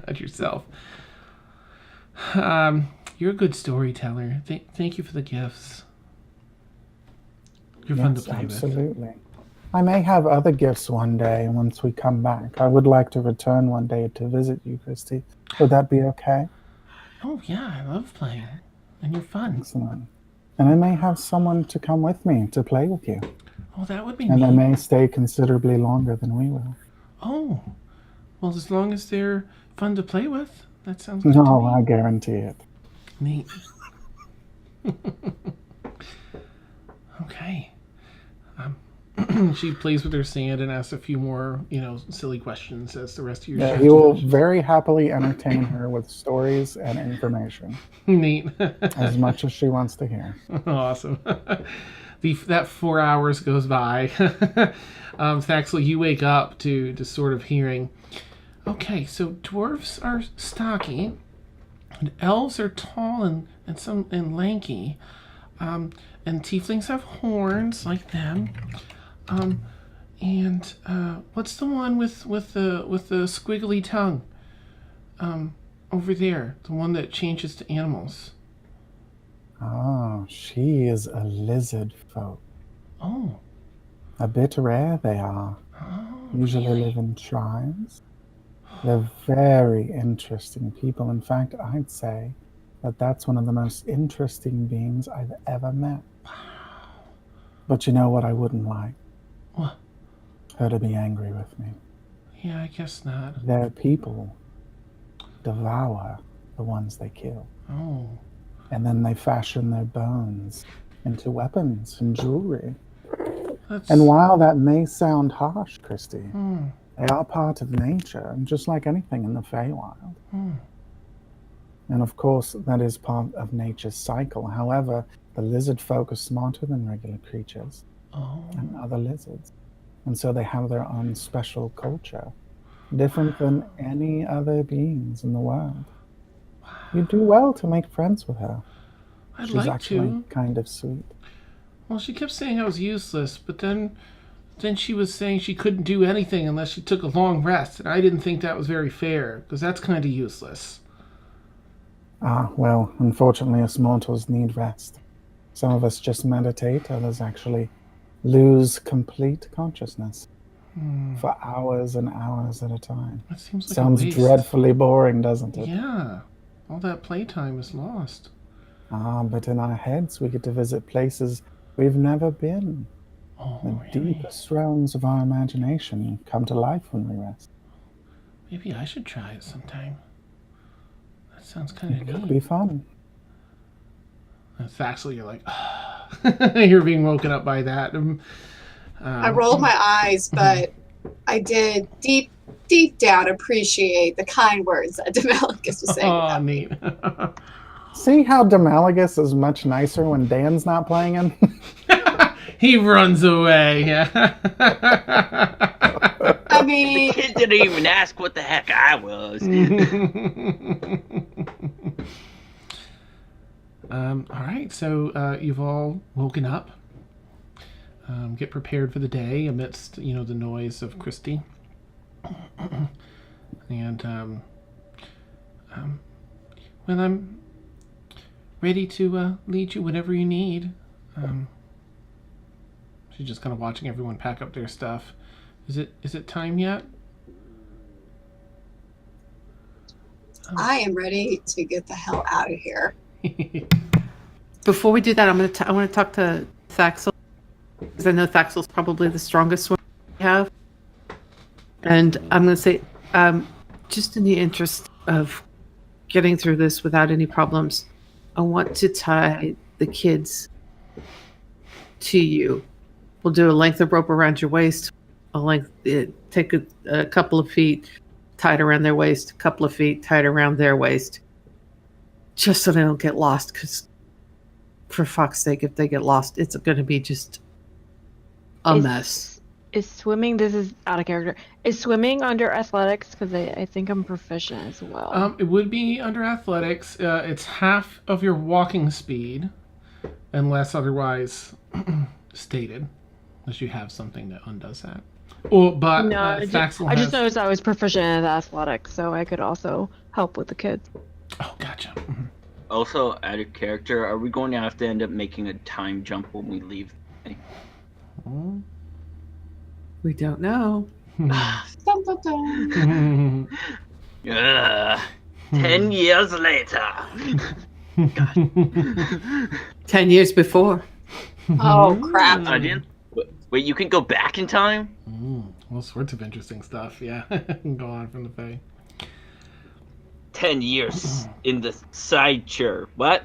at yourself. You're a good storyteller. Thank you for the gifts. You're fun to play with. Absolutely. I may have other gifts one day once we come back. I would like to return one day to visit you, Christy. Would that be okay? Oh, yeah, I love playing. And you're fun. Excellent. And I may have someone to come with me to play with you. Oh, that would be And neat. they may stay considerably longer than we will. Oh, well, as long as they're fun to play with, that sounds good to No, me. I guarantee it. Neat. Okay. She plays with her sand and asks a few more, silly questions as the rest of your Yeah, shift he will finishes. very happily entertain her with stories and information, Neat. as much as she wants to hear. Awesome. That 4 hours goes by. Thaxel, you wake up to sort of hearing, okay, so dwarves are stocky, and elves are tall and lanky, and tieflings have horns like them. And what's the one with the squiggly tongue? Over there, the one that changes to animals. Oh, she is a lizard folk. Oh. A bit rare they are. Usually live in tribes. They're very interesting people. In fact, I'd say that that's one of the most interesting beings I've ever met. But you know what I wouldn't like? What? Her to be angry with me. Yeah, I guess not. Their people devour the ones they kill. Oh. And then they fashion their bones into weapons and jewelry. That's... And while that may sound harsh, Christy, Hmm. they are part of nature, just like anything in the Feywild. Hmm. And of course, that is part of nature's cycle. However, the lizard folk are smarter than regular creatures Oh. and other lizards. And so they have their own special culture, different than any other beings in the world. You do well to make friends with her. I'd She's like actually to. kind of sweet. Well, she kept saying I was useless, but then she was saying she couldn't do anything unless she took a long rest, and I didn't think that was very fair, because that's kind of useless. Well, unfortunately, us mortals need rest. Some of us just meditate, others actually lose complete consciousness for hours and hours at a time. That seems like Sounds a waste. dreadfully boring, doesn't it? Yeah. All that playtime is lost. But in our heads, we get to visit places we've never been. Oh, The really? deepest realms of our imagination come to life when we rest. Maybe I should try it sometime. That sounds kind It of could neat. be fun. And Thaxel, you're like, you're being woken up by that. I rolled my eyes, but I did deep down appreciate the kind words that Demelicus was saying Oh, about me. neat. See how Demalagus is much nicer when Dan's not playing him? He runs away. Yeah. I mean, Kid didn't even ask what the heck I was. All right, so you've all woken up. Get prepared for the day amidst, the noise of Christy. And well, I'm ready to lead you whatever you need. She's just kind of watching everyone pack up their stuff. Is it time yet? I am ready to get the hell out of here. Before we do that, I want to talk to Thaxel, because I know Thaxel's probably the strongest one we have. And I'm going to say, just in the interest of getting through this without any problems, I want to tie the kids to you. We'll do a length of rope around your waist, take a couple of feet, tie it around their waist, a couple of feet, tie it around their waist, just so they don't get lost, because for fuck's sake, if they get lost, it's going to be just a mess. Is swimming, this is out of character, is swimming under athletics? Because I think I'm proficient as well. It would be under athletics. It's half of your walking speed, unless otherwise stated, unless you have something that undoes that. Or, but No, Thaxel I just has... noticed I was proficient in athletics, so I could also help with the kids. Oh, gotcha. Mhm. Also, out of character, are we going to have to end up making a time jump when we leave? We don't know. Dun, dun, dun. 10 years later. 10 years before. Oh, crap. I didn't. Wait, you can go back in time? All sorts of interesting stuff, yeah. Go on from the Fae. 10 years in the side chair. What?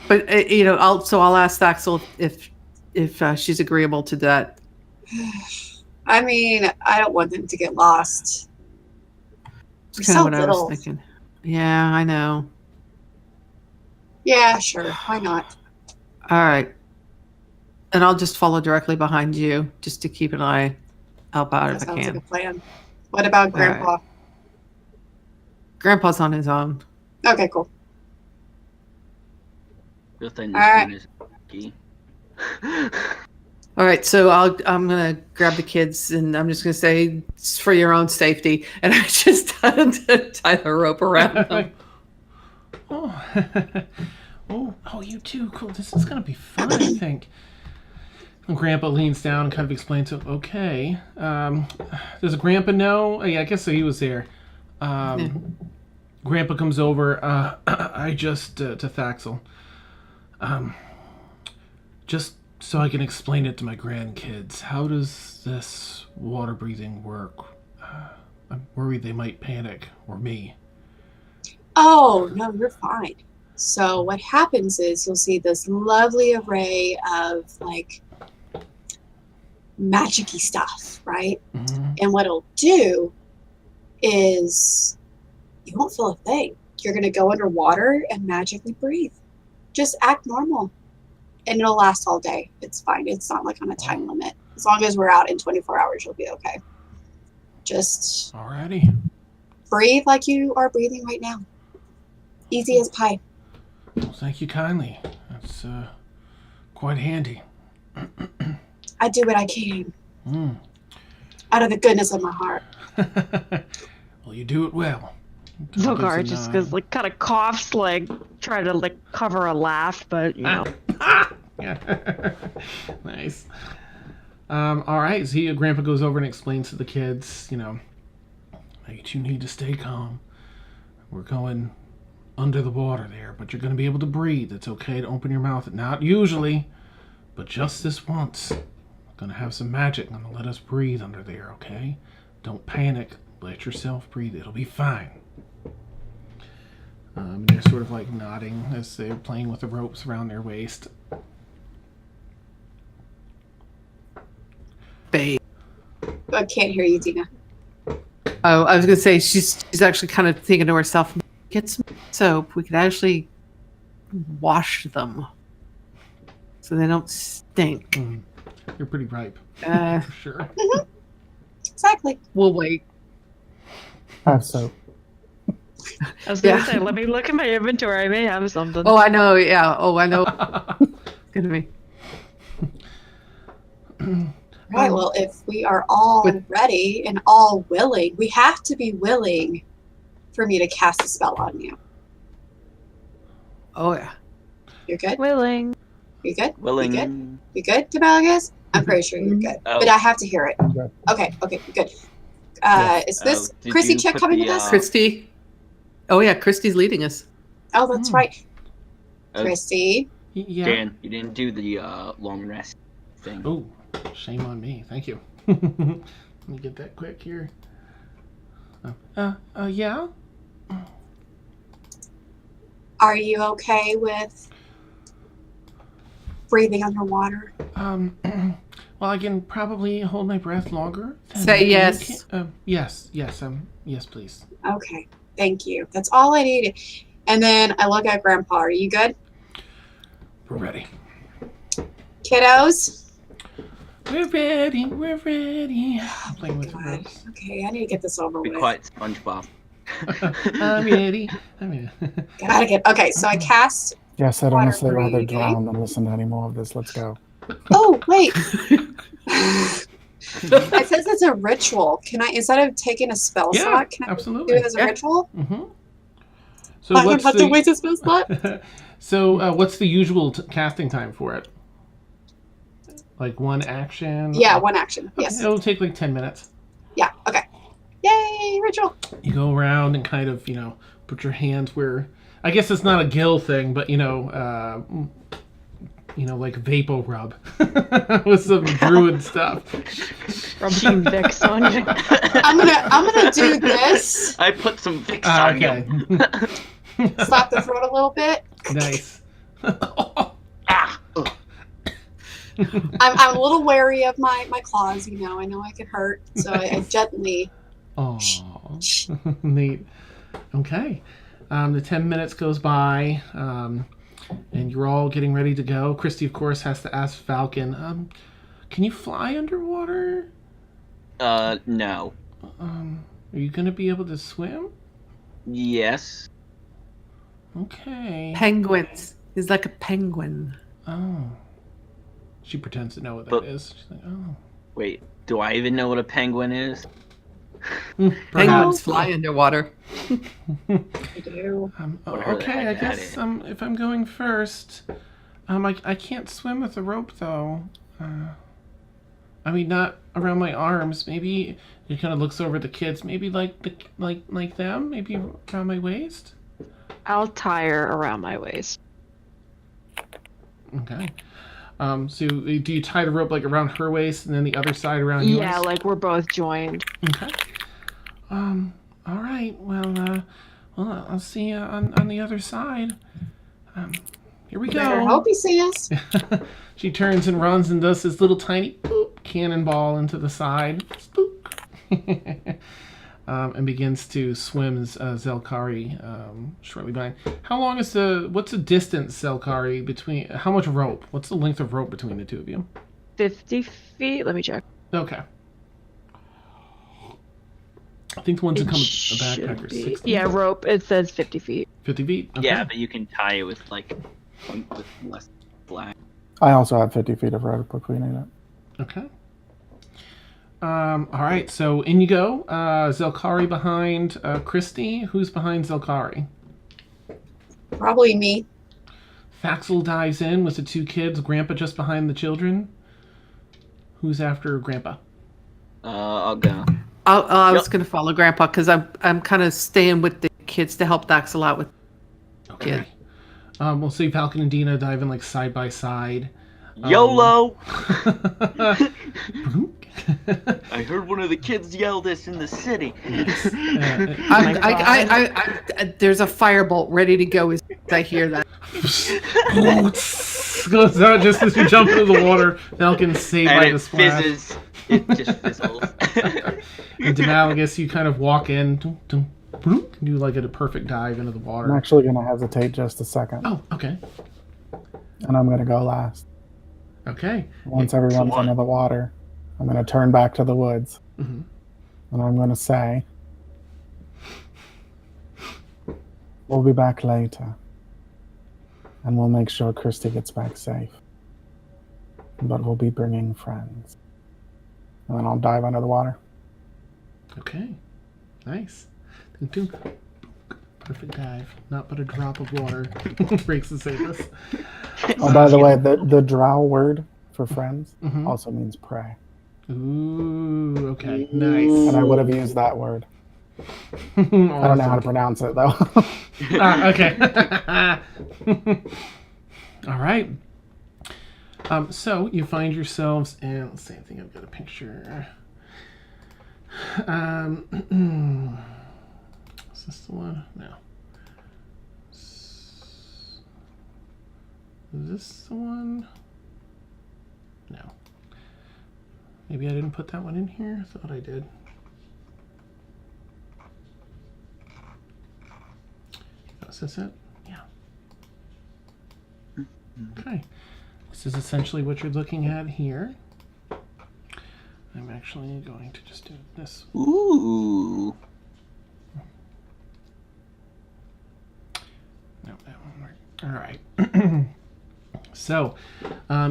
But, I'll ask Thaxel if she's agreeable to that. I mean, I don't want them to get lost. That's They're kind of so what I little. was thinking. Yeah, I know. Yeah, sure. Why not? All right. And I'll just follow directly behind you just to keep an eye out That if I sounds like can. a plan. What about Grandpa? Grandpa's on his own. Okay, cool. Good thing All this right. one is key. All right, so I'm gonna grab the kids and I'm just gonna say it's for your own safety, and I just tie the rope around them. Oh, you too. Cool. This is gonna be fun, I think. And Grandpa leans down and kind of explains to him, okay. Does Grandpa know? Oh, yeah, I guess so, he was there. Grandpa comes over. I just, to Thaxel. Just so I can explain it to my grandkids. How does this water breathing work? I'm worried they might panic, or me. Oh, no, you're fine. So what happens is you'll see this lovely array of, like, magic-y stuff, right? Mm-hmm. And what it'll do is you won't feel a thing. You're going to go underwater and magically breathe. just act normal. And it'll last all day. It's fine. It's not like on a time limit. As long as we're out in 24 hours, you'll be okay. Just Alrighty. breathe like you are breathing right now. Easy as pie. Well, thank you kindly. That's quite handy. I do what I can. Mm. Out of the goodness of my heart. Well, you do it well. Zogar just goes, like, kind of coughs, like, try to, like, cover a laugh, but, you know. Nice. All right. So Grandpa goes over and explains to the kids, Mate, you need to stay calm. We're going under the water there, but you're going to be able to breathe. It's okay to open your mouth. Not usually, but just this once. I'm going to have some magic. I'm going to let us breathe under there, okay? Don't panic. Let yourself breathe. It'll be fine. They're sort of like nodding as they're playing with the ropes around their waist. Babe. I can't hear you, Dina. Oh, I was gonna say she's actually kind of thinking to herself, get some soap. We could actually wash them so they don't stink. You're pretty ripe. For sure. Exactly. We'll wait. Have soap. I was going to say, let me look at my inventory. I may have something. Oh, I know. Yeah. Oh, I know. It's gonna be. Right. Well, if we are all ready and all willing, we have to be willing for me to cast a spell on you. Oh yeah. You're good? Willing. You good? Willing. You good? You good, Demaligus? I'm pretty sure you're good. Oh. But I have to hear it. I'm good. Okay, good. Is this did Chrissy you Chick put coming the, with us? Christy. Oh yeah, Christy's leading us. Oh, that's right. Uh, Christy. Yeah. Dan, you didn't do the long rest thing. Oh, shame on me. Thank you. Let me get that quick here. Yeah? Are you okay with breathing underwater? Well, I can probably hold my breath longer. Say yes. Yes, please. Okay, thank you. That's all I needed. And then I look at Grandpa. Are you good? We're ready. Kiddos? We're ready. I'm playing with the God. ropes. Okay, I need to get this over Be with. quiet, SpongeBob. I'm ready. Gotta get. Okay, so I cast. Yes, I'd Water honestly rather breathing. drown than listen to any more of this. Let's go. Oh wait. It says it's a ritual. Can I, instead of taking a spell Yeah, slot, can I absolutely. do it as a Yeah. ritual? Mm-hmm. So I don't what's have to waste a spell slot. So what's the usual casting time for it? Like one action? Yeah, one action. Okay, Yes. it'll take like 10 minutes. Yeah. Okay. Yay, ritual. You go around and kind of, put your hands where, I guess it's not a gill thing, but like vapor rub with some druid stuff. Rub some Vicks on you. I'm gonna do this. I put some Vicks on Okay. you. Slap the throat a little bit. Nice. I'm a little wary of my claws. I know I could hurt, so I gently. Oh, neat. Okay. The 10 minutes goes by, and you're all getting ready to go. Christy, of course, has to ask Falcon, can you fly underwater? No. Are you going to be able to swim? Yes. Okay. Penguins. He's like a penguin. Oh. She pretends to know what that But- is. She's like, oh. Wait, do I even know what a penguin is? Penguins Perhaps. fly underwater. I do. Whatever the Okay, heck I that guess is. if I'm going first, I can't swim with the rope though. Not around my arms. Maybe he kind of looks over at the kids. Maybe like them. Maybe around my waist. I'll tie her around my waist. Okay. So do you tie the rope like around her waist and then the other side around yours? Yeah, like we're both joined. Okay. All right. Well, I'll see you on the other side. Here we Better go. hope you see us. She turns and runs and does this little tiny boop cannonball into the side. Spook. and begins to swim Zelkari shortly behind. What's the distance, Zelkari, between, how much rope? What's the length of rope between the two of you? 50 feet. Let me check. Okay. I think the ones that It come with the should backpack are be- 60. Yeah, rope. It says 50 feet. 50 feet? Okay. Yeah, but you can tie it with like with less flag. I also have 50 feet of rope if we need it. Okay. All right, so in you go. Zelkari behind Christy. Who's behind Zelkari? Probably me. Faxel dives in with the two kids. Grandpa just behind the children. Who's after Grandpa? I'll go. I was Yep. going to follow Grandpa because I'm kind of staying with the kids to help Daxel out with. Okay. We'll see Falcon and Dina diving like side by side. YOLO! I heard one of the kids yell this in the city. There's a firebolt ready to go as I hear that. Goes out just as you jump into the water. Falcon's saved by And the it splash. fizzes. It just fizzles. And Demalagus, you kind of walk in, do like a perfect dive into the I'm water. actually going to hesitate just a second, Oh, okay. and I'm going to go last. Okay. Once everyone's what? under the water, I'm going to turn back to the woods, Mhm. and I'm going to say, we'll be back later, and we'll make sure Christy gets back safe. But we'll be bringing friends. And then I'll dive under the water. Okay. Nice. Dun, dun. Perfect dive. Not but a drop of water breaks the surface. Oh, by the way, the drow word for friends Mhm. also means prey. Ooh, okay. Nice. And I would have used that word. I don't know how to pronounce it, though. Okay. All right. So you find yourselves in. Let's see. I think I've got a picture. Is this the one? No. Is this the one? No. Maybe I didn't put that one in here. I thought I did. Oh, is this it? Yeah. Okay. This is essentially what you're looking at here. I'm actually going to just do this. Ooh. No, that won't work. All right. So,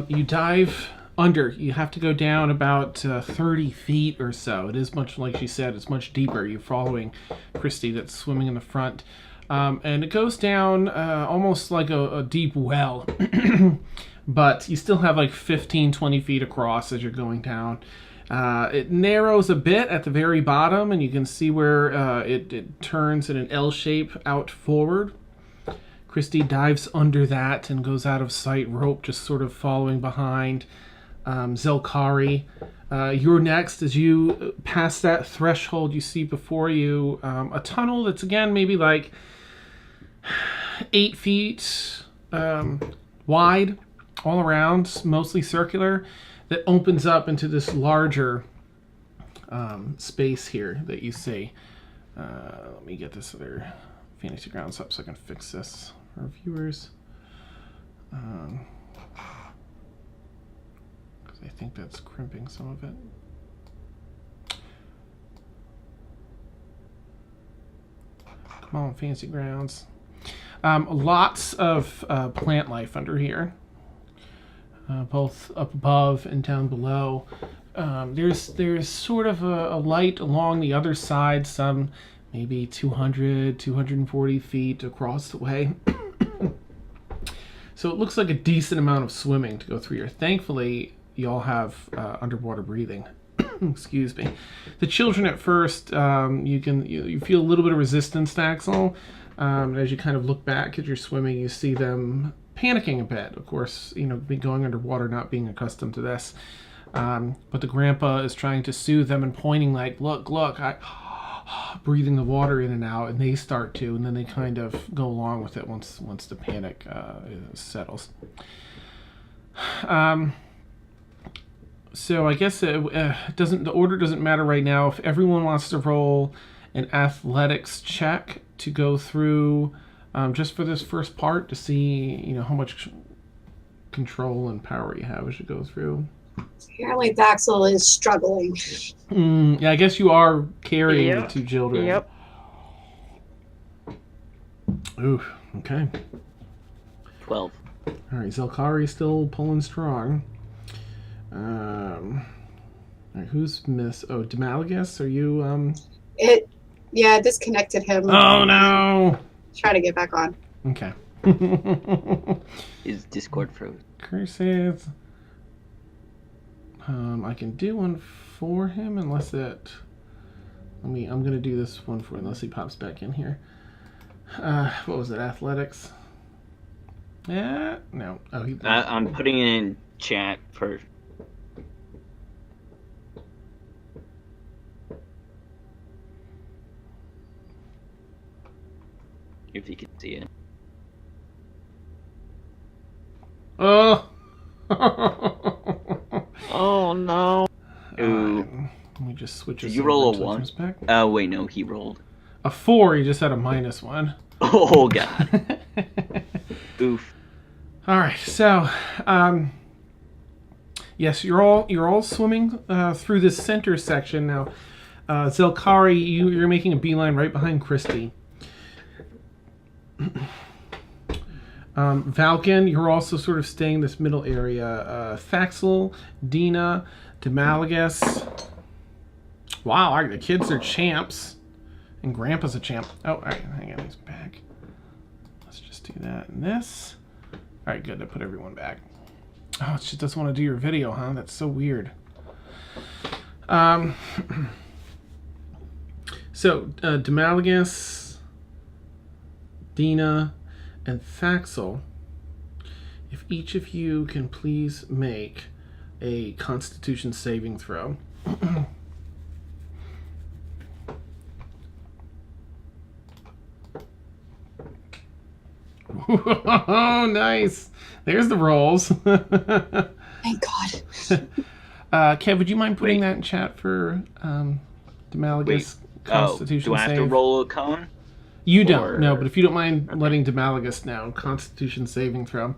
you dive under. You have to go down about 30 feet or so. It is much, like she said, it's much deeper. You're following Christy that's swimming in the front. And it goes down almost like a deep well. But you still have like 15, 20 feet across as you're going down. It narrows a bit at the very bottom, and you can see where it turns in an L shape out forward. Christy dives under that and goes out of sight, rope just sort of following behind. Zelkari, you're next. As you pass that threshold, you see before you a tunnel that's, again, maybe like 8 feet wide all around, mostly circular, that opens up into this larger space here that you see. Let me get this other Fantasy Grounds up so I can fix this for our viewers. Because I think that's crimping some of it. Come on, Fantasy Grounds. Lots of plant life under here. Both up above and down below. There's sort of a light along the other side, some maybe 200, 240 feet across the way. So it looks like a decent amount of swimming to go through here. Thankfully, you all have underwater breathing. Excuse me. The children at first, you feel a little bit of resistance, Daxel. As you kind of look back as you're swimming, you see them panicking a bit. Of course, going underwater, not being accustomed to this. But the grandpa is trying to soothe them and pointing like, look, breathing the water in and out, and they start to, and then they kind of go along with it once the panic settles. So I guess the order doesn't matter right now. If everyone wants to roll an athletics check to go through just for this first part to see, how much control and power you have as you go through. Apparently, Daxel is struggling. Yeah, I guess you are carrying the two children. Yep. Ooh, okay. 12. All right, Zelkari's still pulling strong. All right, who's miss? Oh, Demalagus, are you? It disconnected him. Oh no! Try to get back on. Okay. His Discord froze. Curses. I can do one for him unless it. I'm gonna do this one for unless he pops back in here. What was it? Athletics. Yeah. No. Oh, I'm putting it in chat for. If you can see it. Oh. Oh no. Ooh. Let me just switch. Did you roll a 1? Oh wait, no, he rolled a 4. He just had a -1. Oh god. Oof. All right, so yes, you're all swimming through this center section now. Zelkari, you're making a beeline right behind Christy. Valken, you're also sort of staying in this middle area. Thaxel, Dina, Demalagus. Wow, the kids are champs. And Grandpa's a champ. Oh, all right, hang on, he's back. Let's just do that and this. All right, good, I put everyone back. Oh, it just doesn't want to do your video, huh? That's so weird. So, Demalagus, Dina, and Thaxel, if each of you can please make a Constitution saving throw. Oh, nice. There's the rolls. Thank God. Kev, would you mind putting that in chat for Demalagus Constitution do I have save? to roll a cone? You don't, no, but if you don't mind letting Demalagus know, Constitution saving throw.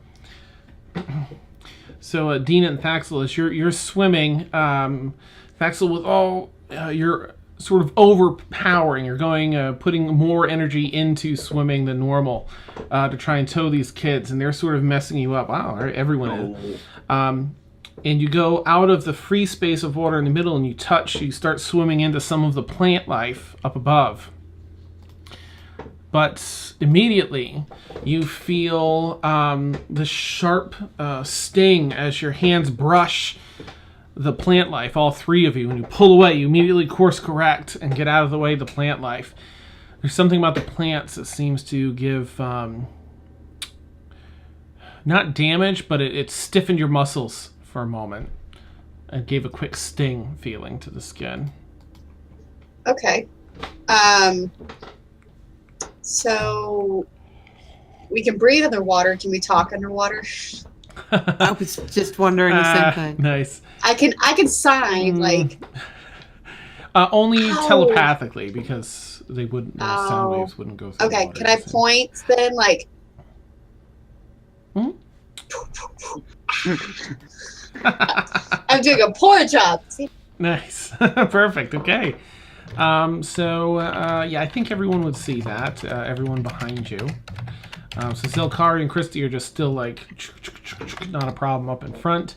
So, Dina and Thaxel, as you're swimming, Thaxel, with all your sort of overpowering, you're going, putting more energy into swimming than normal to try and tow these kids, and they're sort of messing you up. Wow, everyone is. And you go out of the free space of water in the middle, and you start swimming into some of the plant life up above. But immediately, you feel the sharp sting as your hands brush the plant life, all three of you. When you pull away, you immediately course correct and get out of the way of the plant life. There's something about the plants that seems to give, not damage, but it stiffened your muscles for a moment. It gave a quick sting feeling to the skin. Okay. So we can breathe underwater. Can we talk underwater? I was just wondering the same thing. Nice. I can sign like. Only Ow. telepathically, because they wouldn't. Sound waves wouldn't go through. Okay, water, can I so. point then? Like. Hmm? I'm doing a poor job. See? Nice. Perfect. Okay. Yeah, I think everyone would see that. Everyone behind you. So Zelkari and Christy are just still like not a problem up in front.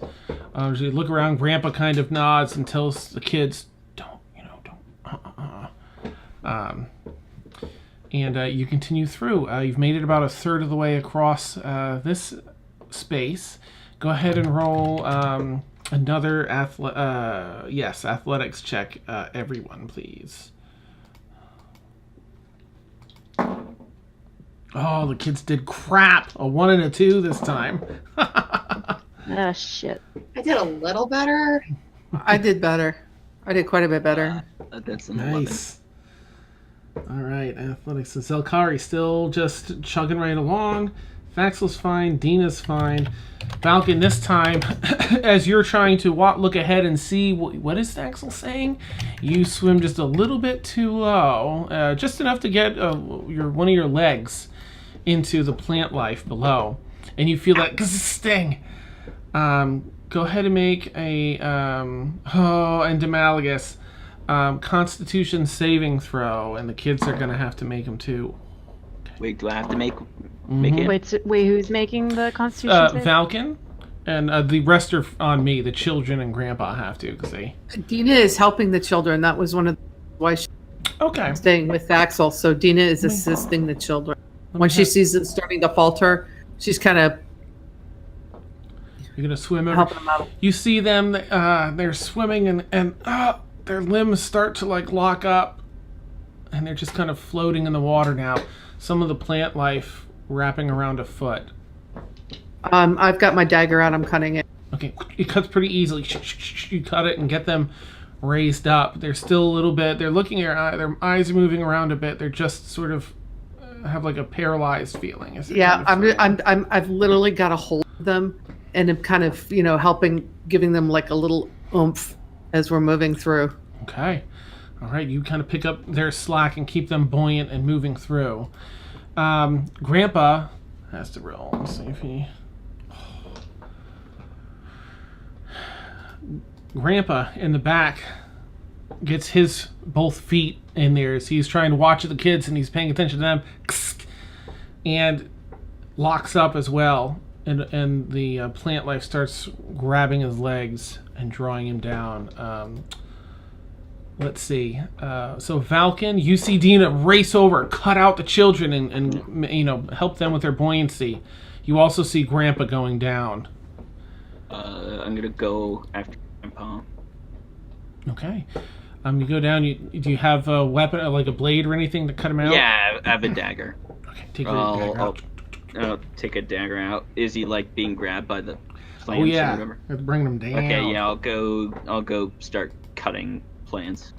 As you look around, Grandpa kind of nods and tells the kids, "Don't." And you continue through. You've made it about a third of the way across this space. Go ahead and roll another athletics check, everyone, please. Oh, the kids did crap. A 1 and a 2 this time. Ah, shit. I did a little better. I did better. I did quite a bit better. That's an 11. Nice. All right, athletics. And Zelkari still just chugging right along. Thaxel's fine. Dina's fine. Falcon, this time, as you're trying to look ahead and see what is Thaxel saying, you swim just a little bit too low, just enough to get one of your legs into the plant life below, and you feel that sting. Go ahead and make a and Demalagus, Constitution saving throw, and the kids are gonna have to make them too. Wait, do I have to make Mm-hmm. it? Wait, who's making the Constitution save? Falcon, and the rest are on me. The children and Grandpa have to, because they... Dina is helping the children. That was one of the why she's Okay. staying with Thaxel. So Dina is assisting the children. When she sees them starting to falter, she's kind of You're going to swim over. helping them out. You see them, they're swimming, and their limbs start to, like, lock up, and they're just kind of floating in the water now. Some of the plant life wrapping around a foot. I've got my dagger out. I'm cutting it. Okay, it cuts pretty easily. You cut it and get them raised up. They're still a little bit. They're looking at their eyes are moving around a bit. They're just sort of have like a paralyzed feeling. Yeah, I've literally got a hold of them, and I'm kind of helping, giving them like a little oomph as we're moving through. Okay, all right. You kind of pick up their slack and keep them buoyant and moving through. Grandpa has to roll. Let's see if he. Grandpa in the back gets his both feet in there as he's trying to watch the kids and he's paying attention to them, and locks up as well. And the plant life starts grabbing his legs and drawing him down. Let's see. So Falcon, you see Dina race over, cut out the children, and help them with their buoyancy. You also see Grandpa going down. I'm gonna go after Grandpa. Okay. You go down. Do you have a weapon, like a blade or anything to cut him out? Yeah, I have a dagger. Okay, take your dagger out. I'll take a dagger out. Is he like being grabbed by the plants Oh or yeah, whatever? they're bringing him down. Okay, yeah, I'll go start cutting plants.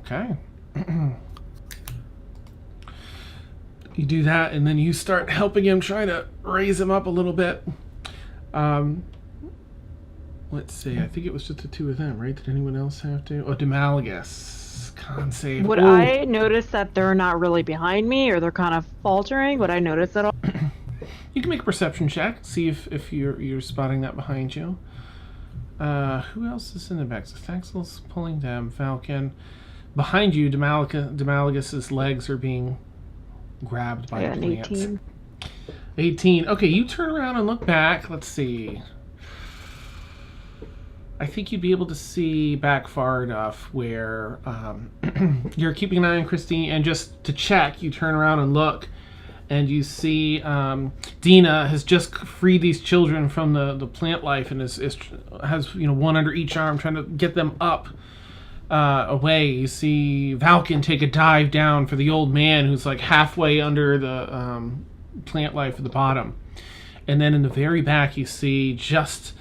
Okay. You do that, and then you start helping him, try to raise him up a little bit. Let's see. I think it was just the two of them, right? Did anyone else have to? Oh, Demalagus. Con save. Would Ooh. I notice that they're not really behind me, or they're kind of faltering? Would I notice at all? You can make a perception check. See if you're spotting that behind you. Who else is in the back? So Thaxel's pulling them. Falcon. Behind you, Demalagus's legs are being grabbed by the plants. 18. 18. Okay, you turn around and look back. Let's see. I think you'd be able to see back far enough where you're keeping an eye on Christine, and just to check, you turn around and look, and you see Dina has just freed these children from the plant life and has one under each arm, trying to get them up away. You see Falcon take a dive down for the old man who's like halfway under the plant life at the bottom, and then in the very back you see just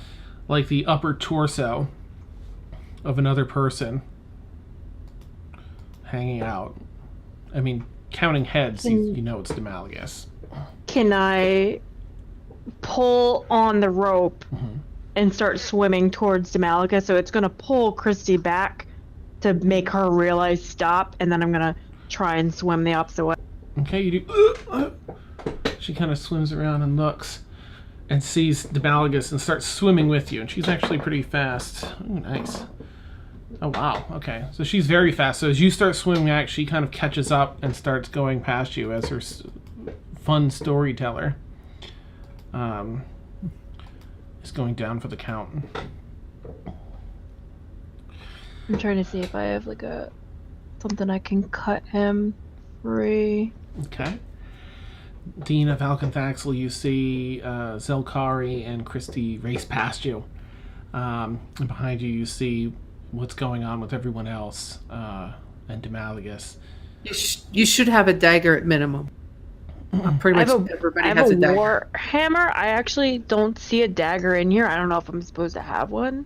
like the upper torso of another person hanging out. I mean, counting heads, you know it's Demalagus. Can I pull on the rope and start swimming towards Demalagus? So it's going to pull Christy back to make her realize stop, and then I'm going to try and swim the opposite way. Okay, you do. She kind of swims around and looks and sees Demalagus and starts swimming with you. And she's actually pretty fast. Ooh, nice. Oh, wow. Okay. So she's very fast. So as you start swimming back, she kind of catches up and starts going past you as her fun storyteller is going down for the count. I'm trying to see if I have like something I can cut him free. Okay. Dina, Falcon, Thaxel, you see Zelkari and Christy race past you. And behind you, you see what's going on with everyone else and Demalagus. You should have a dagger at minimum. Pretty much everybody has a dagger. War hammer. I actually don't see a dagger in here. I don't know if I'm supposed to have one.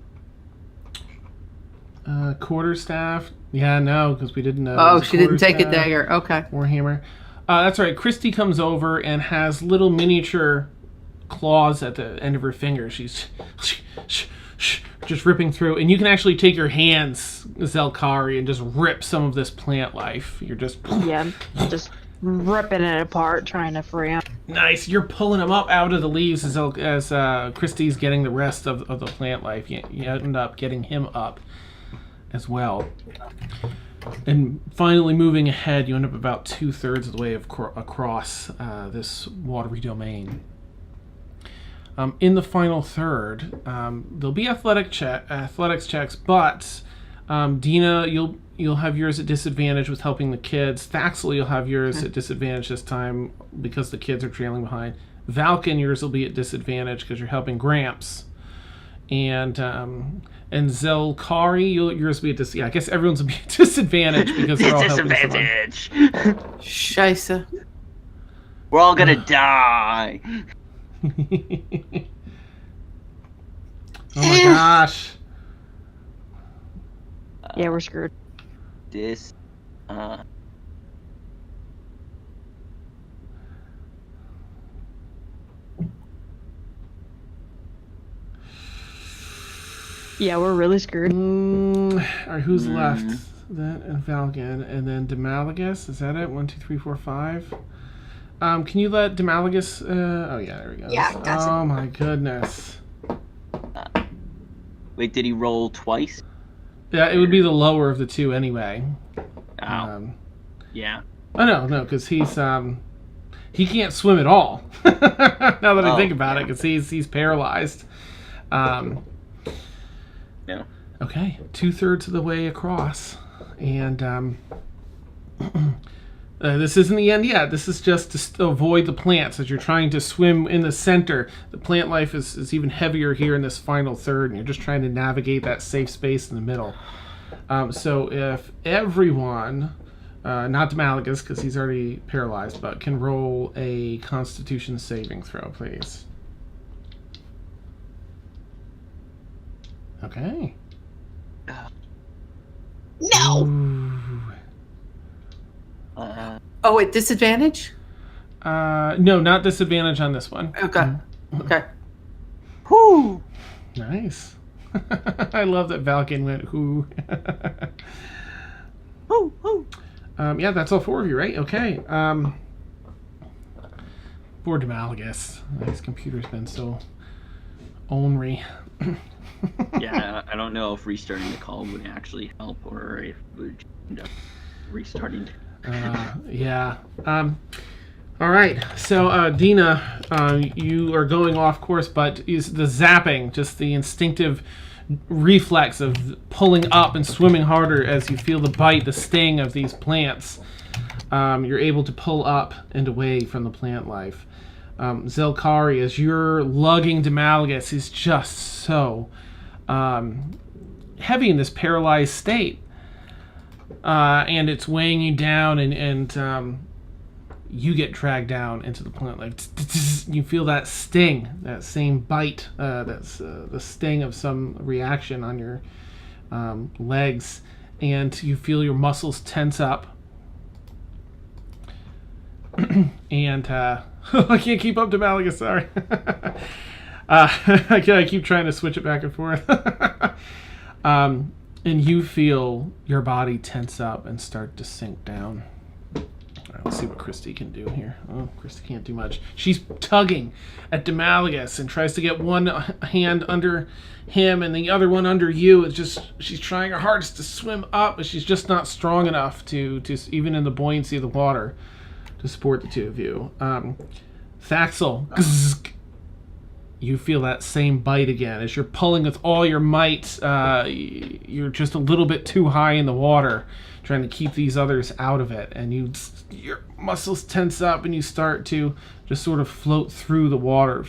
Quarterstaff. Yeah, no, because we didn't know. Oh, she didn't take a dagger. Okay. Warhammer. That's right. Christy comes over and has little miniature claws at the end of her fingers. She's just ripping through, and you can actually take your hands, Zelkari, and just rip some of this plant life. You're just just ripping it apart, trying to free him. nice. You're pulling them up out of the leaves as Christy's getting the rest of the plant life. You end up getting him up as well. And finally moving ahead, you end up about 2/3 of the way across this watery domain. In the final third, there'll be athletics checks, but Dina, you'll have yours at disadvantage with helping the kids. Thaxel, you'll have yours at disadvantage this time because the kids are trailing behind. Valken, yours will be at disadvantage because you're helping Gramps. And Zelkari, yours will be at disadvantage. Yeah, I guess everyone's will be at disadvantage because they're all helping someone. Scheisse. We're all gonna die. Oh my gosh. Yeah, we're screwed. This. Yeah, we're really screwed. All right, who's left? That and Valgan, and then Demalagus. Is that it? 1, 2, 3, 4, 5. Can you let Demalagus? Oh yeah, there we go. Yeah, gotcha. Oh my goodness. Wait, did he roll twice? Yeah, it would be the lower of the two anyway. Oh. Yeah. Oh no, because he's he can't swim at all. Now that I think about it, because he's paralyzed. No. Okay, 2/3 of the way across, and this isn't the end yet. This is just to avoid the plants as you're trying to swim in the center. The plant life is even heavier here in this final third, and you're just trying to navigate that safe space in the middle. So if everyone, not Demalagus because he's already paralyzed, but can roll a Constitution saving throw, please. Okay. No. Ooh. Oh, at disadvantage? No, not disadvantage on this one. Okay. Okay. Whoo! Nice. I love that Valken went whoo. Woo, woo. Yeah, that's all 4 of you, right? Okay. Poor Demalagus. His computer's been so ornery. Yeah, I don't know if restarting the call would actually help or if it would end up restarting. Yeah. All right. So, Dina, you are going off course, but is the zapping, just the instinctive reflex of pulling up and swimming harder as you feel the bite, the sting of these plants. You're able to pull up and away from the plant life. Zelkari, as you're lugging Demalagus, is just so heavy in this paralyzed state. And it's weighing you down, and you get dragged down into the plant life. You feel that sting, that same bite, that's the sting of some reaction on your legs, and you feel your muscles tense up. And I can't keep up to Malaga, sorry. I keep trying to switch it back and forth. And you feel your body tense up and start to sink down. All right, let's see what Christy can do here. Oh, Christy can't do much. She's tugging at Demalagus and tries to get one hand under him and the other one under you. It's just, she's trying her hardest to swim up, but she's just not strong enough to even in the buoyancy of the water, to support the two of you. Thaxel, you feel that same bite again. As you're pulling with all your might, you're just a little bit too high in the water, trying to keep these others out of it. And your muscles tense up and you start to just sort of float through the water.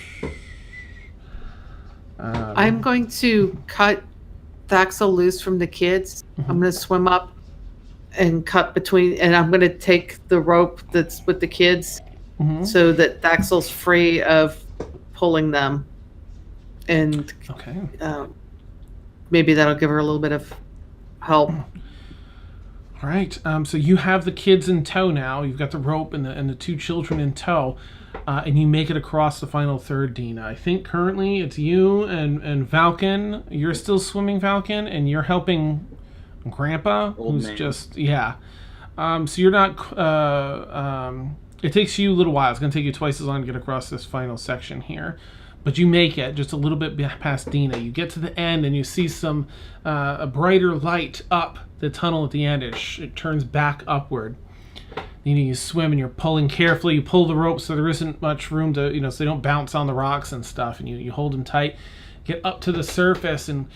I'm going to cut Thaxel loose from the kids. I'm going to swim up and cut between, and I'm going to take the rope that's with the kids so that Thaxel's free of pulling them. And Okay. maybe that'll give her a little bit of help. All right. So you have the kids in tow now. You've got the rope and the 2 children in tow, and you make it across the final third, Dina. I think currently it's you and Falcon. You're still swimming, Falcon, and you're helping Grandpa, Old who's man. just So you're not. It takes you a little while. It's going to take you twice as long to get across this final section here. But you make it just a little bit past Dina. You get to the end and you see some a brighter light up the tunnel at the end. It turns back upward. You swim and you're pulling carefully. You pull the rope so there isn't much room to, so they don't bounce on the rocks and stuff. And you hold them tight. Get up to the surface, and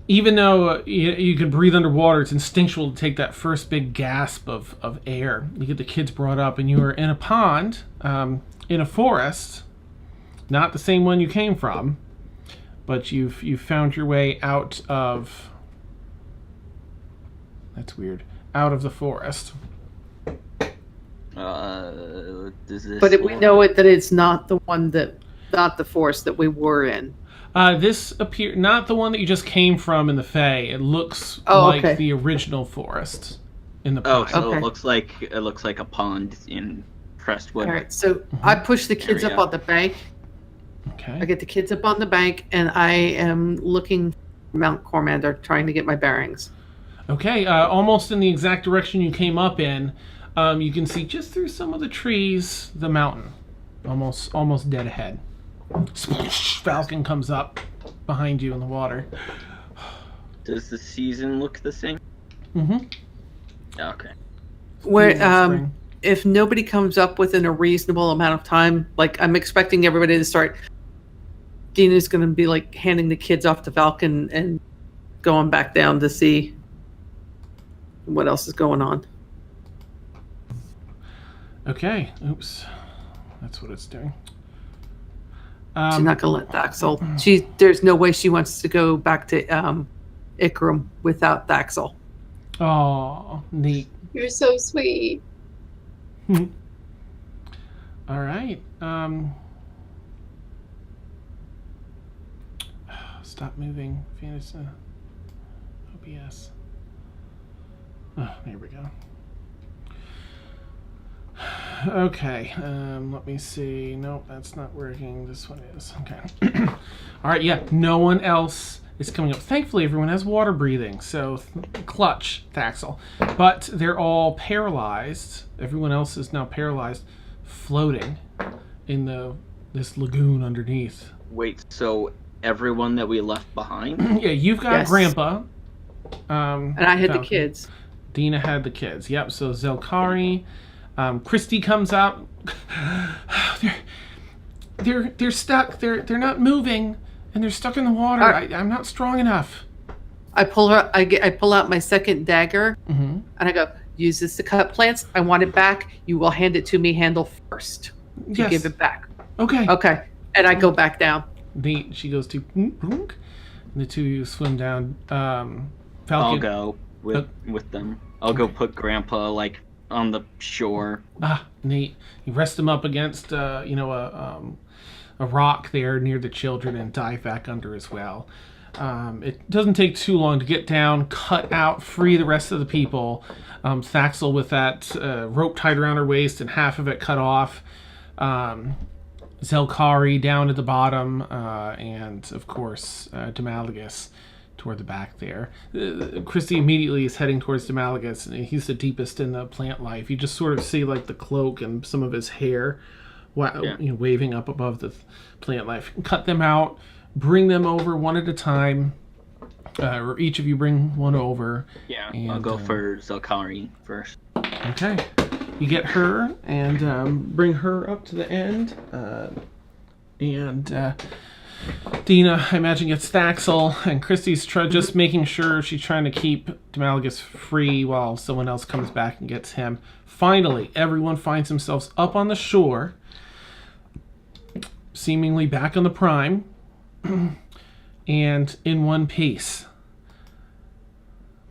even though you can breathe underwater, it's instinctual to take that first big gasp of air. You get the kids brought up, and you are in a pond, in a forest. Not the same one you came from, but you've found your way out of. That's weird. Out of the forest. Does this? But we know that it's not the forest that we were in. This appear not the one that you just came from in the Fae. It looks okay. the original forest in the Oh, pond. so Okay. it looks like a pond in Crestwood. All right, so I push the kids up Area. on the bank. Okay. I get the kids up on the bank, and I am looking for Mount Cormander, trying to get my bearings. Okay, almost in the exact direction you came up in, you can see just through some of the trees the mountain, almost dead ahead. Falcon comes up behind you in the water. Does the season look the same? Mm-hmm. Okay. Where Spring. if nobody comes up within a reasonable amount of time, like I'm expecting everybody to start. Dina's going to be like handing the kids off to Falcon and going back down to see what else is going on. Okay. Oops. That's what it's doing. She's not going to let Daxel. There's no way she wants to go back to Ikram without Daxel. Oh, neat. You're so sweet. All right. Stop moving. Fantasy. OBS. Oh, there we go. Okay. Let me see. Nope, that's not working. This one is. Okay. All right. Yeah. No one else is coming up. Thankfully, everyone has water breathing. So clutch, Thaxel. But they're all paralyzed. Everyone else is now paralyzed, floating in this lagoon underneath. Wait, so everyone that we left behind? Yeah, you've got Yes. Grandpa. And I had the Falcon. kids. Dina had the kids. Yep. So Zelkari, Christy comes up. They're stuck. They're not moving, and they're stuck in the water. I'm not strong enough. I pull out my second dagger, Mm-hmm. and I go, use this to cut plants. I want it back. You will hand it to me handle first. To Yes. give it back. Okay. Okay. And I go back down. She goes to. And the two of you swim down. Falcon. I'll go with them. I'll go put Grandpa on the shore. Ah, neat. You rest him up against, a rock there near the children and dive back under as well. It doesn't take too long to get down, cut out, free the rest of the people. Thaxel with that rope tied around her waist and half of it cut off. Zelkari down at the bottom, and of course Demalagus toward the back there. Christy immediately is heading towards Demalagus, and he's the deepest in the plant life. You just sort of see the cloak and some of his hair waving up above the plant life. Cut them out, bring them over one at a time, or each of you bring one over. Yeah, And, I'll go for Zelkari first. Okay. You get her and bring her up to the end. Dina, I imagine, gets Thaxel, and Christy's just making sure she's trying to keep Demalagus free while someone else comes back and gets him. Finally, everyone finds themselves up on the shore, seemingly back on the Prime, and in one piece.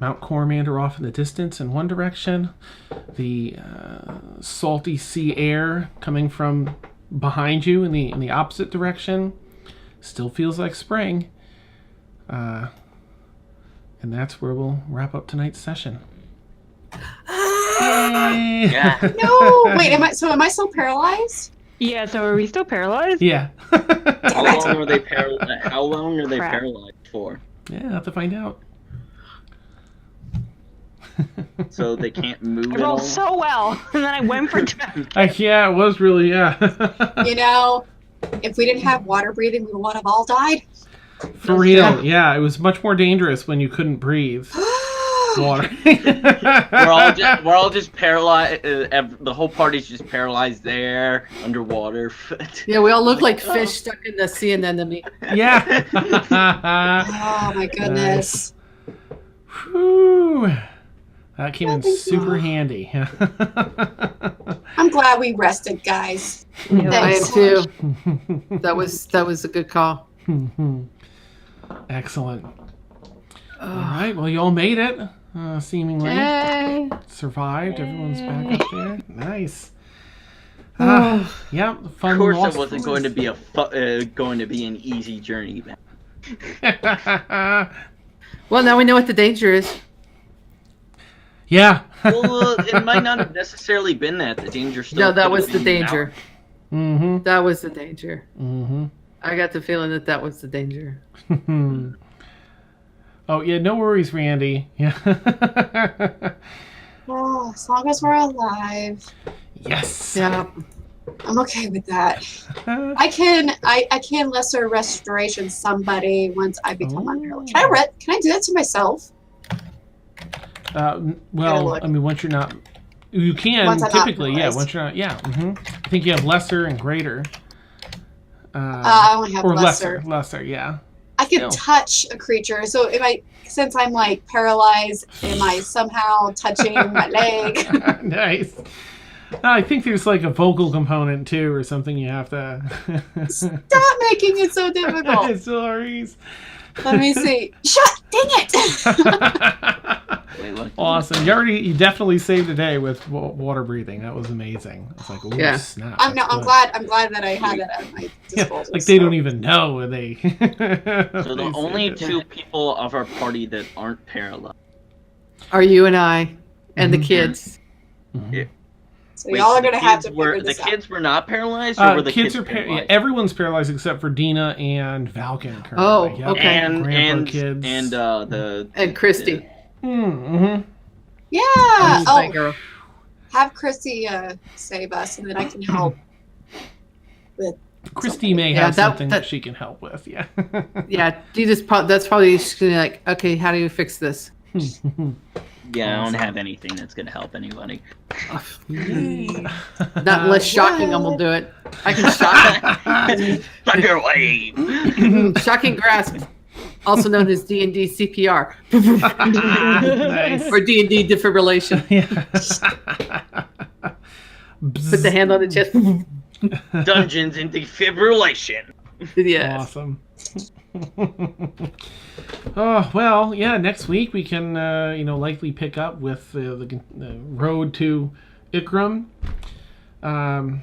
Mount Cormander off in the distance in one direction, the salty sea air coming from behind you in the opposite direction. Still feels like spring. And that's where we'll wrap up tonight's session. Yay! Yeah. No, wait. Am I still paralyzed? Yeah, so are we still paralyzed? Yeah. How long are they Crap. paralyzed for? Yeah, I'll have to find out. So they can't move I at all? rolled so well, and then I went for Yeah, it was really, yeah. You know, if we didn't have water breathing, we would have all died. For real, yeah. It was much more dangerous when you couldn't breathe. Water. We're all just paralyzed. The whole party's just paralyzed there, underwater. Yeah, we all look like fish stuck in the sea anemone. Yeah. Oh my goodness. Whew. That came in thank super you. handy. I'm glad we rested, guys. I am Thanks. too. That was a good call. Excellent. All right. Well, you all made it. Seemingly Yay. survived. Everyone's back up there. Nice. Oh. Yeah. Fun. Of course, lost it wasn't going to be going to be an easy journey. Well, now we know what the danger is. Yeah. Well, it might not have necessarily been that. The danger still. No, that could was have the been danger. Mm-hmm. That was the danger. Mm-hmm. I got the feeling that was the danger. Oh yeah, no worries, Randy. Yeah. Oh, as long as we're alive, Yes. Yeah. I'm okay with that. I can lesser restoration somebody once I become unparalleled. Can I do that to myself? Well, look. I mean, once you're not, you can Once I'm not typically, yeah. paralyzed. Once you're not, yeah. I think you have lesser and greater. I only have or lesser. lesser, yeah. I can No. touch a creature. So since I'm like paralyzed, am I somehow touching my leg? Nice. I think there's like a vocal component too, or something you have to. Stop making it so difficult. Sorry. Let me see. Shut! Dang it! Wait, what? Awesome. You definitely saved the day with water breathing. That was amazing. It's like, ooh, Yeah. snap. I'm that's good. glad that I had that at my Yeah, disposal. like they don't even know they. So the only two people of our party that aren't paralyzed. Are you and I and the Mhm. kids? So y'all are the gonna have to kids were figure this the out. kids were not paralyzed, or were the kids kids are paralyzed? everyone's paralyzed except for Dina and Valken. Currently. Oh, Yep. okay. And Grandpa kids. And Christy. Mm-hmm. Yeah. My Oh, girl. have Chrissy save us, and then I can help. Christy may Yeah, have that- something that that- she can help with. Yeah. Yeah, that's probably just gonna be like, okay, how do you fix this? Yeah, I don't have anything that's gonna help anybody. Not less shocking, I'm gonna do it. I can shock Thunder wave. shocking grasp, also known as D&D CPR Nice. or D&D defibrillation. Yeah. Put the hand on the chest. Dungeons and defibrillation. Yes. Awesome. Oh well, yeah. Next week we can, likely pick up with the road to Ikram, and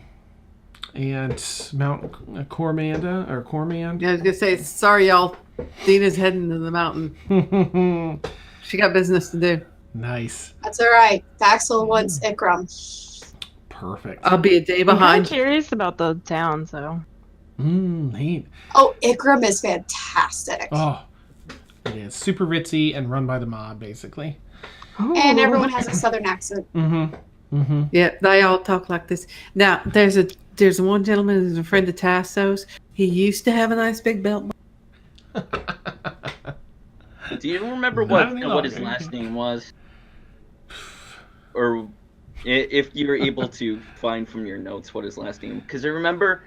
Mount Cormanda or Cormand. Yeah, I was gonna say, sorry, y'all. Dina's heading to the mountain. She got business to do. Nice. That's all right. Daxel wants Ikram. Perfect. I'll be a day I'm kind behind. of curious about the town, so. Neat. Oh, Ikram is fantastic, Oh, it is super ritzy and run by the mob, basically. and everyone has a southern accent. Yeah, they all talk like this. Now, there's one gentleman who's a friend of Tasso's. He used to have a nice big belt. Do you remember Not any what his longer. last name was? Or if you're able to find from your notes what his last name, because I remember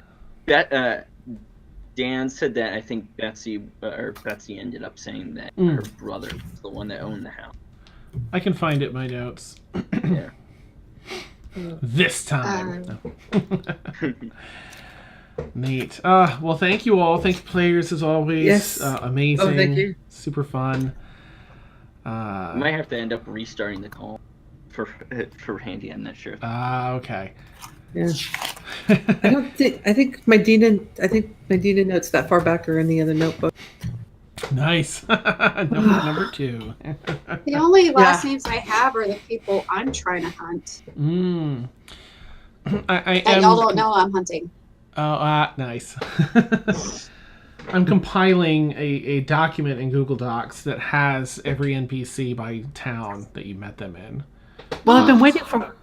that Dan said that I think Betsy ended up saying that her brother was the one that owned the house. I can find it in my notes. Yeah. This time. Neat. Well, thank you all. Thank you, players, as always. Yes. Amazing. Oh, thank you. Super fun. I might have to end up restarting the call for Randy. I'm not sure. Okay. Yeah. I think my Dina notes that far back are in the other notebook. Nice. number 2. The only last names I have are the people I'm trying to hunt. I That y'all don't know I'm hunting. Oh, nice. I'm compiling a document in Google Docs that has every NPC by town that you met them in. Well, I've been waiting for.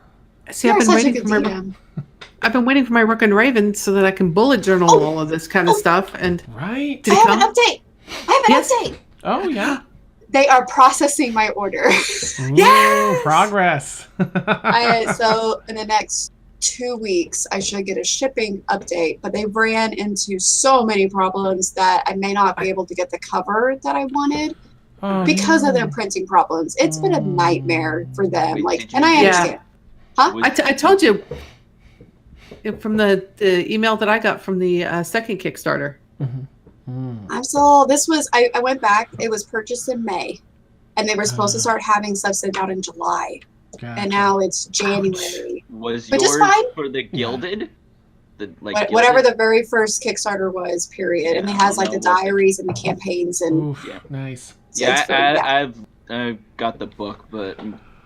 See, You're such a good DM. I've been waiting for my Rook and Raven so that I can bullet journal all of this kind of stuff. And Right? did I it have come? an update. Update. Oh, yeah. They are processing my order. Ooh, progress. So in the next 2 weeks, I should get a shipping update, but they ran into so many problems that I may not be able to get the cover that I wanted because of their printing problems. It's been a nightmare for them. Wait, and I understand. Huh? I told you from the email that I got from the second Kickstarter. I'm still. This was. I went back. It was purchased in May, and they were supposed to start having stuff sent out in July, and now it's January. Was But yours just fine. for the gilded? The Whatever gilded? the very first Kickstarter was, period, and it has like the diaries and the campaigns and. Oof, nice. So it's I've got the book, but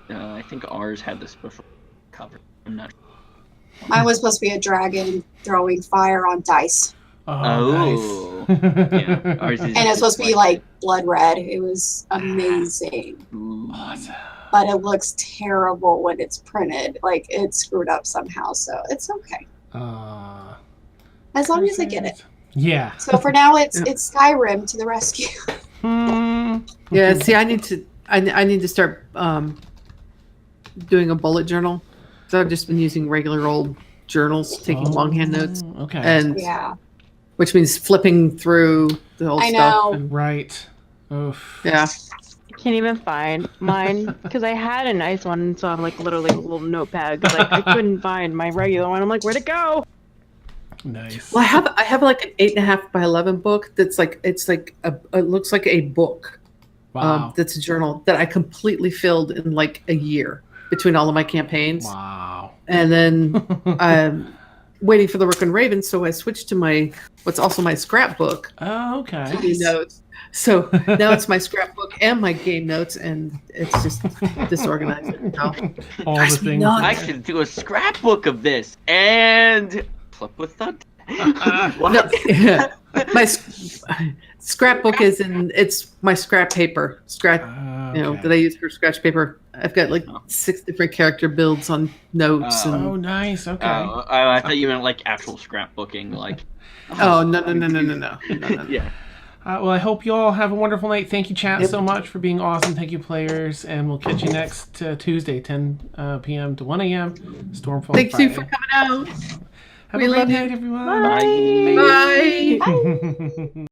I think ours had the special cover. I'm not sure. Mine was supposed to be a dragon throwing fire on dice. Oh, Nice. yeah. Ours is And it's supposed to be like blood red. It was amazing. Awesome. But it looks terrible when it's printed. Like it's screwed up somehow. So it's okay. As long as I get it. Yeah. So for now it's Skyrim to the rescue. Yeah, see, I need to start doing a bullet journal. So I've just been using regular old journals, taking longhand notes. Okay. And Yeah. which means flipping through the old I stuff. know. And, Right. Oof. yeah. Can't even find mine because I had a nice one, so I'm like literally a little notepad. 'Cause, like I couldn't find my regular one. I'm like, where'd it go? Nice. Well, I have like an 8.5 by 11 book that's like it looks like a book. Wow. That's a journal that I completely filled in like a year between all of my campaigns. Wow. And then I'm waiting for the Rook and Raven, so I switched to what's also my scrapbook. Oh, okay. Notes. So now it's my scrapbook and my game notes, and it's just disorganized. So, All the things. I should do a scrapbook of this and flip with the. no, yeah. My scrapbook it's my scrap paper. That I use for scratch paper. I've got like 6 different character builds on notes. Oh, nice. Okay. I thought you meant like actual scrapbooking, like. Oh no. Yeah. Well, I hope you all have a wonderful night. Thank you, chat, so much for being awesome. Thank you, players. And we'll catch you next Tuesday, 10 p.m. to 1 a.m. Stormfall Thanks Friday. you for coming out. Have We a great love you. night, everyone. Bye. Bye. Bye.